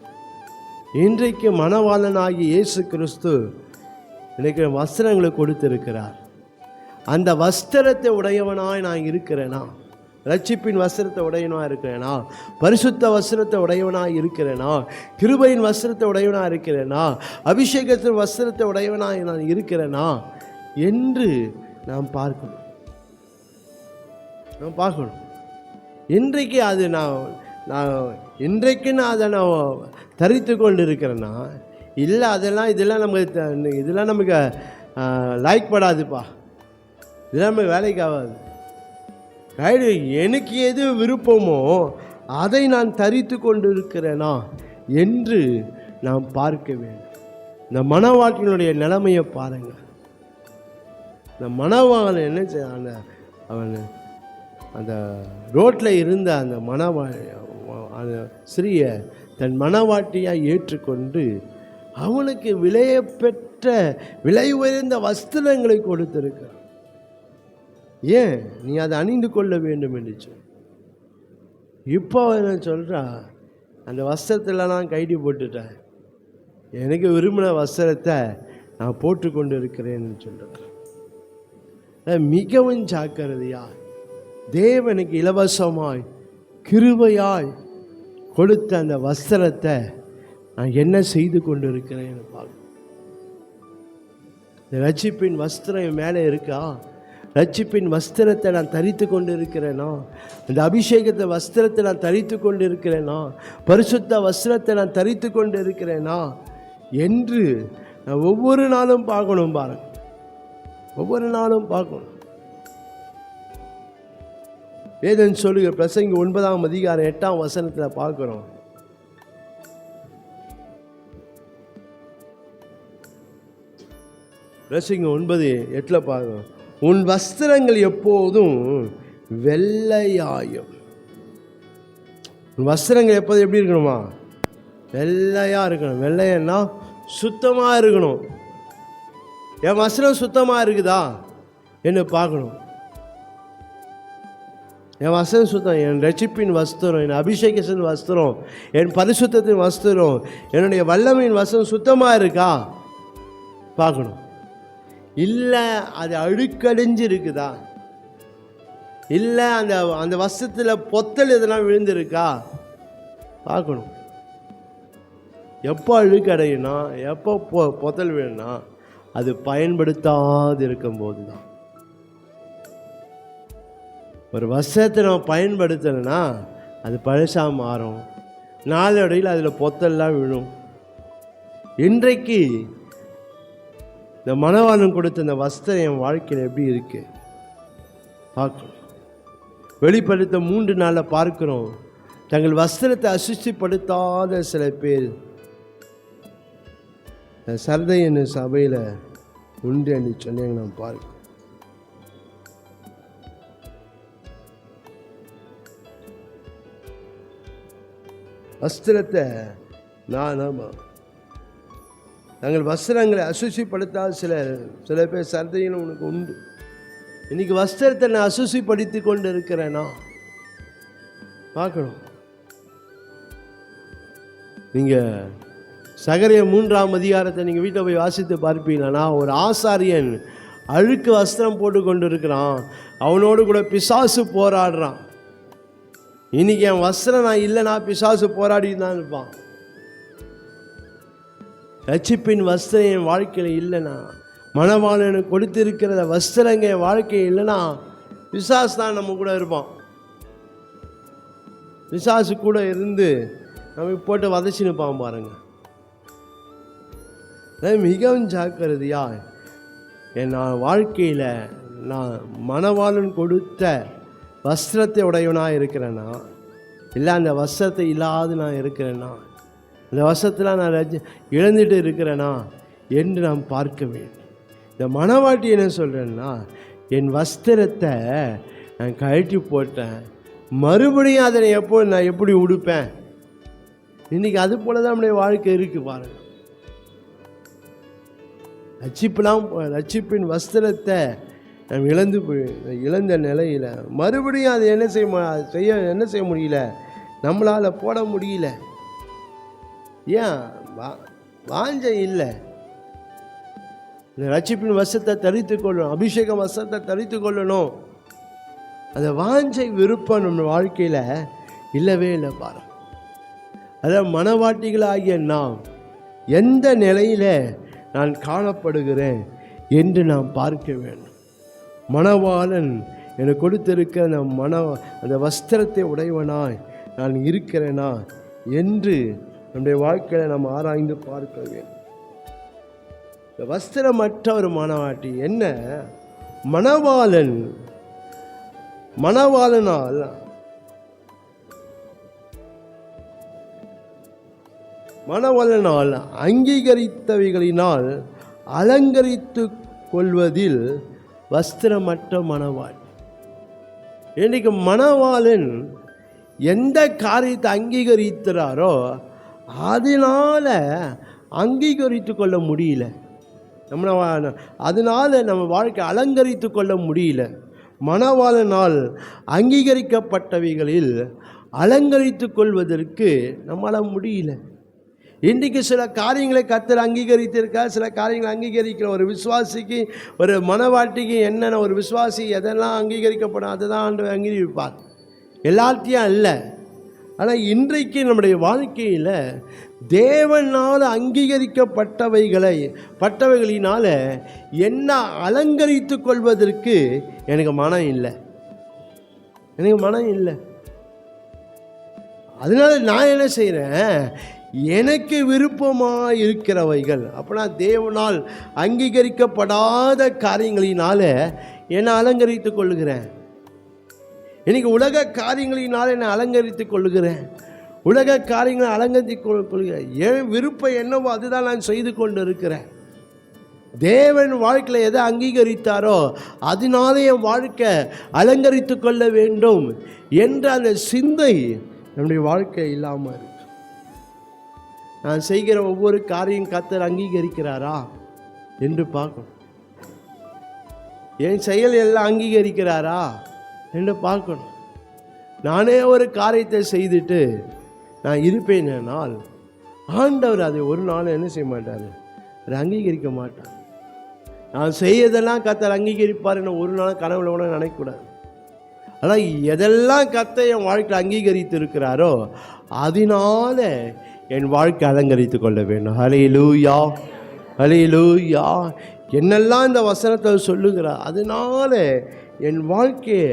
இன்றைக்கு மணவாளனாகி இயேசு கிறிஸ்து எனக்கு வஸ்திரங்களை கொடுத்திருக்கிறார். அந்த வஸ்திரத்தை உடையவனாய் நான் இருக்கிறேனா? ரட்சிப்பின் வஸ்திரத்தை உடையவனாக இருக்கிறேனா? பரிசுத்த வஸ்திரத்தை உடையவனாக இருக்கிறேனா? கிருபையின் வஸ்திரத்தை உடையவனாக இருக்கிறேனா? அபிஷேகத்தின் வஸ்திரத்தை உடையவனாக நான் இருக்கிறேனா என்று நாம் பார்க்கணும். இன்றைக்கு அது நான் இன்றைக்கு அதை நான் தரித்து கொண்டு இருக்கிறேன்னா இல்லை இதெல்லாம் நமக்கு லைக் படாதுப்பா, இதெல்லாம் நமக்கு வேலைக்கு ஆகாது. எனக்கு எது விருப்பமோ அதை நான் தரித்து கொண்டு இருக்கிறேனா என்று நாம் பார்க்க வேண்டும். இந்த மணவாட்டினுடைய நிலைமையை பாருங்கள். இந்த மணவாளன் என்ன செய்ய அவன் அந்த ரோட்டில் இருந்த அந்த அந்த ஸ்திரீயை தன் மணவாட்டியாக ஏற்றுக்கொண்டு அவனுக்கு விலையப்பெற்ற விலை உயர்ந்த வஸ்திரங்களை கொடுத்திருக்கிறான். ஏன் நீ அதை அணிந்து கொள்ள வேண்டும் என்று சொல். இப்போ என்ன சொல்கிறா, அந்த வஸ்திரத்தில் நான் கைடி போட்டுட்டேன், எனக்கு விரும்பின வஸ்திரத்தை நான் போட்டுக்கொண்டு இருக்கிறேன்னு சொல்கிறேன். மிகவும் ஜாக்கிரதையா தேவனுக்கு இலவசமாய் கிருபையாய் கொடுத்த அந்த வஸ்திரத்தை நான் என்ன செய்து கொண்டு இருக்கிறேன்னு பார்க்க. இந்த ரட்சிப்பின் வஸ்திரம் மேலே இருக்கா? ரட்சிப்பின் வஸ்திரத்தை நான் தரித்து கொண்டு இருக்கிறேனா? அந்த அபிஷேகத்தை வஸ்திரத்தை நான் தரித்து கொண்டு இருக்கிறேனா? பரிசுத்த வஸ்திரத்தை நான் தரித்து கொண்டு இருக்கிறேனா என்று நான் ஒவ்வொரு நாளும் பார்க்கணும். பாருங்க, ஒவ்வொரு நாளும் பார்க்கணும். வேதம் சொல்லுகிற பிரசங்கி 9ஆம் அதிகாரம் 8ஆம் வசனத்தில் பார்க்கிறோம். பிரசங்கி 9:8 பார்க்கிறோம். உன் வஸ்திரங்கள் எப்போதும் வெள்ளையாயும். உன் வஸ்திரங்கள் எப்போதும் எப்படி இருக்கணுமா? வெள்ளையாக இருக்கணும். வெள்ளையன்னா சுத்தமாக இருக்கணும். என் வஸ்திரம் சுத்தமாக இருக்குதா என்ன பார்க்கணும். என் வஸ்திரம் சுத்தம், என் ரட்சிப்பின் வஸ்திரம், என் அபிஷேகத்தின் வஸ்திரம், என் பரிசுத்தத்தின் வஸ்திரம், என்னுடைய வல்லமையின் வஸ்திரம் சுத்தமாக இருக்கா பார்க்கணும். இல்லை அது அழுக்கடைஞ்சு இருக்குதா, இல்லை அந்த வஸ்திரத்தில் பொத்தல் எதனா விழுந்திருக்கா பார்க்கணும். எப்போ அழுக்கடையுனா, எப்போ பொத்தல் விழுனா, அது பயன்படுத்தாது இருக்கும்போது தான். ஒரு வஸ்திரத்தை நம்ம பயன்படுத்தலைன்னா அது பழசாக மாறும், நாளடைவில் அதில் பொத்தல்லாம் விழும். இன்றைக்கு இந்த மணவாளன் கொடுத்த இந்த வஸ்திரம் என் வாழ்க்கையில் எப்படி இருக்கு பார்க்கணும். வெளிப்படுத்த 3 நாளில் பார்க்கிறோம், தங்கள் வஸ்திரத்தை அசுச்சிப்படுத்தாத சில பேர் சர்தை என்னும் சபையில் உண்டு என்று சொல்லி நாம் பார்க்கிறோம். வஸ்திரத்தை நாங்கள் வஸ்திரங்களை அசுசிப்படுத்தாத சில பேர் சர்தையில் உனக்கு உண்டு. இன்னைக்கு வஸ்திரத்தை நான் அசுசிப்படுத்தி கொண்டு இருக்கிறேனா பார்க்கணும். நீங்கள் சகரிய 3ஆம் அதிகாரத்தை நீங்கள் வீட்டை போய் வாசித்து பார்ப்பீங்கன்னா, ஒரு ஆசாரியன் அழுக்கு வஸ்திரம் போட்டு கொண்டு இருக்கிறான், அவனோடு கூட பிசாசு போராடுறான். இன்னைக்கு என் வஸ்திரம் நான் இல்லைனா பிசாசு போராடி தான் இருப்பான். ரட்சிப்பின் வஸ்திரம் என் வாழ்க்கையில் இல்லைனா, மணவாளனுக்கு கொடுத்திருக்கிற வஸ்திரங்க என் வாழ்க்கையில் இல்லைனா பிசாசு தான் நம்ம கூட இருப்பான். பிசாசு கூட இருந்து நம்ம போட்டு வதச்சி நிற்பான் பாருங்க. மிகவும் ஜாக்கிரதையா நான் வாழ்க்கையில் நான் மணவாளன் கொடுத்த வஸ்திரத்தை உடையவனாக இருக்கிறேன்னா, இல்லை அந்த வஸ்திரத்தை இல்லாது நான் இருக்கிறேன்னா, அந்த வஸ்திரத்தில் நான் இழந்துட்டு இருக்கிறேனா என்று நாம் பார்க்க வேண்டும். இந்த மணவாட்டி என்ன சொல்கிறேன்னா, என் வஸ்திரத்தை நான் கழட்டி போட்டேன், மறுபடியும் அதை நான் எப்படி உடுப்பேன்? இன்றைக்கி அது போல தான் நம்முடைய வாழ்க்கை இருக்குது பாருங்கள். ரட்சிப்பின் வஸ்திரத்தை நம்ம இழந்த நிலையில் மறுபடியும் அதை என்ன செய்ய முடியல, நம்மளால் போட முடியல. ஏன்? வாஞ்சை இல்லை. இந்த ரட்சிப்பின் வஸ்திரத்தை தரித்து கொள்ளணும், அபிஷேக வஸ்திரத்தை தரித்து கொள்ளணும். அந்த வாஞ்சை விருப்பம் நம்ம வாழ்க்கையில் இல்லவே இல்லை பாரு. அதாவது மணவாட்டிகளாகிய நாம் எந்த நிலையில் நான் காணப்படுகிறேன் என்று நாம் பார்க்க வேண்டும். மணவாளன் எனக்கு கொடுத்திருக்கிற அந்த வஸ்திரத்தை உடையவனாய் நான் இருக்கிறேனா என்று நம்முடைய வாழ்க்கையில் நாம் ஆராய்ந்து பார்க்க வேண்டும். இந்த வஸ்திரமற்ற ஒரு மணவாட்டி என்ன? மணவாளனால் அங்கீகரித்தவைகளினால் அலங்கரித்து கொள்வதில் வஸ்திரமற்ற மணவாள். இன்றைக்கு மணவாளன் எந்த காரியத்தை அங்கீகரிக்கிறாரோ அதனால் அங்கீகரித்து கொள்ள முடியல. அதனால் நம்ம வாழ்க்கை அலங்கரித்து கொள்ள முடியல. மணவாளனால் அங்கீகரிக்கப்பட்டவைகளில் அலங்கரித்து கொள்வதற்கு நம்மளால் முடியல. இன்றைக்கு சில காரியங்களை கர்த்தர் அங்கீகரித்திருக்கா, சில காரியங்களை அங்கீகரிக்கிற ஒரு விசுவாசிக்கு, ஒரு மணவாட்டிக்கு என்னென்ன ஒரு விசுவாசி எதெல்லாம் அங்கீகரிக்கப்படும் அதை தான் ஆண்டவர் அங்கீகரிப்பார், எல்லாத்தையும் அல்ல. ஆனால் இன்றைக்கு நம்முடைய வாழ்க்கையில் தேவனால் அங்கீகரிக்கப்பட்டவைகளினால் என்ன அலங்கரித்து கொள்வதற்கு எனக்கு மனம் இல்லை. அதனால நான் என்ன செய்கிறேன், எனக்கு விருப்பமாக இருக்கிறவைகள், அப்படின்னா தேவனால் அங்கீகரிக்கப்படாத காரியங்களினால என்னை அலங்கரித்து கொள்ளுகிறேன். இன்னைக்கு உலக காரியங்களினால் என்னை அலங்கரித்து கொள்ளுகிறேன். உலக காரியங்களை அலங்கரித்து கொள்கிறேன். என் விருப்பம் என்னவோ அதுதான் நான் செய்து கொண்டு இருக்கிறேன். தேவன் வாழ்க்கையில் எதை அங்கீகரித்தாரோ அதனாலே என் வாழ்க்கை அலங்கரித்து கொள்ள வேண்டும் என்ற அந்த சிந்தை நம்முடைய வாழ்க்கை இல்லாமல் இருக்கு. நான் செய்கிற ஒவ்வொரு காரியம் கர்த்தர் அங்கீகரிக்கிறாரா என்று பார்க்கணும். என் செயல் எல்லாம் அங்கீகரிக்கிறாரா என்று பார்க்கணும். நானே ஒரு காரியத்தை செய்துட்டு நான் இருப்பேனால் ஆண்டவர் அதை ஒரு நாள் என்ன செய்ய மாட்டார், அதை அங்கீகரிக்க மாட்டார். நான் செய்யதெல்லாம் கர்த்தர் அங்கீகரிப்பார் என்ன ஒரு நாள் கனவுல கூட நினைக்கக்கூடாது. ஆனால் எதெல்லாம் கர்த்தர் என் வாழ்க்கையில் அங்கீகரித்து இருக்கிறாரோ அதனால என் வாழ்க்கை அலங்கரித்து கொள்ள வேண்டும். ஹல்லேலூயா, ஹல்லேலூயா. என்னெல்லாம் இந்த வசனத்தை சொல்லுகிறார் அதனால என் வாழ்க்கையை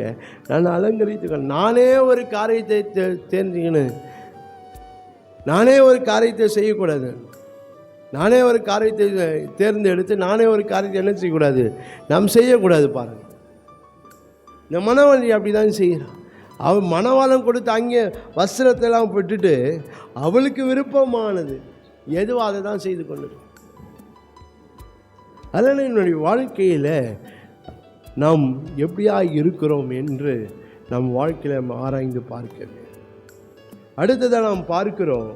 நான் அலங்கரித்துக்கொள்ள. நானே ஒரு காரியத்தை தெரிஞ்சுக்கணும், நானே ஒரு காரியத்தை செய்யக்கூடாது. நானே ஒரு காரியத்தை தேர்ந்தெடுத்து நானே ஒரு காரியத்தை என்ன செய்யக்கூடாது, நாம் செய்யக்கூடாது. பாருங்கள், இந்த மணவாளி அப்படி தான் செய்கிறான். அவன் மணவாளம் கொடுத்து அங்கே வஸ்திரத்தெல்லாம் விட்டுட்டு அவளுக்கு விருப்பமானது எதுவோ அதை தான் செய்து கொண்டது. அதனால் என்னுடைய வாழ்க்கையில் நாம் எப்படியா இருக்கிறோம் என்று நம் வாழ்க்கையில் ஆராய்ந்து பார்க்க வேண்டும். அடுத்ததாக நாம் பார்க்கிறோம்,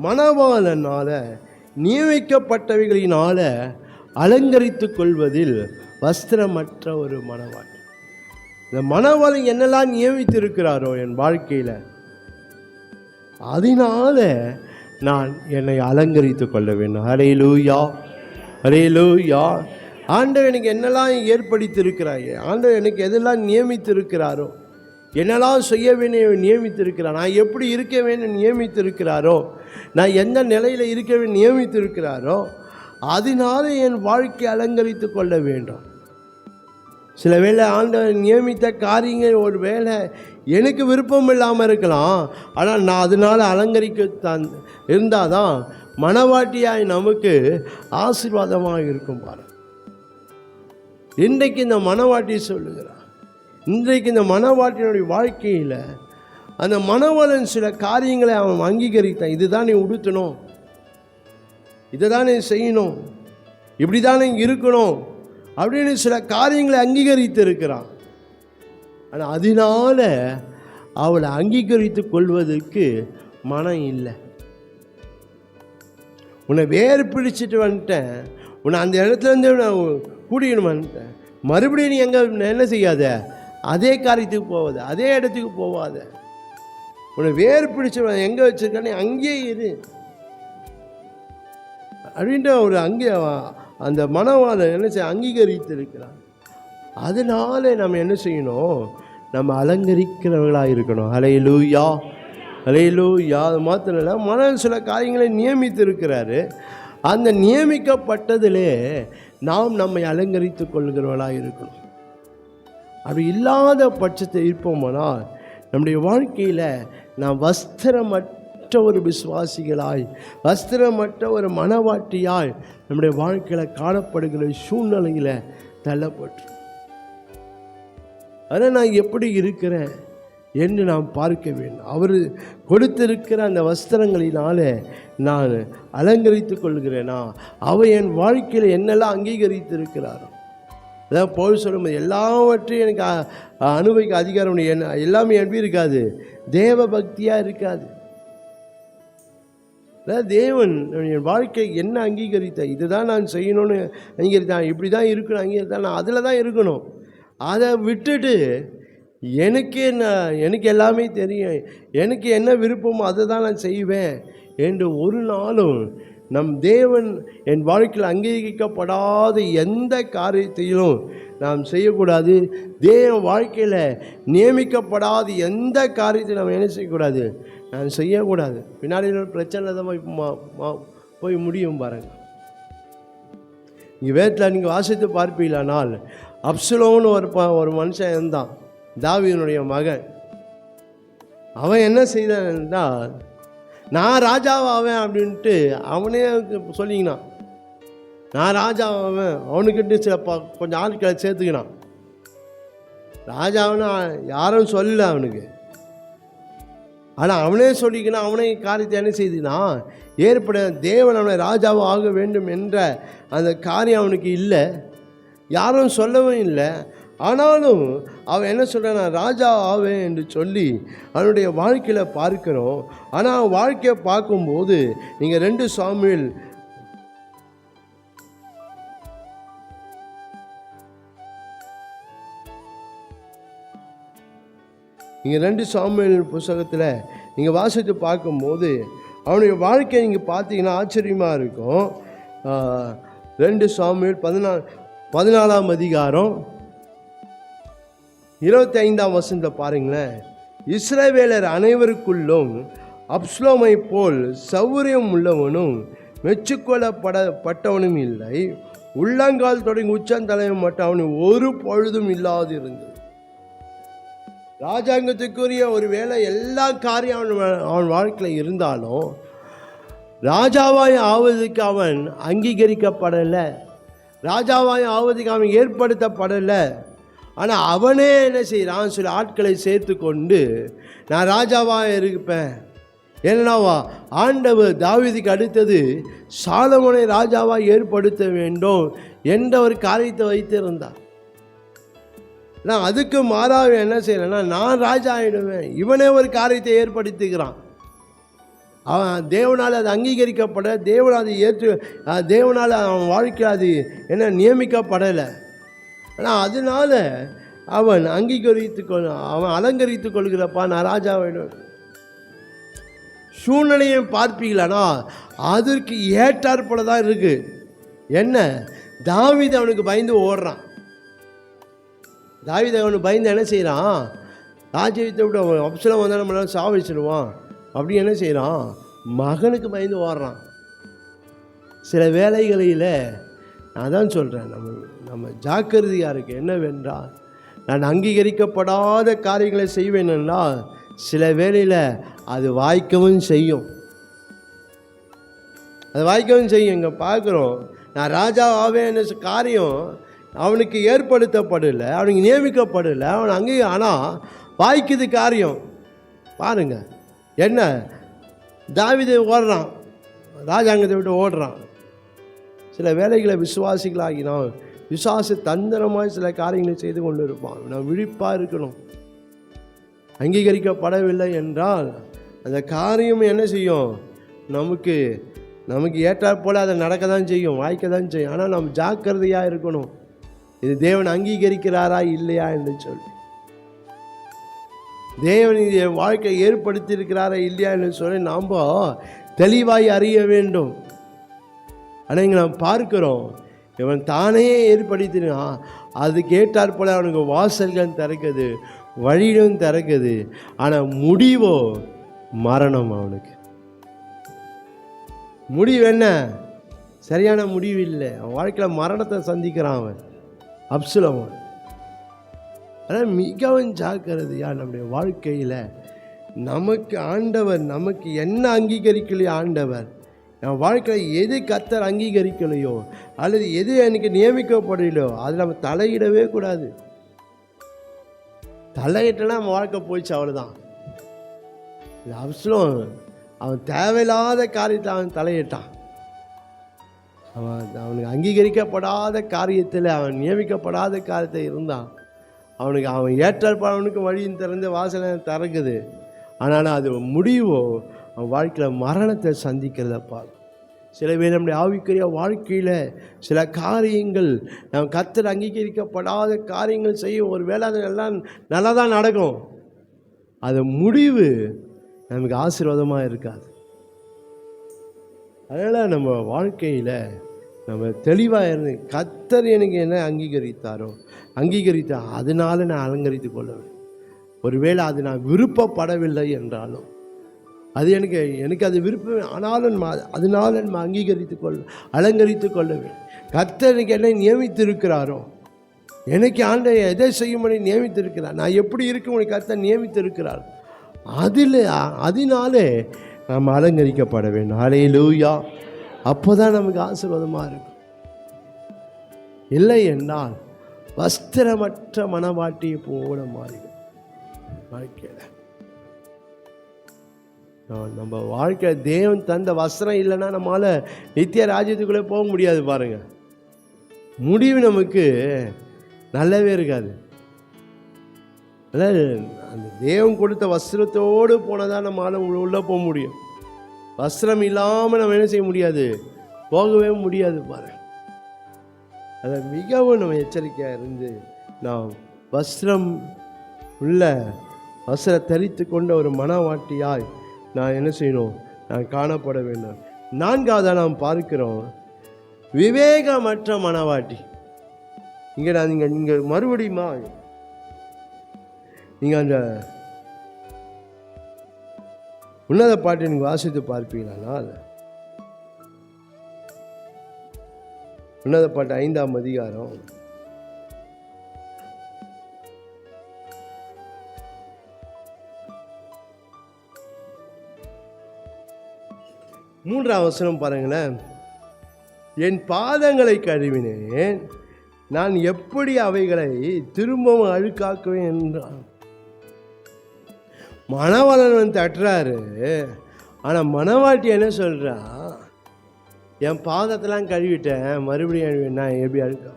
மணவாளனால் நியமிக்கப்பட்டவைகளினால் அலங்கரித்து கொள்வதில் வஸ்திரமற்ற ஒரு மணவாளன். இந்த மணவாளன் என்னெல்லாம் நியமித்திருக்கிறாரோ என் வாழ்க்கையில் அதனால நான் என்னை அலங்கரித்து கொள்ள வேண்டும். ஹல்லேலூயா, ஹல்லேலூயா. ஆண்டவர் எனக்கு என்னெல்லாம் ஏற்படுத்தியிருக்கிறாய், ஆண்டவர் எனக்கு எதெல்லாம் நியமித்திருக்கிறாரோ, என்னெல்லாம் செய்ய வேண்டிய நியமித்திருக்கிறார், நான் எப்படி இருக்க வேண்டும் நியமித்திருக்கிறாரோ, நான் எந்த நிலையில் இருக்க வேண்டும் நியமித்திருக்கிறாரோ அதனால என் வாழ்க்கை அலங்கரித்து கொள்ள வேண்டும். சில வேளை ஆண்டவர் நியமித்த காரியங்கள் ஒரு வேளை எனக்கு விருப்பம் இல்லாமல் இருக்கலாம், ஆனால் நான் அதனால் அலங்கரிக்க இருந்தால் தான் மனவாட்டியாய் நமக்கு ஆசீர்வாதமாக இருக்கும். பாரு, இன்றைக்கு இந்த மனவாட்டி சொல்லுகிறார், இன்றைக்கு இந்த மனவாட்டியினுடைய வாழ்க்கையில் அந்த மனவளன் சில காரியங்களை அவன் அங்கீகரித்தான். இதுதான் நீ உடுத்தணும், இதை தான் நீ செய்யணும், இப்படி தானே இருக்கணும் அப்படின்னு சில காரியங்களை அங்கீகரித்து இருக்கிறான். ஆனால் அதனால அவளை அங்கீகரித்து கொள்வதற்கு மனம் இல்லை. உன்னை வேறு பிடிச்சிட்டு வந்துட்டேன், உன்னை அந்த இடத்துலேருந்து நான் கூட்டிகிட்டு வந்துட்டேன், மறுபடியும் நீ எங்கே என்ன செய்யாத, அதே காரியத்துக்கு போவாத, அதே இடத்துக்கு போவாத. உன்னை வேறு பிடிச்சி எங்கே வச்சுருக்கானே அங்கேயே இரு அப்படின்ட்டு ஒரு அங்கே அந்த மனவாளன் என்ன செய்ய அங்கீகரித்து இருக்கிறான். அதனால நம்ம என்ன செய்யணும், நம்ம அலங்கரிக்கிறவர்களாக இருக்கணும். ஹல்லேலூயா, ஹல்லேலூயா. அது மாத்திரம் இல்லை, மனம் சில காரியங்களை நியமித்து இருக்கிறாரு. அந்த நியமிக்கப்பட்டதிலே நாம் நம்மை அலங்கரித்து கொள்கிறவர்களாக இருக்கணும். அப்படி இல்லாத பட்சத்தை இருப்போமானால் நம்முடைய வாழ்க்கையில் நாம் வஸ்திரமற்ற ஒரு விசுவாசிகளாய், வஸ்திரமற்ற ஒரு மனவாட்டியாய் நம்முடைய வாழ்க்கையில் காணப்படுகிற சூழ்நிலையில் தள்ளப்பட்டு, ஆனால் நான் எப்படி இருக்கிறேன் என்று நாம் பார்க்க வேண்டும். அவர் கொடுத்திருக்கிற அந்த வஸ்திரங்களினாலே நான் அலங்கரித்து கொள்கிறேனா, அவர் என் வாழ்க்கையில் என்னெல்லாம் அங்கீகரித்து இருக்கிறாரோ. அதான் பவுல் சொல்லும்போது எல்லாவற்றையும் எனக்கு அனுபவிக்க அதிகாரம் என்ன எல்லாமே எப்படி இருக்காது, தேவ பக்தியாக இருக்காது. அதாவது தேவன் என் வாழ்க்கை என்ன அங்கீகரித்த, இதுதான் நான் செய்யணும்னு அங்கீகரித்தான், இப்படி தான் இருக்கணும் அங்கீகரித்தான், நான் அதில் தான் இருக்கணும். அதை விட்டுட்டு எனக்கு எல்லாமே தெரியும், எனக்கு என்ன விருப்பமோ அதை தான் நான் செய்வேன் என்று ஒரு நாளும் நம் தேவன் என் வாழ்க்கையில் அங்கீகரிக்கப்படாத எந்த காரியத்தையும் நாம் செய்யக்கூடாது. தேவன் வாழ்க்கையில் நியமிக்கப்படாத எந்த காரியத்தையும் நாம் என்ன செய்யக்கூடாது, நான் செய்யக்கூடாது. பின்னாடி பிரச்சனை தான் போய் முடியும் பாருங்கள். நீங்கள் வேதத்தில் நீங்கள் வாசித்து பார்ப்பீங்களானால் அப்சலோம்னு ஒரு மனுஷன் இருந்தான், தாவீதுனுடைய மகன். அவன் என்ன செய்தான் என்றால், நான் ராஜாவாவேன் அப்படின்ட்டு அவனே சொல்லிக்கினான். நான் ராஜாவாவேன், அவனுக்கிட்ட சில கொஞ்சம் ஆட்களை சேர்த்துக்கினான். ராஜாவுன்னு யாரும் சொல்லலை அவனுக்கு, ஆனால் அவனே சொல்லிக்கினான். அவனே காரியத்தை என்ன செய்தினா ஏற்பட தேவன் அவனை ராஜாவாக ஆக வேண்டும் என்ற அந்த காரியம் அவனுக்கு இல்லை, யாரும் சொல்லவும் இல்லை. ஆனாலும் அவன் என்ன சொல்கிறான், நான் ராஜா ஆவேன் என்று சொல்லி அவனுடைய வாழ்க்கையில் பார்க்கிறோம். ஆனால் அவன் வாழ்க்கையை பார்க்கும்போது நீங்கள் 2 சாமுவேல் நீங்கள் 2 சாமுவேல் புத்தகத்தில் நீங்கள் வாசித்து பார்க்கும்போது அவனுடைய வாழ்க்கையை நீங்கள் பார்த்தீங்கன்னா ஆச்சரியமாக இருக்கும். 2 சாமுவேல் 14ஆம் அதிகாரம் 25ஆம் வசனத்தை பாருங்களேன். இஸ்ரவேலர் அனைவருக்குள்ளும் அப்சலோமை போல் சௌரியம் உள்ளவனும் மெச்சுக்கொள்ளப்பட்டவனும் இல்லை, உள்ளங்கால் தொடங்கி உச்சந்தலைவன் மட்டும் அவனுக்கு ஒரு பொழுதும் இல்லாது இருந்தது. ராஜாங்கத்துக்குரிய ஒரு வேளை எல்லா காரியம் அவன் வாழ்க்கையில் இருந்தாலும் ராஜாவாய் ஆவதுக்கு அவன் அங்கீகரிக்கப்படலை, ராஜாவாய் ஆவதுக்கு அவன் ஏற்படுத்தப்படலை. ஆனால் அவனே என்ன செய்கிறான், சில ஆட்களை சேர்த்து கொண்டு நான் ராஜாவாக இருப்பேன். என்னவா ஆண்டவர் தாவீதுக்கு அடுத்தது சாலமோனை ராஜாவாக ஏற்படுத்த வேண்டும் என்ற ஒரு காரியத்தை வைத்திருந்தார். நான் அதுக்கு மாறாக என்ன செய்யலைன்னா நான் ராஜா ஆகிடுவேன். இவனே ஒரு காரியத்தை ஏற்படுத்திக்கிறான். அவன் தேவனால் அது அங்கீகரிக்கப்பட, தேவனால் அது தேவனால் அவன் வாழ்க்கை அது என்ன நியமிக்கப்படலை. ஆனால் அதனால அவன் அவன் அலங்கரித்து கொள்கிறப்பா நான் ராஜாவிடும். சூழ்நிலையை பார்ப்பீங்களானா அதற்கு ஏற்றாற்போல தான் இருக்கு. என்ன, தாவீது அவனுக்கு பயந்து ஓடுறான். தாவீது அவனுக்கு பயந்து என்ன செய்கிறான், ராஜ்யத்தை விட்டு அவன் அப்சலோம் வந்தால் நம்மளால சாவடிச்சிடுவான் அப்படி என்ன செய்கிறான், மகனுக்கு பயந்து ஓடுறான். சில வேலைகளில் நான் தான் சொல்கிறேன், நம்ம ஜாக்கிரதையாக இருக்கு. என்னவென்றால், நான் அங்கீகரிக்கப்படாத காரியங்களை செய்வேன் என்றால் சில வேளையில் அது வாய்க்கவும் செய்யும். அது வாய்க்கவும் செய்யும். இங்கே பார்க்குறோம், நான் ராஜா ஆவேன் காரியம் அவனுக்கு ஏற்படுத்தப்படலை, அவனுக்கு நியமிக்கப்படலை, அவன் அங்கேயே ஆனால் வாய்க்குது காரியம். பாருங்க, என்ன தாவீது ஓடுறான், ராஜாங்கத்தை விட்டு ஓடுறான். சில வேலைகளை விசுவாசிகளாகினோம், விசுவாச தந்திரமாக சில காரியங்களை செய்து கொண்டு இருப்பான். நான் விழிப்பாக இருக்கணும். அங்கீகரிக்கப்படவில்லை என்றால் அந்த காரியம் என்ன செய்யும், நமக்கு ஏற்றாற் போல் அதை நடக்க தான் செய்யும், வாய்க்க தான் செய்யும். ஆனால் நம்ம ஜாக்கிரதையாக இருக்கணும், இது தேவன் அங்கீகரிக்கிறாரா இல்லையா என்று சொல்லி, தேவன் இது வாழ்க்கை ஏற்படுத்தி இருக்கிறாரா இல்லையா என்று சொல்லி நாம் தெளிவாய் அறிய வேண்டும். ஆனால் இங்கே நாம் பார்க்கிறோம், இவன் தானே ஏற்படுத்தினான், அது கேட்டாற் போல அவனுக்கு வாசல்கள் திறக்குது, வழியும் திறக்குது. ஆனால் முடிவோ மரணம். அவனுக்கு முடிவு என்ன, சரியான முடிவு இல்லை. அவன் வாழ்க்கையில் மரணத்தை சந்திக்கிறான் அவன், அப்சலோம். ஆனால் மிகவும் ஜாக்கிரதையா நம்முடைய வாழ்க்கையில் நமக்கு ஆண்டவர் நமக்கு என்ன அங்கீகரிக்கலையோ, ஆண்டவர் என் வாழ்க்கையில் எது கர்த்தர் அங்கீகரிக்கலையோ அல்லது எது எனக்கு நியமிக்கப்படலையோ அது நம்ம தலையிடவே கூடாது. தலையிட்டனா நம்ம வாழ்க்கை போயிடுச்சு, அவ்வளோதான். அப்சலோம் அவன் தேவையில்லாத காரியத்தை அவன் தலையிட்டான். அவனுக்கு அங்கீகரிக்கப்படாத காரியத்தில், அவன் நியமிக்கப்படாத காரியத்தை இருந்தான். அவன் ஏற்றாற்பவனுக்கு வழியும் திறந்து வாசலை திறக்குது. ஆனால் அது முடிவோ அவன் வாழ்க்கையில் மரணத்தை சந்திக்கிறத பார்க்கும். சில பேர் நம்முடைய ஆவிக்குரிய வாழ்க்கையில் சில காரியங்கள் நம்ம கர்த்தர் அங்கீகரிக்கப்படாத காரியங்கள் செய்ய ஒரு வேளை அது எல்லாம் நல்லா தான் நடக்கும், அது முடிவு நமக்கு ஆசீர்வாதமாக இருக்காது. அதனால் நம்ம வாழ்க்கையில் நம்ம தெளிவாக இருந்து கர்த்தர் எனக்கு என்ன அங்கீகரித்தாரோ அதனால நான் அலங்கரித்து கொள்ளுவேன். ஒருவேளை அது நான் விருப்பப்படவில்லை என்றாலும், அது எனக்கு அது விருப்பம் ஆனாலும் அதனால நம்ம அலங்கரித்து கொள்ளுவேன். கர்த்தர் எனக்கு என்ன நியமித்திருக்கிறாரோ, எனக்கு ஆண்டவர் எதை செய்யும்படி நியமித்திருக்கிறார், நான் எப்படி இருக்கும்படி கர்த்தர் நியமித்திருக்கிறார், அதனாலே நாம் அலங்கரிக்கப்பட வேண்டும். ஹல்லேலூயா. அப்போ தான் நமக்கு ஆசீர்வாதமாக இருக்கும். இல்லை என்றால் வஸ்திரமற்ற மனவாட்டியை போல மாறிடும் வாழ்க்கையில். நம்ம வாழ்க்கை தேவன் தந்த வஸ்திரம் இல்லைன்னா நம்மளால் நித்திய ராஜ்யத்துக்குள்ளே போக முடியாது. பாருங்கள், முடிவு நமக்கு நல்லாவே இருக்காது. அதாவது அந்த தேவன் கொடுத்த வஸ்திரத்தோடு போனதான் நம்மளால் உள்ளே போக முடியும். வஸ்திரம் இல்லாமல் நம்ம என்ன செய்ய முடியாது, போகவே முடியாது. பாருங்கள், அதை மிகவும் நம்ம எச்சரிக்கையாக இருந்து நாம் வஸ்திரம் தரித்து கொண்ட ஒரு மனவாட்டியாய் நான் என்ன செய்யணும், நான் காணப்பட வேண்டும். நான்காவதாக நாம் பார்க்கிறோம் விவேகமற்ற மனவாட்டி. நீங்கள் மறுபடியுமா நீங்கள் அந்த உன்னத பாட்டை நீங்கள் வாசித்து பார்ப்பீங்களானால், உன்னத பாட்டு 5ஆம் அதிகாரம் 3ஆம் வசனம் பாருங்களேன். என் பாதங்களை கழுவினேன், நான் எப்படி அவைகளை திரும்பவும் அழுக்காக்குவேன் என்றான். மணவாளன் தட்டுறாரு, ஆனால் மணவாட்டி என்ன சொல்கிறா, என் பாதத்தெல்லாம் கழுவிட்டேன், மறுபடியும் நான் எப்படி அழுக்க.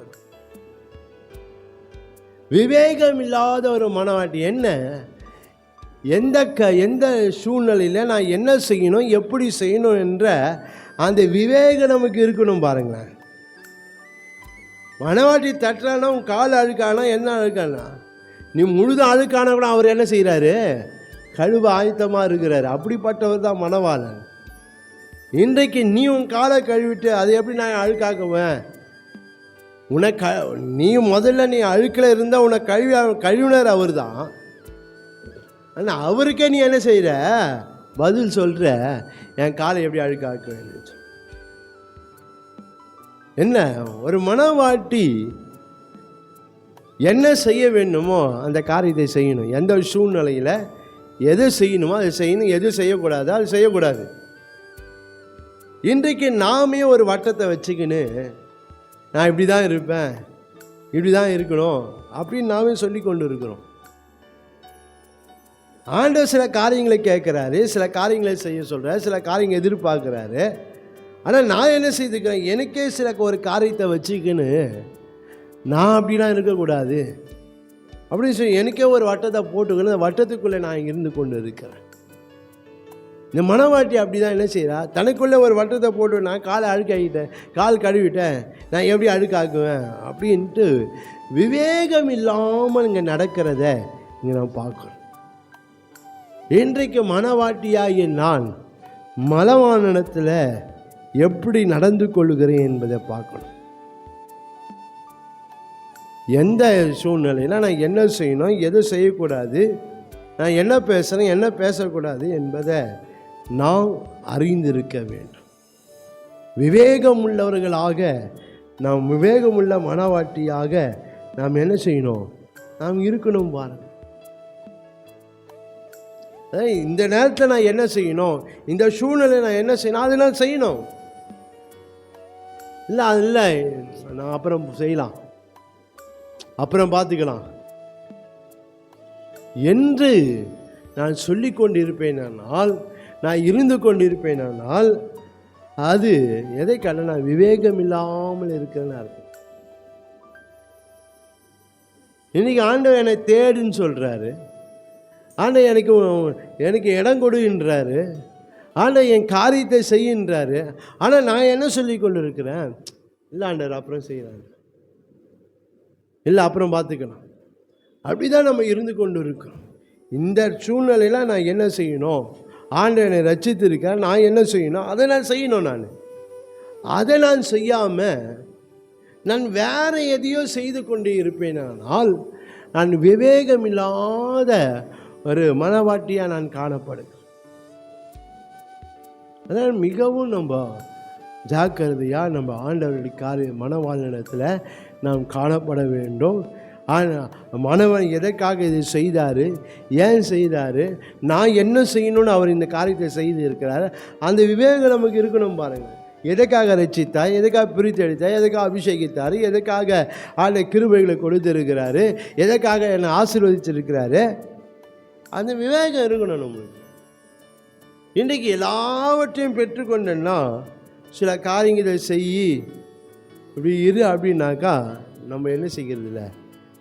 விவேகம் இல்லாத ஒரு மணவாட்டி என்ன, எந்த சூழ்நிலையில் நான் என்ன செய்யணும், எப்படி செய்யணும் என்ற அந்த விவேகம் நமக்கு இருக்கணும். பாருங்களேன், மணவாட்டி தட்டுறானா உன் கால் அழுக்கானா என்ன அழுக்கானா, நீ முழுதும் அழுக்கானா கூட அவர் என்ன செய்கிறாரு, கழுவ ஆயத்தமாக இருக்கிறாரு. அப்படிப்பட்டவர் தான் மணவாளன். இன்றைக்கு நீ உன் காலை கழுவிட்டு அதை எப்படி நான் அழுக்காக்குவேன், நீ முதல்ல நீ அழுக்கில் இருந்தால் உன்னை கழுவினர் அவர் தான். ஆனால் அவருக்கே நீ என்ன செய்கிற, பதில் சொல்கிற, என் காலை எப்படி அழுக்காக்குவேன். என்ன ஒரு மனவாட்டி என்ன செய்ய வேண்டுமோ அந்த காரியத்தை செய்யணும். எந்த சூழ்நிலையில் எது செய்யணுமோ அதை செய்யணும், எது செய்யக்கூடாதோ அது செய்யக்கூடாது. இன்றைக்கு நாமே ஒரு வட்டத்தை வச்சுக்கின்னு நான் இப்படி தான் இருப்பேன், இப்படி தான் இருக்கணும் அப்படின்னு நாமே சொல்லி கொண்டு இருக்கிறோம். ஆண்டவர் சில காரியங்களை கேட்குறாரு, சில காரியங்களை செய்ய சொல்கிறாரு, சில காரியங்களை எதிர்பார்க்குறாரு. ஆனால் நான் என்ன செய்துக்கிறேன், எனக்கே சில ஒரு காரியத்தை வச்சுக்கின்னு நான் அப்படிலாம் இருக்கக்கூடாது அப்படின்னு சொல்லி எனக்கே ஒரு வட்டத்தை போட்டுக்கணும். அந்த வட்டத்துக்குள்ளே நான் இருந்து கொண்டு இருக்கிறேன். இந்த மனவாட்டி அப்படி தான் என்ன செய்கிறா, தனக்குள்ளே ஒரு வட்டத்தை போட்டு நான் காலை அழுக்காகிட்டேன், கால் கழுவிட்டேன், நான் எப்படி அழுக்காக்குவேன் அப்படின்ட்டு விவேகம் இல்லாமல் இங்கே நடக்கிறத இங்கே நான் பார்க்கணும். இன்றைக்கு மனவாட்டியாகிய நான் மலவானத்தில் எப்படி நடந்து கொள்கிறேன் என்பதை பார்க்கணும். எந்த சூழ்நிலையில் நான் என்ன செய்யணும், எதை செய்யக்கூடாது, நான் என்ன பேசுகிறேன், என்ன பேசக்கூடாது என்பதை நாம் அறிந்திருக்க வேண்டும். விவேகம் உள்ளவர்களாக, நாம் விவேகமுள்ள மனவாட்டியாக நாம் என்ன செய்யணும், நாம் இருக்கணும். பாருங்கள், இந்த நேரத்தில் நான் என்ன செய்யணும், இந்த சூழ்நிலை நான் என்ன செய்யணும், அதெல்லாம் செய்யணும். இல்லை அது இல்லை, நான் அப்புறம் செய்யலாம், அப்புறம் பார்த்துக்கலாம் என்று நான் சொல்லி கொண்டு இருப்பேனால், நான் இருந்து கொண்டு இருப்பேனால் அது எதை கண்ட நான் விவேகம் இல்லாமல் இருக்கிறேன்னு அர்த்தம். இன்னைக்கு ஆண்டவர் என்னை தேடுன்னு சொல்கிறாரு, ஆண்டவர் எனக்கு இடம் கொடுன்றாரு, ஆண்டவர் என் காரியத்தை செய்கின்றாரு. ஆனால் நான் என்ன சொல்லி கொண்டு இருக்கிறேன், இல்லை ஆண்டவர் அப்புறம் செய்கிறாங்க, இல்லை அப்புறம் பார்த்துக்கலாம். அப்படி தான் நம்ம இருந்து கொண்டு இருக்கிறோம். இந்த சூழ்நிலையில் நான் என்ன செய்யணும், ஆண்டவர் என்னை ரட்சித்திருக்கார், நான் என்ன செய்யணும், அதை நான் செய்யணும். அதை நான் செய்யாமல் நான் வேறு எதையோ செய்து கொண்டு இருப்பேனால் நான் விவேகம் இல்லாத ஒரு மனவாட்டியாக நான் காணப்படுகிறேன். அதனால் மிகவும் நம்ம ஜாக்கிரதையாக நம்ம ஆண்டவருடைய மனவாழ்நிலத்தில் நாம் காணப்பட வேண்டும். மனவன் எதற்காக இதை செய்தார், ஏன் செய்தார், நான் என்ன செய்யணும்னு அவர் இந்த காரியத்தை செய்து இருக்கிறார், அந்த விவேகம் நமக்கு இருக்கணும். பாருங்கள், எதற்காக ரட்சித்தார், எதற்காக பிரித்தெடுத்தார், எதற்காக அபிஷேகித்தார், எதற்காக ஆண்ட கிருபைகளை கொடுத்துருக்கிறாரு, எதற்காக என்னை ஆசீர்வதிச்சிருக்கிறாரு, அந்த விவேகம் இருக்கணும் நம்மளுக்கு. இன்றைக்கு எல்லாவற்றையும் பெற்றுக்கொண்டேன்னா சில காரியங்களை செய்யி இப்படி இரு அப்படின்னாக்கா நம்ம என்ன செய்கிறது இல்லை,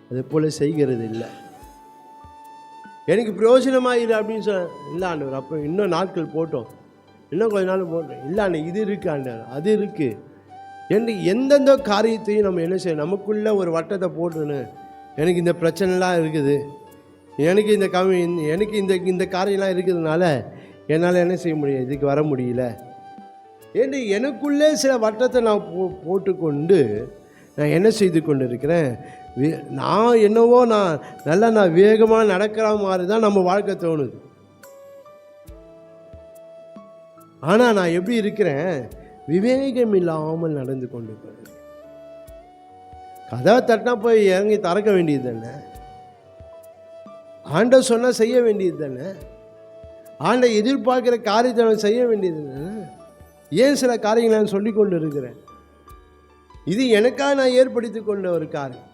அது போல் செய்கிறது இல்லை. எனக்கு பிரயோஜனமாக இரு அப்படின்னு சொல்ல, இல்லை ஆண்டவர் அப்புறம் இன்னும் நாட்கள் போட்டோம், இன்னும் கொஞ்ச நாள் போட்டோம், இல்லை ஆண்டவர் இது இருக்குது, ஆண்டவர் அது இருக்குது என்று எந்தெந்த காரியத்தையும் நம்ம என்ன செய்யணும், நமக்குள்ளே ஒரு வட்டத்தை போட்டுன்னு, எனக்கு இந்த பிரச்சனைலாம் இருக்குது, எனக்கு எனக்கு இந்த காரியம்லாம் இருக்கிறதுனால என்னால் என்ன செய்ய முடியும், இதுக்கு வர முடியல என்று எனக்குள்ளே சில வட்டத்தை நான் போட்டுக்கொண்டு நான் என்ன செய்து கொண்டு இருக்கிறேன். நான் என்னவோ நான் வேகமாக நடக்கிற மாதிரி தான் நம்ம வாழ்க்கை தோணுது. ஆனால் நான் எப்படி இருக்கிறேன், விவேகம் இல்லாமல் நடந்து கொண்டு இருக்கிறேன். கதவை தட்டினா போய் இறங்கி திறக்க வேண்டியது தானே, ஆண்டவர் சொன்னால் செய்ய வேண்டியது தானே, ஆண்டவர் எதிர்பார்க்குற காரியத்தை நான் செய்ய வேண்டியது தானே. ஏன் சில காரியங்களை நான் சொல்லி கொண்டு இருக்கிறேன், இது எனக்காக நான் ஏற்படுத்தி கொண்ட ஒரு காரியம்.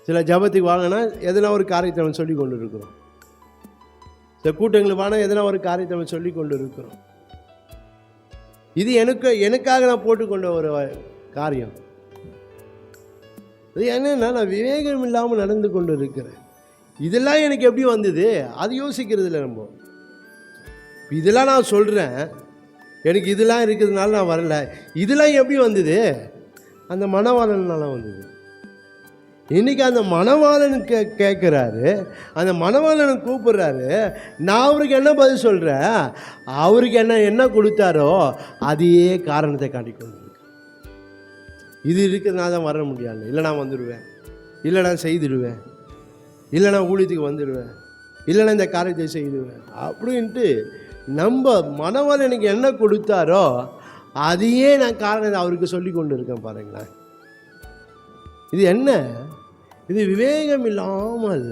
சில ஜபத்துக்கு வாங்கினா எதனா ஒரு காரியத்தை நம்ம சொல்லி கொண்டு இருக்கிறோம், சில கூட்டங்களுக்கு வாங்கினா எதனா ஒரு காரியத்தை நம்ம சொல்லி கொண்டு இருக்கிறோம். இது எனக்காக நான் போட்டுக்கொண்ட ஒரு காரியம். இது என்னன்னா, நான் விவேகம் இல்லாமல் நடந்து கொண்டு இருக்கிறேன். இதெல்லாம் எனக்கு எப்படி வந்தது அது யோசிக்கிறது இல்லை நம்ம. இதெல்லாம் நான் சொல்கிறேன், எனக்கு இதெல்லாம் இருக்கிறதுனால நான் வரல, இதெல்லாம் எப்படி வந்தது, அந்த மனவாளனால வந்தது. இன்றைக்கி அந்த மனவாளன் கேட்குறாரு, அந்த மனவாளனை கூப்பிட்றாரு, நான் அவருக்கு என்ன பதில் சொல்கிறேன், அவருக்கு என்ன கொடுத்தாரோ அதையே காரணத்தை காட்டிக்கொண்டு இது இருக்கிறதுனால தான் வர முடியாது, இல்லை நான் வந்துடுவேன், இல்லை நான் செய்துடுவேன், இல்லை நான் ஊழியத்துக்கு வந்துடுவேன், இல்லை நான் இந்த காரியத்தை செய்துடுவேன் அப்படின்ட்டு நம்ம மனவாளன் எனக்கு என்ன கொடுத்தாரோ அதையே நான் காரணம் அவருக்கு சொல்லி கொண்டு இருக்கேன். பாருங்களேன், இது என்ன? இது விவேகம் இல்லாமல்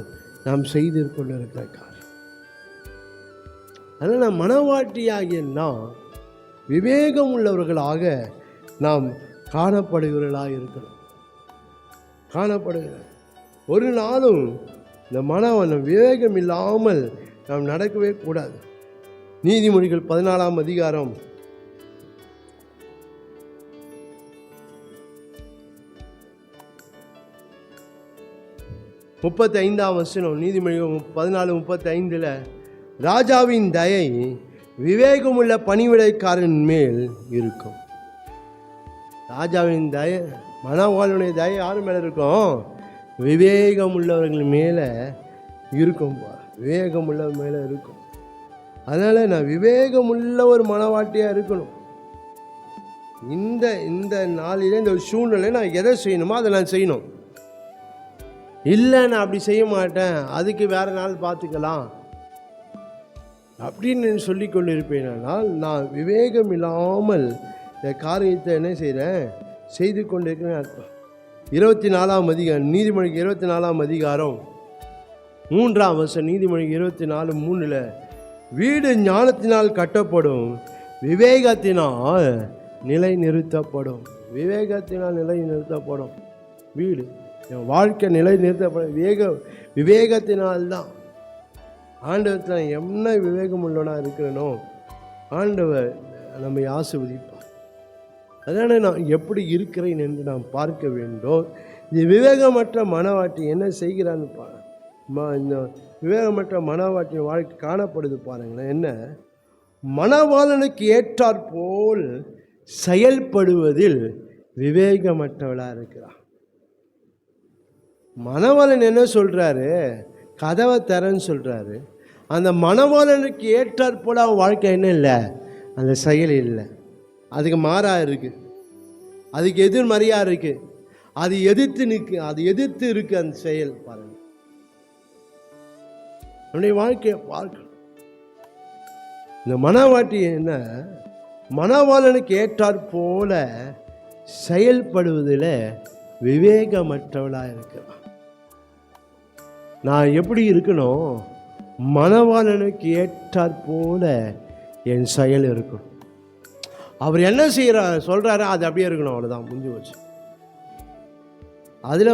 நாம் செய்து கொண்டிருக்கிற காரியம். அதனால் மனவாட்டியாகிய நாம் விவேகம் உள்ளவர்களாக நாம் காணப்படுகிறவர்களாக இருக்கணும். காணப்படுகிற ஒரு நாளும் இந்த விவேகம் இல்லாமல் நாம் நடக்கவே கூடாது. நீதிமொழிகள் 14ஆம் அதிகாரம் 35ஆம் வசனம். நீதிமொழிகள் 14:35 ராஜாவின் தயை விவேகமுள்ள பணிவிடைக்காரன் மேல் இருக்கும். ராஜாவின் தயை, மனவாளனுடைய தயை யார் மேலே இருக்கும்? விவேகம் உள்ளவர்கள் மேலே இருக்கும். விவேகம் உள்ளவர் மேலே இருக்கும். அதனால் நான் விவேகம் உள்ள ஒரு மனவாட்டியாக இருக்கணும். இந்த நாளிலே, இந்த சூழ்நிலை நான் எதை செய்யணுமோ அதை நான் செய்யணும். இல்லை நான் அப்படி செய்ய மாட்டேன், அதுக்கு வேறு நாள் பார்த்துக்கலாம் அப்படின்னு சொல்லி கொண்டு இருப்பேனால் நான் விவேகம் இல்லாமல் இந்த காரியத்தை என்ன செய்கிறேன், செய்து கொண்டு இருக்கிறேன் அர்த்தம். 24ஆம் அதிகாரம், நீதிமொழிக்கு 24ஆம் அதிகாரம் 3ஆம் வசனம். நீதிமொழிக்கு 24:3 வீடு ஞானத்தினால் கட்டப்படும், விவேகத்தினால் நிலை நிறுத்தப்படும். விவேகத்தினால் நிலை நிறுத்தப்படும். வீடு, என் வாழ்க்கை நிலை நிறுத்தப்படும் விவேகத்தினால்தான். ஆண்டவத்தில் என்ன விவேகம் உள்ளவனா இருக்கிறனோ ஆண்டவர் நம்மை ஆசீர்வதிப்பார். அதனால் நான் எப்படி இருக்கிறேன் என்று நாம் பார்க்க வேண்டும். இந்த விவேகமற்ற மனவாட்டி என்ன செய்கிறான்னு இந்த விவேகமற்ற மனவாட்டின் வாழ்க்கை காணப்படுது பாருங்களேன். என்ன? மணவாளனுக்கு ஏற்றாற்போல் செயல்படுவதில் விவேகமற்றவளாக இருக்கிறார். மணவாளன் என்ன சொல்கிறாரு? கதவை தரன்னு சொல்கிறாரு. அந்த மணவாளனுக்கு ஏற்றாற்போல் அவன் வாழ்க்கை என்ன இல்லை, அந்த செயல் இல்லை, அதுக்கு மாறாக இருக்குது, அதுக்கு எதிர்மறையாக இருக்குது, அது எதிர்த்து இருக்குது அந்த செயல். பாருங்கள், நம்முடைய வாழ்க்கையை பார்க்கணும். இந்த மனவாட்டி என்ன? மணவாளனுக்கு ஏற்றாற்போல செயல்படுவதில் விவேகமற்றவளாக இருக்கிறான். நான் எப்படி இருக்கணும்? மணவாளனுக்கு ஏற்றாற்போல என் செயல் இருக்கணும். அவர் என்ன செய்கிறார் சொல்கிறாரு, அது அப்படியே இருக்கணும், அவ்வளோதான், முடிஞ்சு போச்சு. அதில்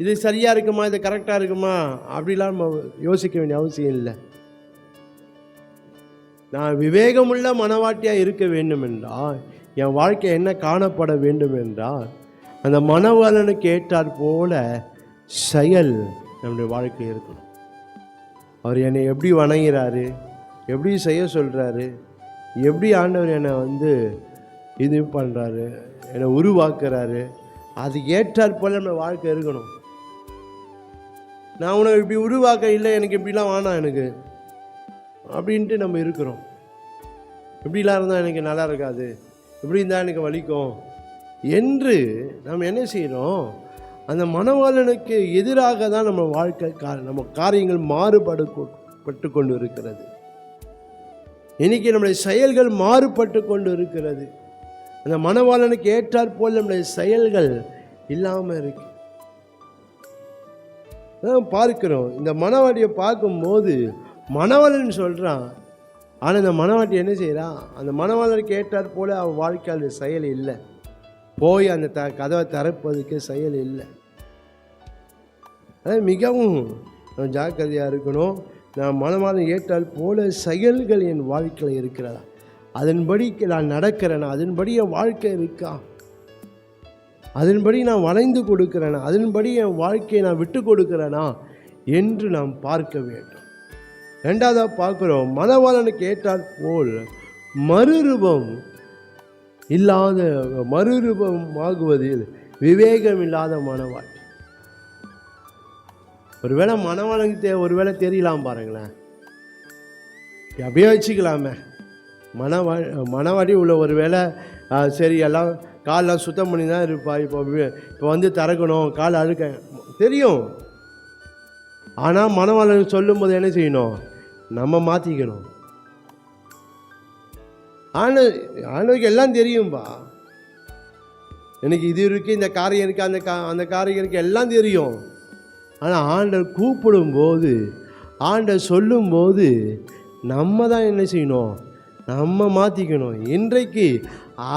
இது சரியாக இருக்குமா, இது கரெக்டாக இருக்குமா அப்படிலாம் நம்ம யோசிக்க வேண்டிய அவசியம் இல்லை. நான் விவேகமுள்ள மனவாட்டியாக இருக்க வேண்டும் என்றால், என் வாழ்க்கை என்ன காணப்பட வேண்டும் என்றால், அந்த மணவாளனுக்கு ஏற்றாற் போல செயல் நம்முடைய வாழ்க்கை இருக்கணும். அவர் என்னை எப்படி வணங்குறாரு, எப்படி செய்ய சொல்கிறாரு, எப்படி ஆண்டவர் என்னை இது பண்ணுறாரு, என்னை உருவாக்குறாரு, அது ஏற்றாற் போல நம்ம வாழ்க்கை இருக்கணும். நான் உனக்கு இப்படி உருவாக்க இல்லை, எனக்கு இப்படிலாம் வேணாம் எனக்கு அப்படின்ட்டு நம்ம இருக்கிறோம். இப்படிலாம் இருந்தால் எனக்கு நல்லா இருக்காது, இப்படி இருந்தால் எனக்கு வலிக்கும் என்று நம்ம என்ன செய்கிறோம்? அந்த மணவாளனுக்கு எதிராக தான் நம்ம வாழ்க்கை நம்ம காரியங்கள் மாறுபட்டு கொண்டு இருக்கிறது. இன்னைக்கு நம்முடைய செயல்கள் மாறுபட்டு கொண்டு இருக்கிறது. அந்த மணவாளனுக்கு ஏற்றாற் போல் நம்முடைய செயல்கள் இல்லாமல் இருக்கு. பார்க்கிறோம், இந்த மணவாட்டியை பார்க்கும்போது மணவாளன் சொல்கிறான், ஆனால் இந்த மணவாட்டி என்ன செய்கிறான்? அந்த மணவாளனுக்கு ஏற்றாற் போல அவன் வாழ்க்கையில் செயல் இல்லை, போய் அந்த கதவை திறப்பதுக்கு செயல் இல்லை. அதாவது மிகவும் ஜாக்கிரதையாக இருக்கணும். நான் மணவாளன் ஏற்றால் போல செயல்கள் என் வாழ்க்கையில் இருக்கிறதா, அதன்படி நான் நடக்கிறேனா, அதன்படி என் வாழ்க்கை இருக்கா, அதன்படி நான் வளைந்து கொடுக்கிறேனா, அதன்படி என் வாழ்க்கையை நான் விட்டு கொடுக்கிறேனா என்று நாம் பார்க்க வேண்டும். ரெண்டாவதாக பார்க்குறோம், மணவாளனுக்கு ஏற்றாற் போல் மறுரூபமாகுவதில் விவேகம் இல்லாத மணவாட்டி. ஒருவேளை மணவாளனுக்கு ஒருவேளை தெரியலாம் பாருங்களேன், அப்படியே வச்சுக்கலாமே. மணவாட்டி உள்ள ஒரு வேளை சரி எல்லாம் காலெலாம் சுத்தம் பண்ணி தான் இருப்பா, இப்போ திறக்கணும், கால் அழுக்க தெரியும். ஆனால் மணவாளன் சொல்லும்போது என்ன செய்யணும்? நம்ம மாற்றிக்கணும். ஆணுக்கு எல்லாம் தெரியும்பா, எனக்கு இது இருக்குது, இந்த காரியம் இருக்குது, அந்த காரியம் இருக்குது, எல்லாம் தெரியும். ஆனால் ஆண்டவர் கூப்பிடும்போது, ஆண்டவர் சொல்லும்போது நம்ம தான் என்ன செய்யணும்? நம்ம மாற்றிக்கணும். இன்றைக்கு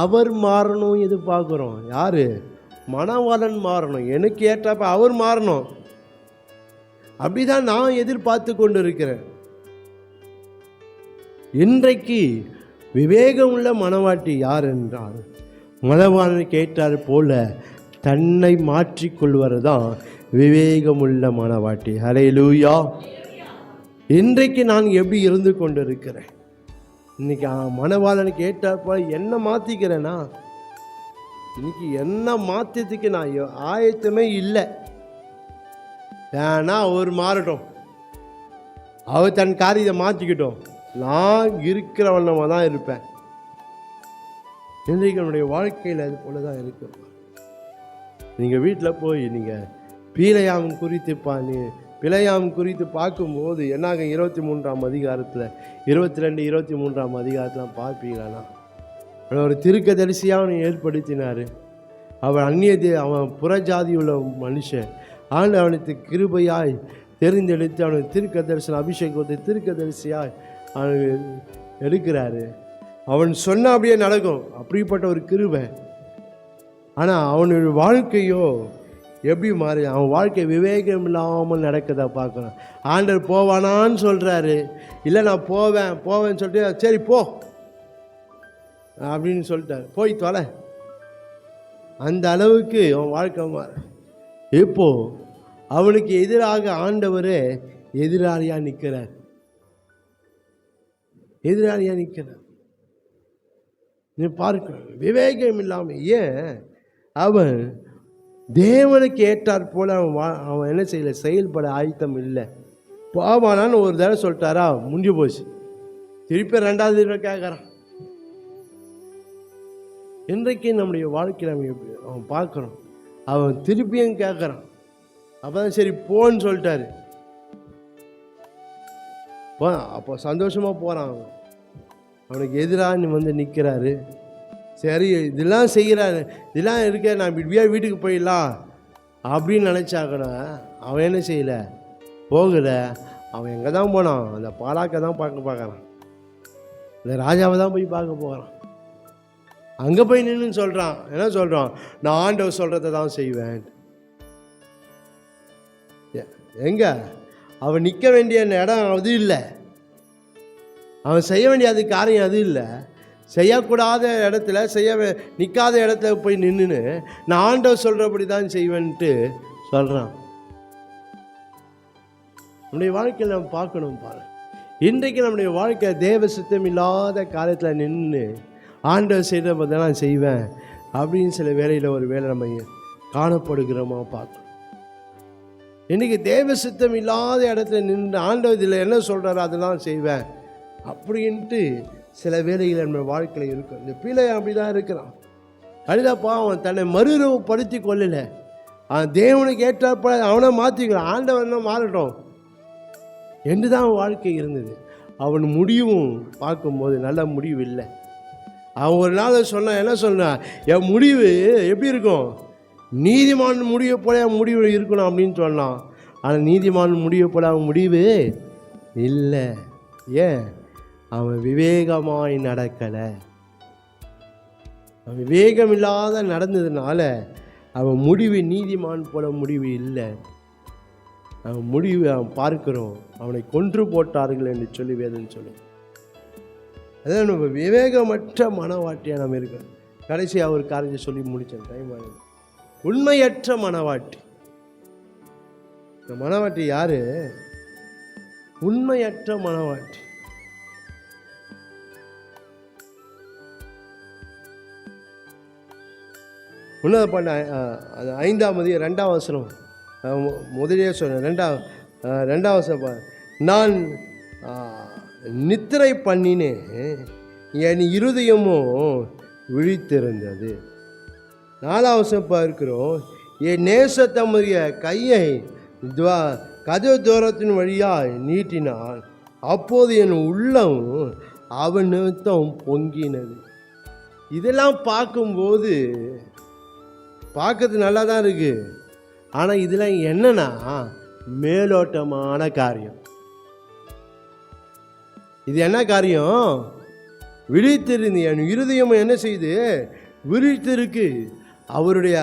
அவர் மாறணும் எதிர்பார்க்குறோம். யார்? மணவாளன் மாறணும், எனக்கு ஏற்றப்ப அவர் மாறணும். அப்படி தான் நான் எதிர்பார்த்து கொண்டு இருக்கிறேன். இன்றைக்கு விவேகம் உள்ள மணவாட்டி யார் என்றால், மணவாளன் கேட்டார் போல தன்னை மாற்றிக்கொள்வது தான் விவேகமுள்ள மணவாட்டி. ஹல்லேலூயா. இன்றைக்கு நான் எப்படி இருந்து கொண்டு இருக்கிறேன்? இன்னைக்கு மணவாளனுக்கு கேட்டார் போல என்ன மாற்றிக்கிறேன்னா, இன்னைக்கு என்ன மாற்றத்துக்கு நான் ஆயத்தமே இல்லை. ஏன்னா அவர் மாறட்டும், அவர் தன் காரியத்தை மாற்றிக்கிட்டோம், நான் இருக்கிற வண்ணமாக தான் இருப்பேன். இன்றைக்கு என்னுடைய வாழ்க்கையில் அது போல தான் இருக்கு. நீங்கள் வீட்டில் போய் நீங்கள் பிலேயாம் குறித்து பார்க்கும்போது என்னாக 23ஆம் அதிகாரத்தில் 22, 23ஆம் அதிகாரத்தில் பார்ப்பீங்களா, ஒரு தீர்க்கதரிசியாக அவனை ஏற்படுத்தினார். அவன் புறஜாதி உள்ள மனுஷன். அவனுக்கு கிருபையாய் தெரிந்தெடுத்து அவனுக்கு தீர்க்கதரிசன அபிஷேகத்தை தீர்க்கதரிசியாய் அவனுக்கு எடுக்கிறாரு. அவன் சொன்ன அப்படியே நடக்கும், அப்படிப்பட்ட ஒரு கிருபை. ஆனால் அவனுடைய வாழ்க்கையோ எப்படி மாறி, அவன் வாழ்க்கை விவேகம் இல்லாமல் நடக்கதை பார்க்கணும். ஆண்டவர் போவானான்னு சொல்கிறாரு, இல்லை நான் போவேன்னு சொல்லிட்டு சரி போ அப்படின்னு சொல்லிட்டார், போய் தொலை. அந்த அளவுக்கு அவன் வாழ்க்கை மாற. இப்போ அவனுக்கு எதிராக ஆண்டவரே எதிராளியாக நிற்கிறார். நீ பார்க்க விவேகம் இல்லாமல். ஏன்? அவன் தேவனுக்கு ஏற்றாற் போல அவன் என்ன செய்யலை, செயல்பட ஆயத்தம் இல்லை. போவானான்னு ஒரு தடவை சொல்லிட்டாரா, முடிஞ்சு போச்சு. திருப்பி 2வது தடவை கேட்குறான். இன்றைக்கு நம்முடைய வாழ்க்கையில் அவன் பார்க்குறோம், அவன் திருப்பியும் கேட்குறான். அப்போ தான் சரி போன்னு சொல்லிட்டாரு. அப்போ சந்தோஷமாக போகிறான். அவனுக்கு எதிராக நிற்கிறாரு. சரி இதெல்லாம் செய்கிறாரு, இதெல்லாம் இருக்க, நான் வீட்டுக்கு போயிடலாம் அப்படின்னு நினச்சாக்கனா அவன் என்ன செய்யலை, போகலை. அவன் எங்கே தான் போனான்? அந்த பாலாக்கை தான் பார்க்குறான், இந்த ராஜாவை தான் போய் பார்க்க போகிறான். அங்கே போய் நின்று சொல்கிறான், என்ன சொல்கிறான்? நான் ஆண்டவர் சொல்கிறத தான் செய்வேன். எங்க அவன் நிற்க வேண்டிய இடம் அது இல்லை, அவன் செய்ய வேண்டிய அது காரியம் அது இல்லை. செய்யக்கூடாத இடத்துல நிற்காத இடத்துல போய் நின்றுன்னு நான் ஆண்டவர் சொல்கிறபடி தான் செய்வேன்ட்டு சொல்கிறான். நம்முடைய வாழ்க்கையில் நம்ம பார்க்கணும் பாரு. இன்றைக்கு நம்முடைய வாழ்க்கை தேவ சித்தம் இல்லாத காலத்தில் நின்று ஆண்டவர் செய்கிறத நான் செய்வேன் அப்படின்னு சில வேலையில் ஒரு வேலை நம்ம காணப்படுகிறோமா பார்க்கணும். இன்றைக்கி தேவ சித்தம் இல்லாத இடத்துல நின்று ஆண்டவர் இதில் என்ன சொல்கிறாரோ அதெல்லாம் செய்வேன் அப்படின்ட்டு சில வேலைகள் நம்ம வாழ்க்கையில் இருக்கும். இந்த பிள்ளைய அப்படி தான் இருக்கிறான். கடிதப்பா அவன் தன்னை மறுரூபப்படுத்தி கொள்ளலை, அவன் தேவனுக்கு ஏற்றப்ப அவனை மாற்றிக்கிறான். ஆண்டவன் தான் மாறட்டும் என்று தான் அவன் வாழ்க்கை இருந்தது. அவன் முடிவும் பார்க்கும்போது நல்ல முடிவு இல்லை. அவன் ஒரு நாள் சொன்னான், என்ன சொன்னான்? என் முடிவு எப்படி இருக்கும்? நீதிமான் முடிவை போல அவன் முடிவு இருக்கணும் அப்படின்னு சொன்னான். ஆனால் நீதிமான் முடிவை போல அவன் முடிவு இல்லை. ஏன்? அவன் விவேகமாய் நடக்கலை. அவன் விவேகம் இல்லாத நடந்ததுனால அவன் முடிவு நீதிமான் போல முடிவு இல்லை. அவன் முடிவு அவன் பார்க்கிறோம், அவனை கொன்று போட்டார்கள் என்று சொல்லி வேதம் சொல்லி. அதான் நம்ம விவேகமற்ற மனவாட்டியாக நம்ம இருக்கோம். கடைசியாக ஒரு காரியத்தை சொல்லி முடித்தேன், டைம் ஆகுது. உண்மையற்ற மனவாட்டி. இந்த மனவாட்டி யாரு? உண்மையற்ற மனவாட்டி. உன்னத பண்ண 5ஆம் அதிகாரம் 2ஆம் வசனம், முதலே சொன்னேன். 2ஆம் வசனம், நான் நித்திரை பண்ணினேன், என் இருதயமும் விழித்திருந்தது. 4ஆம் வசனம் பார்க்கிறோம், என் நேசத்தமுடைய கையை கதவு தூரத்தின் வழியாய் நீட்டினான், அப்போது என் உள்ளம் அவன் நிமித்தம் பொங்கினது. இதெல்லாம் பார்க்கும்போது பார்க்கறது நல்லா தான் இருக்குது. ஆனால் இதெல்லாம் என்னன்னா மேலோட்டமான காரியம். இது என்ன காரியம்? விழித்திருந்து என் இருதயம் என்ன செய்யுது? விழித்திருக்கு. அவருடைய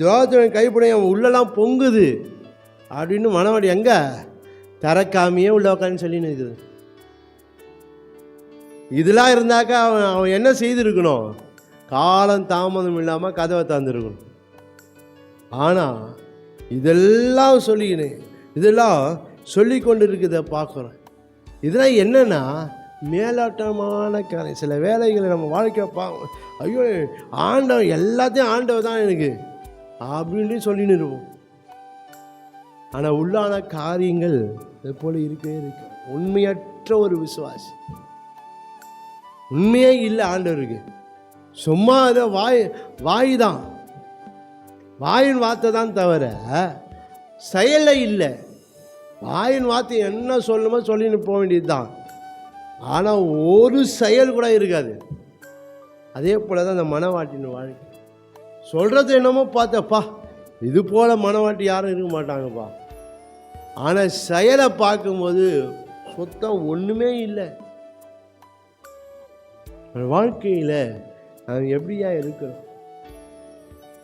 துரோகத்தின் கைப்படைய அவன் உள்ளெல்லாம் பொங்குது அப்படின்னு மனவாடி எங்கே திறக்காமையே உள்ள உட்காந்து சொல்லின்னு இருக்குது. இதெல்லாம் இருந்தாக்கா அவன் என்ன செய்திருக்கணும்? காலம் தாமதம் இல்லாமல் கதவை தந்துருக்கணும். ஆனால் இதெல்லாம் இதெல்லாம் சொல்லி கொண்டு இருக்குதை பார்க்குறோம். இதெல்லாம் என்னென்னா மேலோட்டமான காரியம். சில வேலைகளை நம்ம வாழ்க்கை ஐயோ ஆண்டவன் எல்லாத்தையும் ஆண்டவர் தான் எனக்கு அப்படின்னு சொல்லின்னு இருப்போம். ஆனால் உள்ளான காரியங்கள் இது போல் இருக்கவே இருக்கு. உண்மையற்ற ஒரு விசுவாசி, உண்மையே இல்லை ஆண்டவருக்கு. சும்மா அதை வாய் தான், வாயின் வார்த்தை தான் தவிர செயலை இல்லை. வாயின் வார்த்தை என்ன சொல்லணுமோ சொல்லின்னு போக வேண்டியது தான். ஆனால் ஒரு செயல் கூட இருக்காது. அதே போல் தான் அந்த மனவாட்டின் வாழ்க்கை. சொல்கிறது என்னமோ பார்த்தப்பா, இது போல் மனவாட்டி யாரும் இருக்க மாட்டாங்கப்பா. ஆனால் செயலை பார்க்கும்போது சுத்தம் ஒன்றுமே இல்லை. வாழ்க்கையில் நான் எப்படியா இருக்கிறோம்?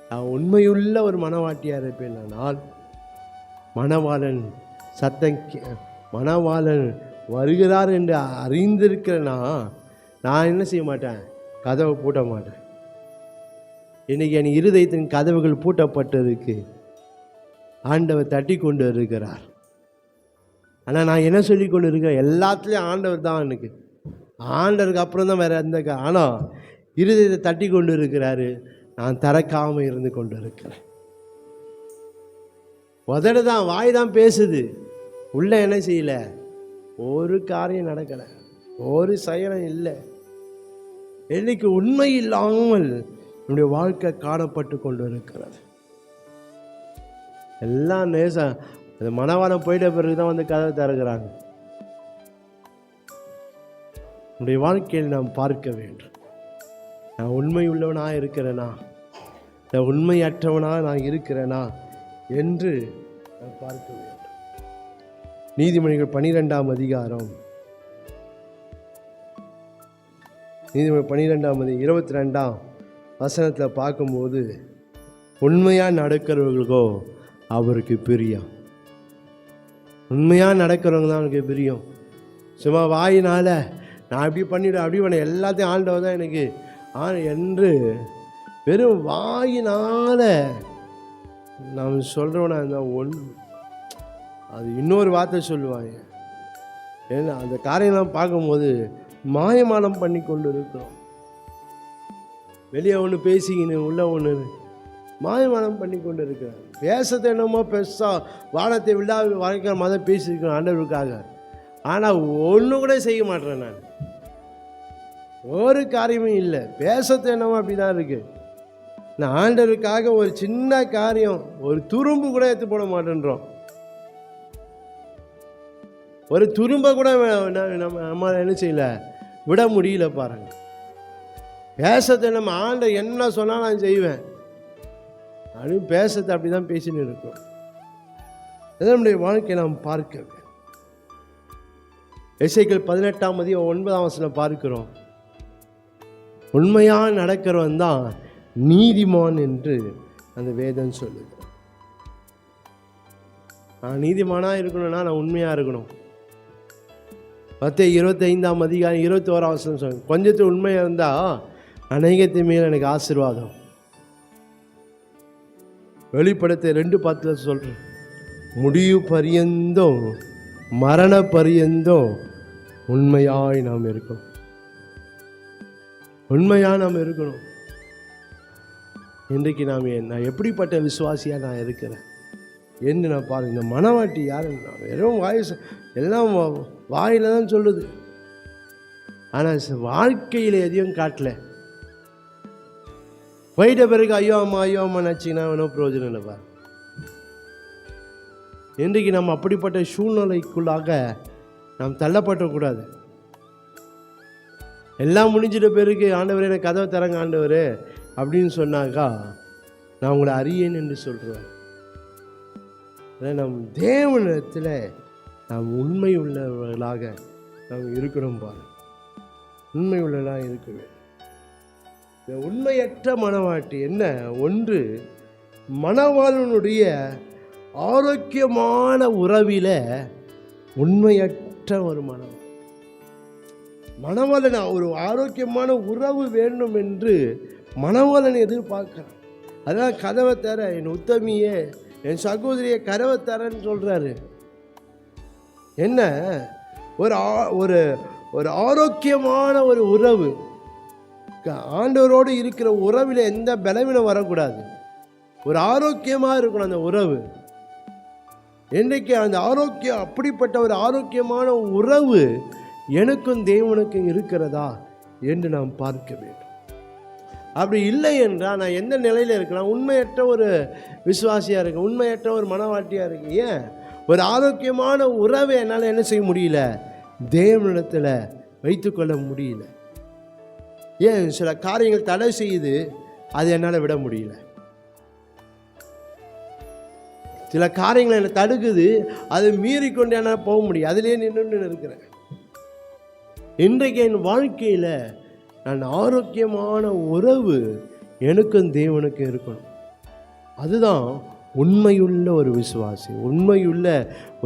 நான் உண்மையுள்ள ஒரு மனவாட்டியாக இருப்பேனால் மணவாளன் மணவாளன் வருகிறார் என்று அறிந்திருக்கிறேன்னா நான் என்ன செய்ய மாட்டேன்? கதவை பூட்ட மாட்டேன். இன்றைக்கி என் இருதயத்தின் கதவுகள் பூட்டப்பட்டிருக்கு. ஆண்டவர் தட்டி கொண்டு இருக்கிறார். ஆனால் நான் என்ன சொல்லி கொண்டு இருக்கிறேன்? எல்லாத்துலேயும் ஆண்டவர் தான் எனக்கு. ஆண்டவருக்கு அப்புறம் தான் வேறு எந்த ஆனால் இருதயத்தை தட்டி கொண்டு இருக்கிறாரு. நான் திறக்காமல் இருந்து கொண்டு இருக்கிறேன். உதடு தான், வாய் தான் பேசுது, உள்ள என்ன செய்யலை? ஒரு காரியம் நடக்கலை, ஒரு செயலும் இல்லை. இன்னைக்கு உண்மை இல்லாமல் என்னுடைய வாழ்க்கை காணப்பட்டு கொண்டு இருக்கிறது. எல்லாம் நேசம் அந்த மனவாளம் போயிட்ட பிறகு தான் வந்து கதவை திறக்கிறாங்க. என்னுடைய வாழ்க்கையில் நாம் பார்க்க வேண்டும். நான் உண்மை உள்ளவனாக இருக்கிறேனா, நான் உண்மையற்றவனாக நான் இருக்கிறேனா என்று நான் பார்க்க வேண்டும். நீதிமொழிகள் 12ஆம் அதிகாரம், நீதிமொழி 12ஆம் 22ஆம் வசனத்தில் பார்க்கும்போது, உண்மையாக நடக்கிறவர்களுக்கோ அவருக்கு பிரியம். உண்மையாக நடக்கிறவங்க தான் அவனுக்கு பிரியம். சும்மா வாயினால் நான் அப்படி பண்ணிவிடுவேன் அப்படி பண்ண எல்லாத்தையும் ஆண்டவர் தான் எனக்கு என்று வெறும் வாயினால் நாம் சொல்கிறோன்னா ஒன்று, அது இன்னொரு வார்த்தை சொல்லுவாங்க. ஏன்னா அந்த காரியம்லாம் பார்க்கும்போது மாயமானம் பண்ணி கொண்டு இருக்கிறோம். வெளியே ஒன்று பேசிக்கின்னு உள்ள ஒன்று மாயமானம் பண்ணி கொண்டு இருக்கிறேன். பேசுறது என்னமோ பெருசாக வானத்தை விழா வாழ்க்கை மதம் பேசியிருக்கேன் ஆண்டவருக்காக. ஆனால் ஒன்று கூட செய்ய மாட்டேறேன். நான் ஒரு காரியமும் இல்லை. பேசுறது என்னமோ அப்படி தான் இருக்குது. நான் ஆண்டவருக்காக ஒரு சின்ன காரியம், ஒரு துரும்பு கூட எடுத்து போட மாட்டேன்றோம். ஒரு துரும்பை கூட நம்ம என்ன செய்யல, விட முடியல பாருங்க. பேசுறது நம்ம ஆண்டவர் என்ன சொன்னால் நான் செய்வேன் அப்படின்னு பேசுறது அப்படி தான் பேசின்னு இருக்கோம். நம்முடைய வாழ்க்கையை நாம் பார்க்க. எசேக்கியேல் 18ஆம் அதிகாரம் 9ஆம் வசனம் பார்க்கிறோம். உண்மையாக நடக்கிறவன் தான் நீதிமான் என்று அந்த வேதம் சொல்லுது. நான் நீதிமானாக இருக்கணும்னா நான் உண்மையாக இருக்கணும். மத்தேயு 25ஆம் அதிகாரம் 21ஆம் வசனம் சொல்லுங்க. கொஞ்சத்தில் உண்மையாக இருந்தால் அநேகத்தின் மேல் எனக்கு ஆசீர்வாதம். வெளிப்படுத்த 2:10 சொல்கிறேன். முடிவு பரியந்தம், மரண பரியந்தம் உண்மையாய் நாம் இருக்கணும். உண்மையாக நாம் இருக்கணும். இன்றைக்கு நான் எப்படிப்பட்ட விசுவாசியாக நான் இருக்கிறேன் என்று நான் பாருங்கள். இந்த மனவாட்டி யாருன்னு வெறும் வாய்ஸ் எல்லாம் வாயில் தான் சொல்லுது, ஆனால் வாழ்க்கையில் எதையும் காட்டல. போயிட்ட பிறகு ஐயோ அம்மா நினச்சிங்கன்னா ஒன்றும் பிரயோஜனம் இல்லைப்பா. இன்றைக்கு நம்ம அப்படிப்பட்ட சூழ்நிலைக்குள்ளாக நாம் தள்ளப்படக்கூடாது. எல்லாம் முடிஞ்சிட்ட பிறகு ஆண்டவரே எனக்கு கதவை தரங்க ஆண்டவர் அப்படின்னு சொன்னாக்கா நான் உங்களை அறியேன் என்று சொல்கிறேன். நம் தேவனிடத்தில் நாம் உண்மை உள்ளவர்களாக நாம் இருக்கணும். பாரு, உண்மை உள்ளவர்களாக இருக்கணும். இந்த உண்மையற்ற மனவாட்டி என்ன? ஒன்று, மணவாளனுடைய ஆரோக்கியமான உறவில் உண்மையற்ற ஒரு மணவாளன் ஒரு ஆரோக்கியமான உறவு வேண்டும் என்று மணவாளன் எதிர்பார்க்கிறான். அதான் கதவை தர, என் உத்தமியே, என் சகோதரியை கதவை தரன்னு சொல்றாரு. என்ன? ஒரு ஆரோக்கியமான ஒரு உறவு, ஆண்டவரோடு இருக்கிற உறவில் எந்த பலவீனம் வரக்கூடாது. ஒரு ஆரோக்கியமாக இருக்கணும் அந்த உறவு. இன்றைக்கு அந்த ஆரோக்கியம், அப்படிப்பட்ட ஒரு ஆரோக்கியமான உறவு எனக்கும் தேவனுக்கும் இருக்கிறதா என்று நாம் பார்க்க வேண்டும். அப்படி இல்லை என்றால் நான் எந்த நிலையில் இருக்கலாம்? உண்மையற்ற ஒரு விசுவாசியாக இருக்கேன், உண்மையற்ற ஒரு மனவாட்டியாக இருக்கேன். ஏன்? ஒரு ஆரோக்கியமான உறவை என்னால் என்ன செய்ய முடியல? தேவனிடத்தில் வைத்துக்கொள்ள முடியல. ஏன்? சில காரியங்கள் தடை செய்யுது, அது என்னால் விட முடியல. சில காரியங்கள் என்னை தடுக்குது, அதை மீறிக்கொண்டு என்னால் போக முடியும். அதிலே நின்று இருக்கிறேன். இன்றைக்கு என் வாழ்க்கையில் நான் ஆரோக்கியமான உறவு எனக்கும் தேவனுக்கும் இருக்கணும். அதுதான் உண்மையுள்ள ஒரு விசுவாசி, உண்மையுள்ள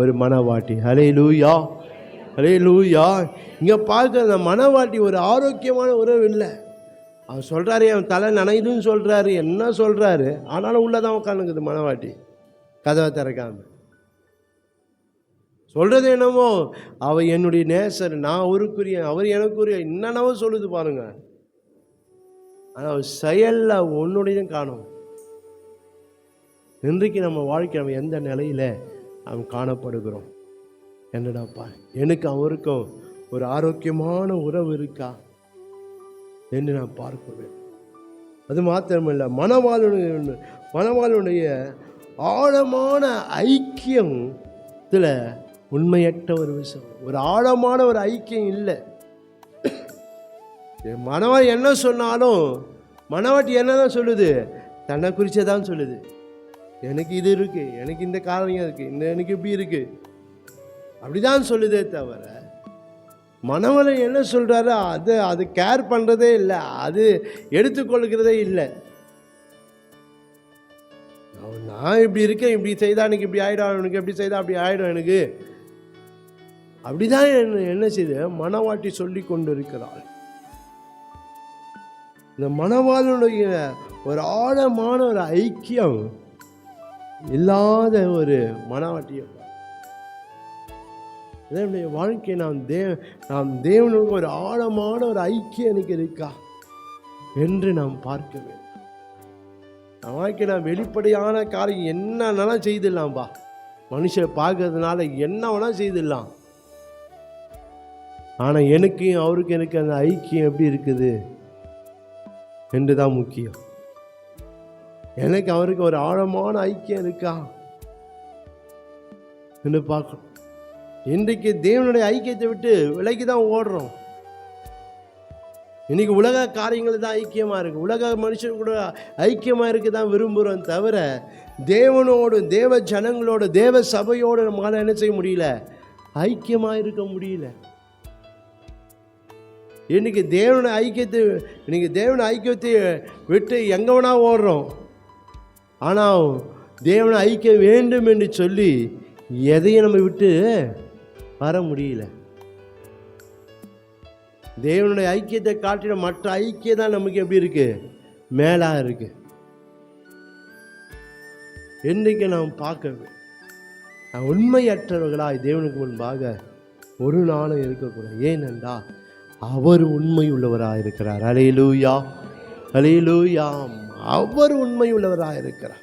ஒரு மனவாட்டி. ஹல்லேலூயா, ஹல்லேலூயா. இங்கே பார்க்குற அந்த மனவாட்டி ஒரு ஆரோக்கியமான உறவு இல்லை. அவர் சொல்கிறாரு, அவன் தலை நனைதுன்னு சொல்கிறாரு, என்ன சொல்கிறாரு, ஆனாலும் உள்ளதான் உட்காந்துக்குது மனவாட்டி, கதவை திறக்காம. சொல்கிறது என்னமோ அவர் என்னுடைய நேசர், நான் அவருக்குரிய, அவர் எனக்குரிய, என்னென்னவோ சொல்லுது பாருங்க. ஆனால் அவர் செயலில் ஒன்னுடையும் காணும். இன்றைக்கு நம்ம வாழ்க்கை நம்ம எந்த நிலையில் நாம் காணப்படுகிறோம்? என்னடாப்பா, எனக்கு அவருக்கும் ஒரு ஆரோக்கியமான உறவு இருக்கா என்று நான் பார்க்க வேண்டும். அது மாத்திரமில்லை, மணவாளனுடைய ஆழமான ஐக்கியத்தில் உண்மையற்ற ஒரு விஷயம், ஒரு ஆழமான ஒரு ஐக்கியம் இல்லை. மணவாள் என்ன சொன்னாலும் மணவாட்டி என்ன தான் சொல்லுது? தன்னை குறிச்சே தான் சொல்லுது. எனக்கு இது இருக்குது, எனக்கு இந்த காரணம் இருக்குது, எனக்கு இப்படி இருக்குது, அப்படிதான் சொல்லுதே தவிர மணவாளன் என்ன சொல்கிறாரு அது கேர் பண்ணுறதே இல்லை, அது எடுத்துக்கொள்கிறதே இல்லை. நான் இப்படி இருக்கேன், இப்படி செய்தா எனக்கு இப்படி ஆகிடும், எனக்கு எப்படி செய்தா அப்படி ஆகிடும் எனக்கு, அப்படிதான் என்ன செய்து மணவாட்டி சொல்லி கொண்டு இருக்கிறாள். இந்த மணவாளனுடைய ஒரு ஆழமான ஒரு ஐக்கியம் இல்லாத ஒரு மணவாட்டியை என்னுடைய வாழ்க்கை நாம் தேவனுக்கு ஒரு ஆழமான ஒரு ஐக்கியம் எனக்கு இருக்கா என்று நாம் பார்க்க வேண்டும். நம்ம வாழ்க்கை நாம் வெளிப்படையான காரியம் என்னன்னாலும் செய்திடலாம்பா, மனுஷனை பார்க்கறதுனால என்ன வேணால் செய்திடலாம். ஆனால் எனக்கும் அவருக்கு எனக்கு அந்த ஐக்கியம் எப்படி இருக்குது என்று தான் முக்கியம். எனக்கு அவருக்கு ஒரு ஆழமான ஐக்கியம் இருக்கா என்று பார்க்கணும். இன்றைக்கு தேவனுடைய ஐக்கியத்தை விட்டு விலைக்கு தான் ஓடுறோம். இன்னைக்கு உலக காரியங்கள் தான் ஐக்கியமாக இருக்குது, உலக மனுஷன் கூட ஐக்கியமாக இருக்க தான் விரும்புகிறோம் தவிர தேவனோடு, தேவ ஜனங்களோடு, தேவ சபையோடு நம்மளால் என்ன செய்ய முடியல? ஐக்கியமாக இருக்க முடியல. இன்னைக்கு தேவனுடைய ஐக்கியத்தை விட்டு எங்கே வேணா ஓடுறோம். ஆனால் தேவனை ஐக்கியம் வேண்டும் என்று சொல்லி எதையும் நம்ம விட்டு வர முடியல. தேவனுடைய ஐக்கியத்தை காட்டின மற்ற ஐக்கியம் தான் நமக்கு எப்படி இருக்கு? மேலாக இருக்கு. இன்றைக்கு நாம் பார்க்க உண்மையற்றவர்களாய் தேவனுக்கு முன்பாக ஒரு நாளும் இருக்கக்கூடாது. ஏனென்றா அவர் உண்மை உள்ளவராக இருக்கிறார். ஹல்லேலூயா, ஹல்லேலூயா. அவர் உண்மை உள்ளவராக இருக்கிறார்.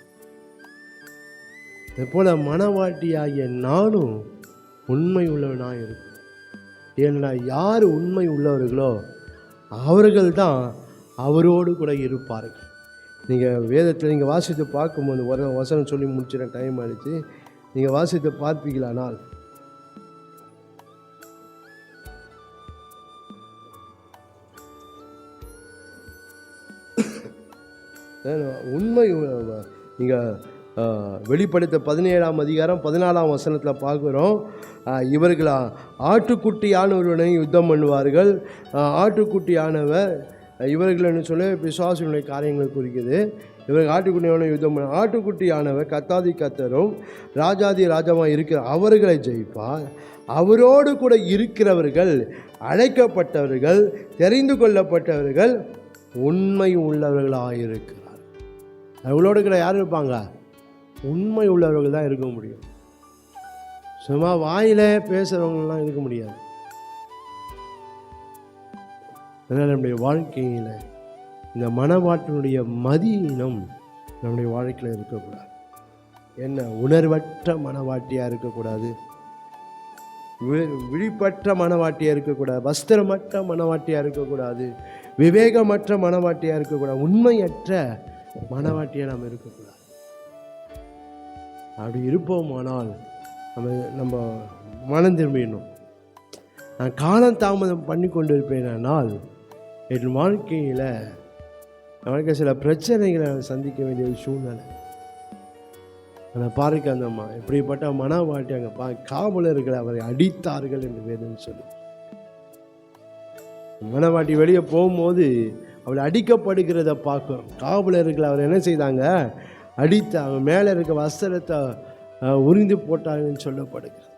இதுபோல மனவாட்டியாகிய நானும் உண்மை உள்ளவனாக இருக்கும். ஏன்னா யார் உண்மை உள்ளவர்களோ அவர்கள் தான் அவரோடு கூட இருப்பார்கள். நீங்கள் வேதத்தில் நீங்கள் வாசித்து பார்க்கும்போது வசனம் சொல்லி முடிச்சிட டைம் ஆகிடுச்சு. நீங்கள் வாசித்து பார்ப்பீங்களானால் உண்மை. நீங்கள் வெளிப்படுத்த 17ஆம் அதிகாரம் 14ஆம் வசனத்தில் பார்க்குறோம். இவர்கள் ஆட்டுக்குட்டியானவருடனே யுத்தம் பண்ணுவார்கள். ஆட்டுக்குட்டியானவர் இவர்கள்னு சொல்ல பிசாசுடைய காரியங்களை குறிக்குது. இவர்கள் ஆட்டுக்குட்டியான யுத்தம் பண்ண ஆட்டுக்குட்டியானவர் கத்தாதி கத்தரும் ராஜாதி ராஜாவாக இருக்கிற அவர்களை ஜெயிப்பார். அவரோடு கூட இருக்கிறவர்கள், அழைக்கப்பட்டவர்கள், தெரிந்து கொள்ளப்பட்டவர்கள், உண்மை உள்ளவர்களாக இருக்கிறார். அவங்களோடு கூட யார் இருப்பாங்க? உண்மை உள்ளவர்கள் தான் இருக்க முடியும். சும்மா வாயில் பேசுகிறவங்களாம் இருக்க முடியாது. அதனால் நம்முடைய வாழ்க்கையில் இந்த மனவாட்டினுடைய மதியினம் நம்முடைய வாழ்க்கையில் இருக்கக்கூடாது. என்ன, உணர்வற்ற மனவாட்டியாக இருக்கக்கூடாது, விழிப்பற்ற மனவாட்டியாக இருக்கக்கூடாது, வஸ்திரமற்ற மனவாட்டியாக இருக்கக்கூடாது, விவேகமற்ற மனவாட்டியாக இருக்கக்கூடாது, உண்மையற்ற மனவாட்டியாக நாம் இருக்கக்கூடாது. அப்படி இருப்போமானால் நம்ம மனம் திரும்பிடணும். நான் காலம் தாமதம் பண்ணி கொண்டு இருப்பேனால் என் வாழ்க்கையில் நமக்கு சில பிரச்சனைகளை சந்திக்க வேண்டிய சூழ்நிலை. அந்த பாருக்க அந்த இப்படிப்பட்ட மனவாட்டி அங்கே காவலர்கள் அவரை அடித்தார்கள் என்று வேதம் சொல்லி. மனவாட்டி வெளியே போகும்போது அவளை அடிக்கப்படுகிறத பார்க்குறோம். காவலர்கள் அவர் என்ன செய்தாங்க? அடித்து அவன் மேலே இருக்க வஸ்திரத்தை உறிந்து போட்டாங்கன்னு சொல்லப்படுகிறது.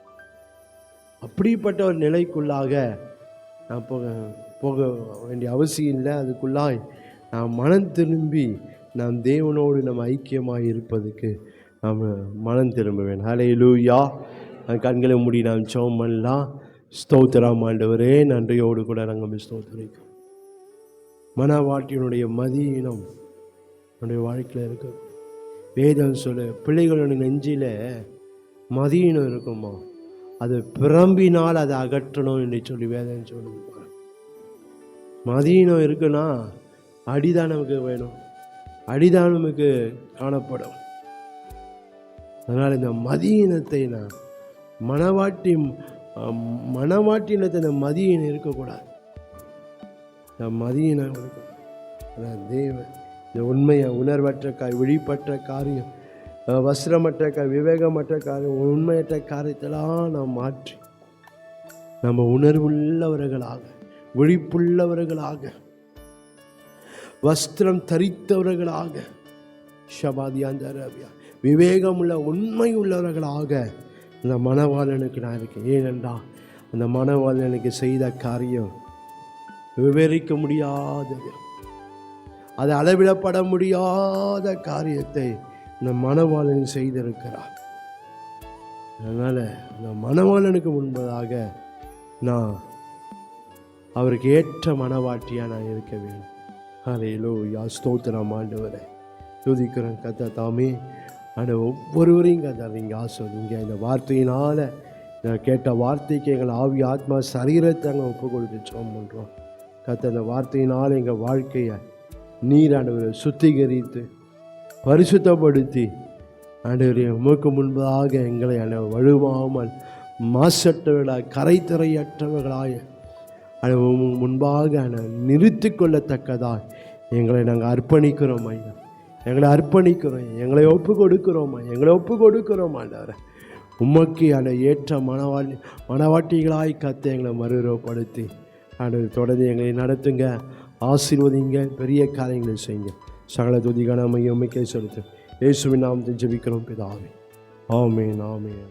அப்படிப்பட்ட ஒரு நிலைக்குள்ளாக நான் போக வேண்டிய அவசியம் இல்லை. அதுக்குள்ளாய் நாம் மனம் திரும்பி நாம் தேவனோடு நம்ம ஐக்கியமாக இருப்பதுக்கு நாம் மனம் திரும்ப வேண்டும். ஹல்லேலூயா. கண்களை மூடி நாம் ஜெபம் பண்ணலாம். ஸ்தோத்திரம் ஆண்டவரே, நன்றியோடு கூட நாங்கள் ஸ்தோத்திரிக்கிறோம். மனவாட்டியினுடைய மதியினம் நம்முடைய வாழ்க்கையில் இருக்கு. வேதம் சொல்ல பிள்ளைகளுடைய நெஞ்சில் மதியினம் இருக்குமா, அது பிறம்பினால் அதை அகற்றணும் என்று சொல்லி வேதம் சொல்லுவாங்க. மதியினம் இருக்குன்னா அடிதான் நமக்கு வேணும், அடிதான் நமக்கு காணப்படும். அதனால் இந்த மதியினத்தை நான் மனவாட்டினத்தை இந்த மதியினம் இருக்கக்கூடாது. இந்த மதியினம் இருக்கக்கூடாது. தேவன் இந்த உண்மையை உணர்வற்ற விழிப்பற்ற காரியம், வஸ்திரமற்ற விவேகமற்ற காரியம், உண்மையற்ற காரியத்தெல்லாம் நாம் மாற்றி நம்ம உணர்வுள்ளவர்களாக, விழிப்புள்ளவர்களாக, வஸ்திரம் தரித்தவர்களாக, ஷபாதியாந்தரவியா விவேகமுள்ள உண்மை உள்ளவர்களாக இந்த மணவாளனுக்கு நான் இருக்கேன். ஏனென்றால் அந்த மணவாளனுக்கு செய்த காரியம் விவரிக்க முடியாதது, அது அளவிடப்பட முடியாத காரியத்தை இந்த மணவாளன் செய்திருக்கிறார். அதனால் அந்த மணவாளனுக்கு முன்பதாக நான் அவருக்கு ஏற்ற மணவாட்டியாக நான் இருக்க வேண்டும். ஹல்லேலூயா. ஸ்தோத்திரம் ஆண்டவரே, துதிக்கிறேன் கர்த்தர் தாமே. ஆனால் ஒவ்வொருவரையும் கர்த்தர் நீங்கள் ஆசீர்வதிங்க. இந்த வார்த்தையினால் கேட்ட வார்த்தைக்கு எங்கள் ஆவி ஆத்மா சரீரத்தை அங்கே ஒப்பு கொடுத்து ஜெபம் பண்ணுறோம். கர்த்தர் இந்த வார்த்தையினால் எங்கள் வாழ்க்கையை நீர் ஆண்டவரை சுத்திகரித்து பரிசுத்தப்படுத்தி ஆண்டவரே உமக்கு முன்பதாக எங்களை வழுவாமல் மாசற்றவர்களாய் கரைத்திரையற்றவர்களாய் முன்பாக நிறுத்தி கொள்ளத்தக்கதாய் எங்களை நாங்கள் அர்ப்பணிக்கிறோம் ஐயா. எங்களை அர்ப்பணிக்கிறோம், எங்களை ஒப்பு கொடுக்கிறோம் ஆண்டவரே. உமக்கு ஏற்ற மனவாட்டிகளாய் கத்து எங்களை மறுரூபப்படுத்தி ஆண்டவர் தொடர்ந்து எங்களை நடத்துங்க, ஆசீர்வதிங்க, பெரிய காரியங்களை செய்யுங்க. சகல துதிகான மையமைக்கே செலுத்து. இயேசுவின் நாமத்தில் ஜெபிக்கிறோம் பிதாவே. ஆமென், ஆமென்.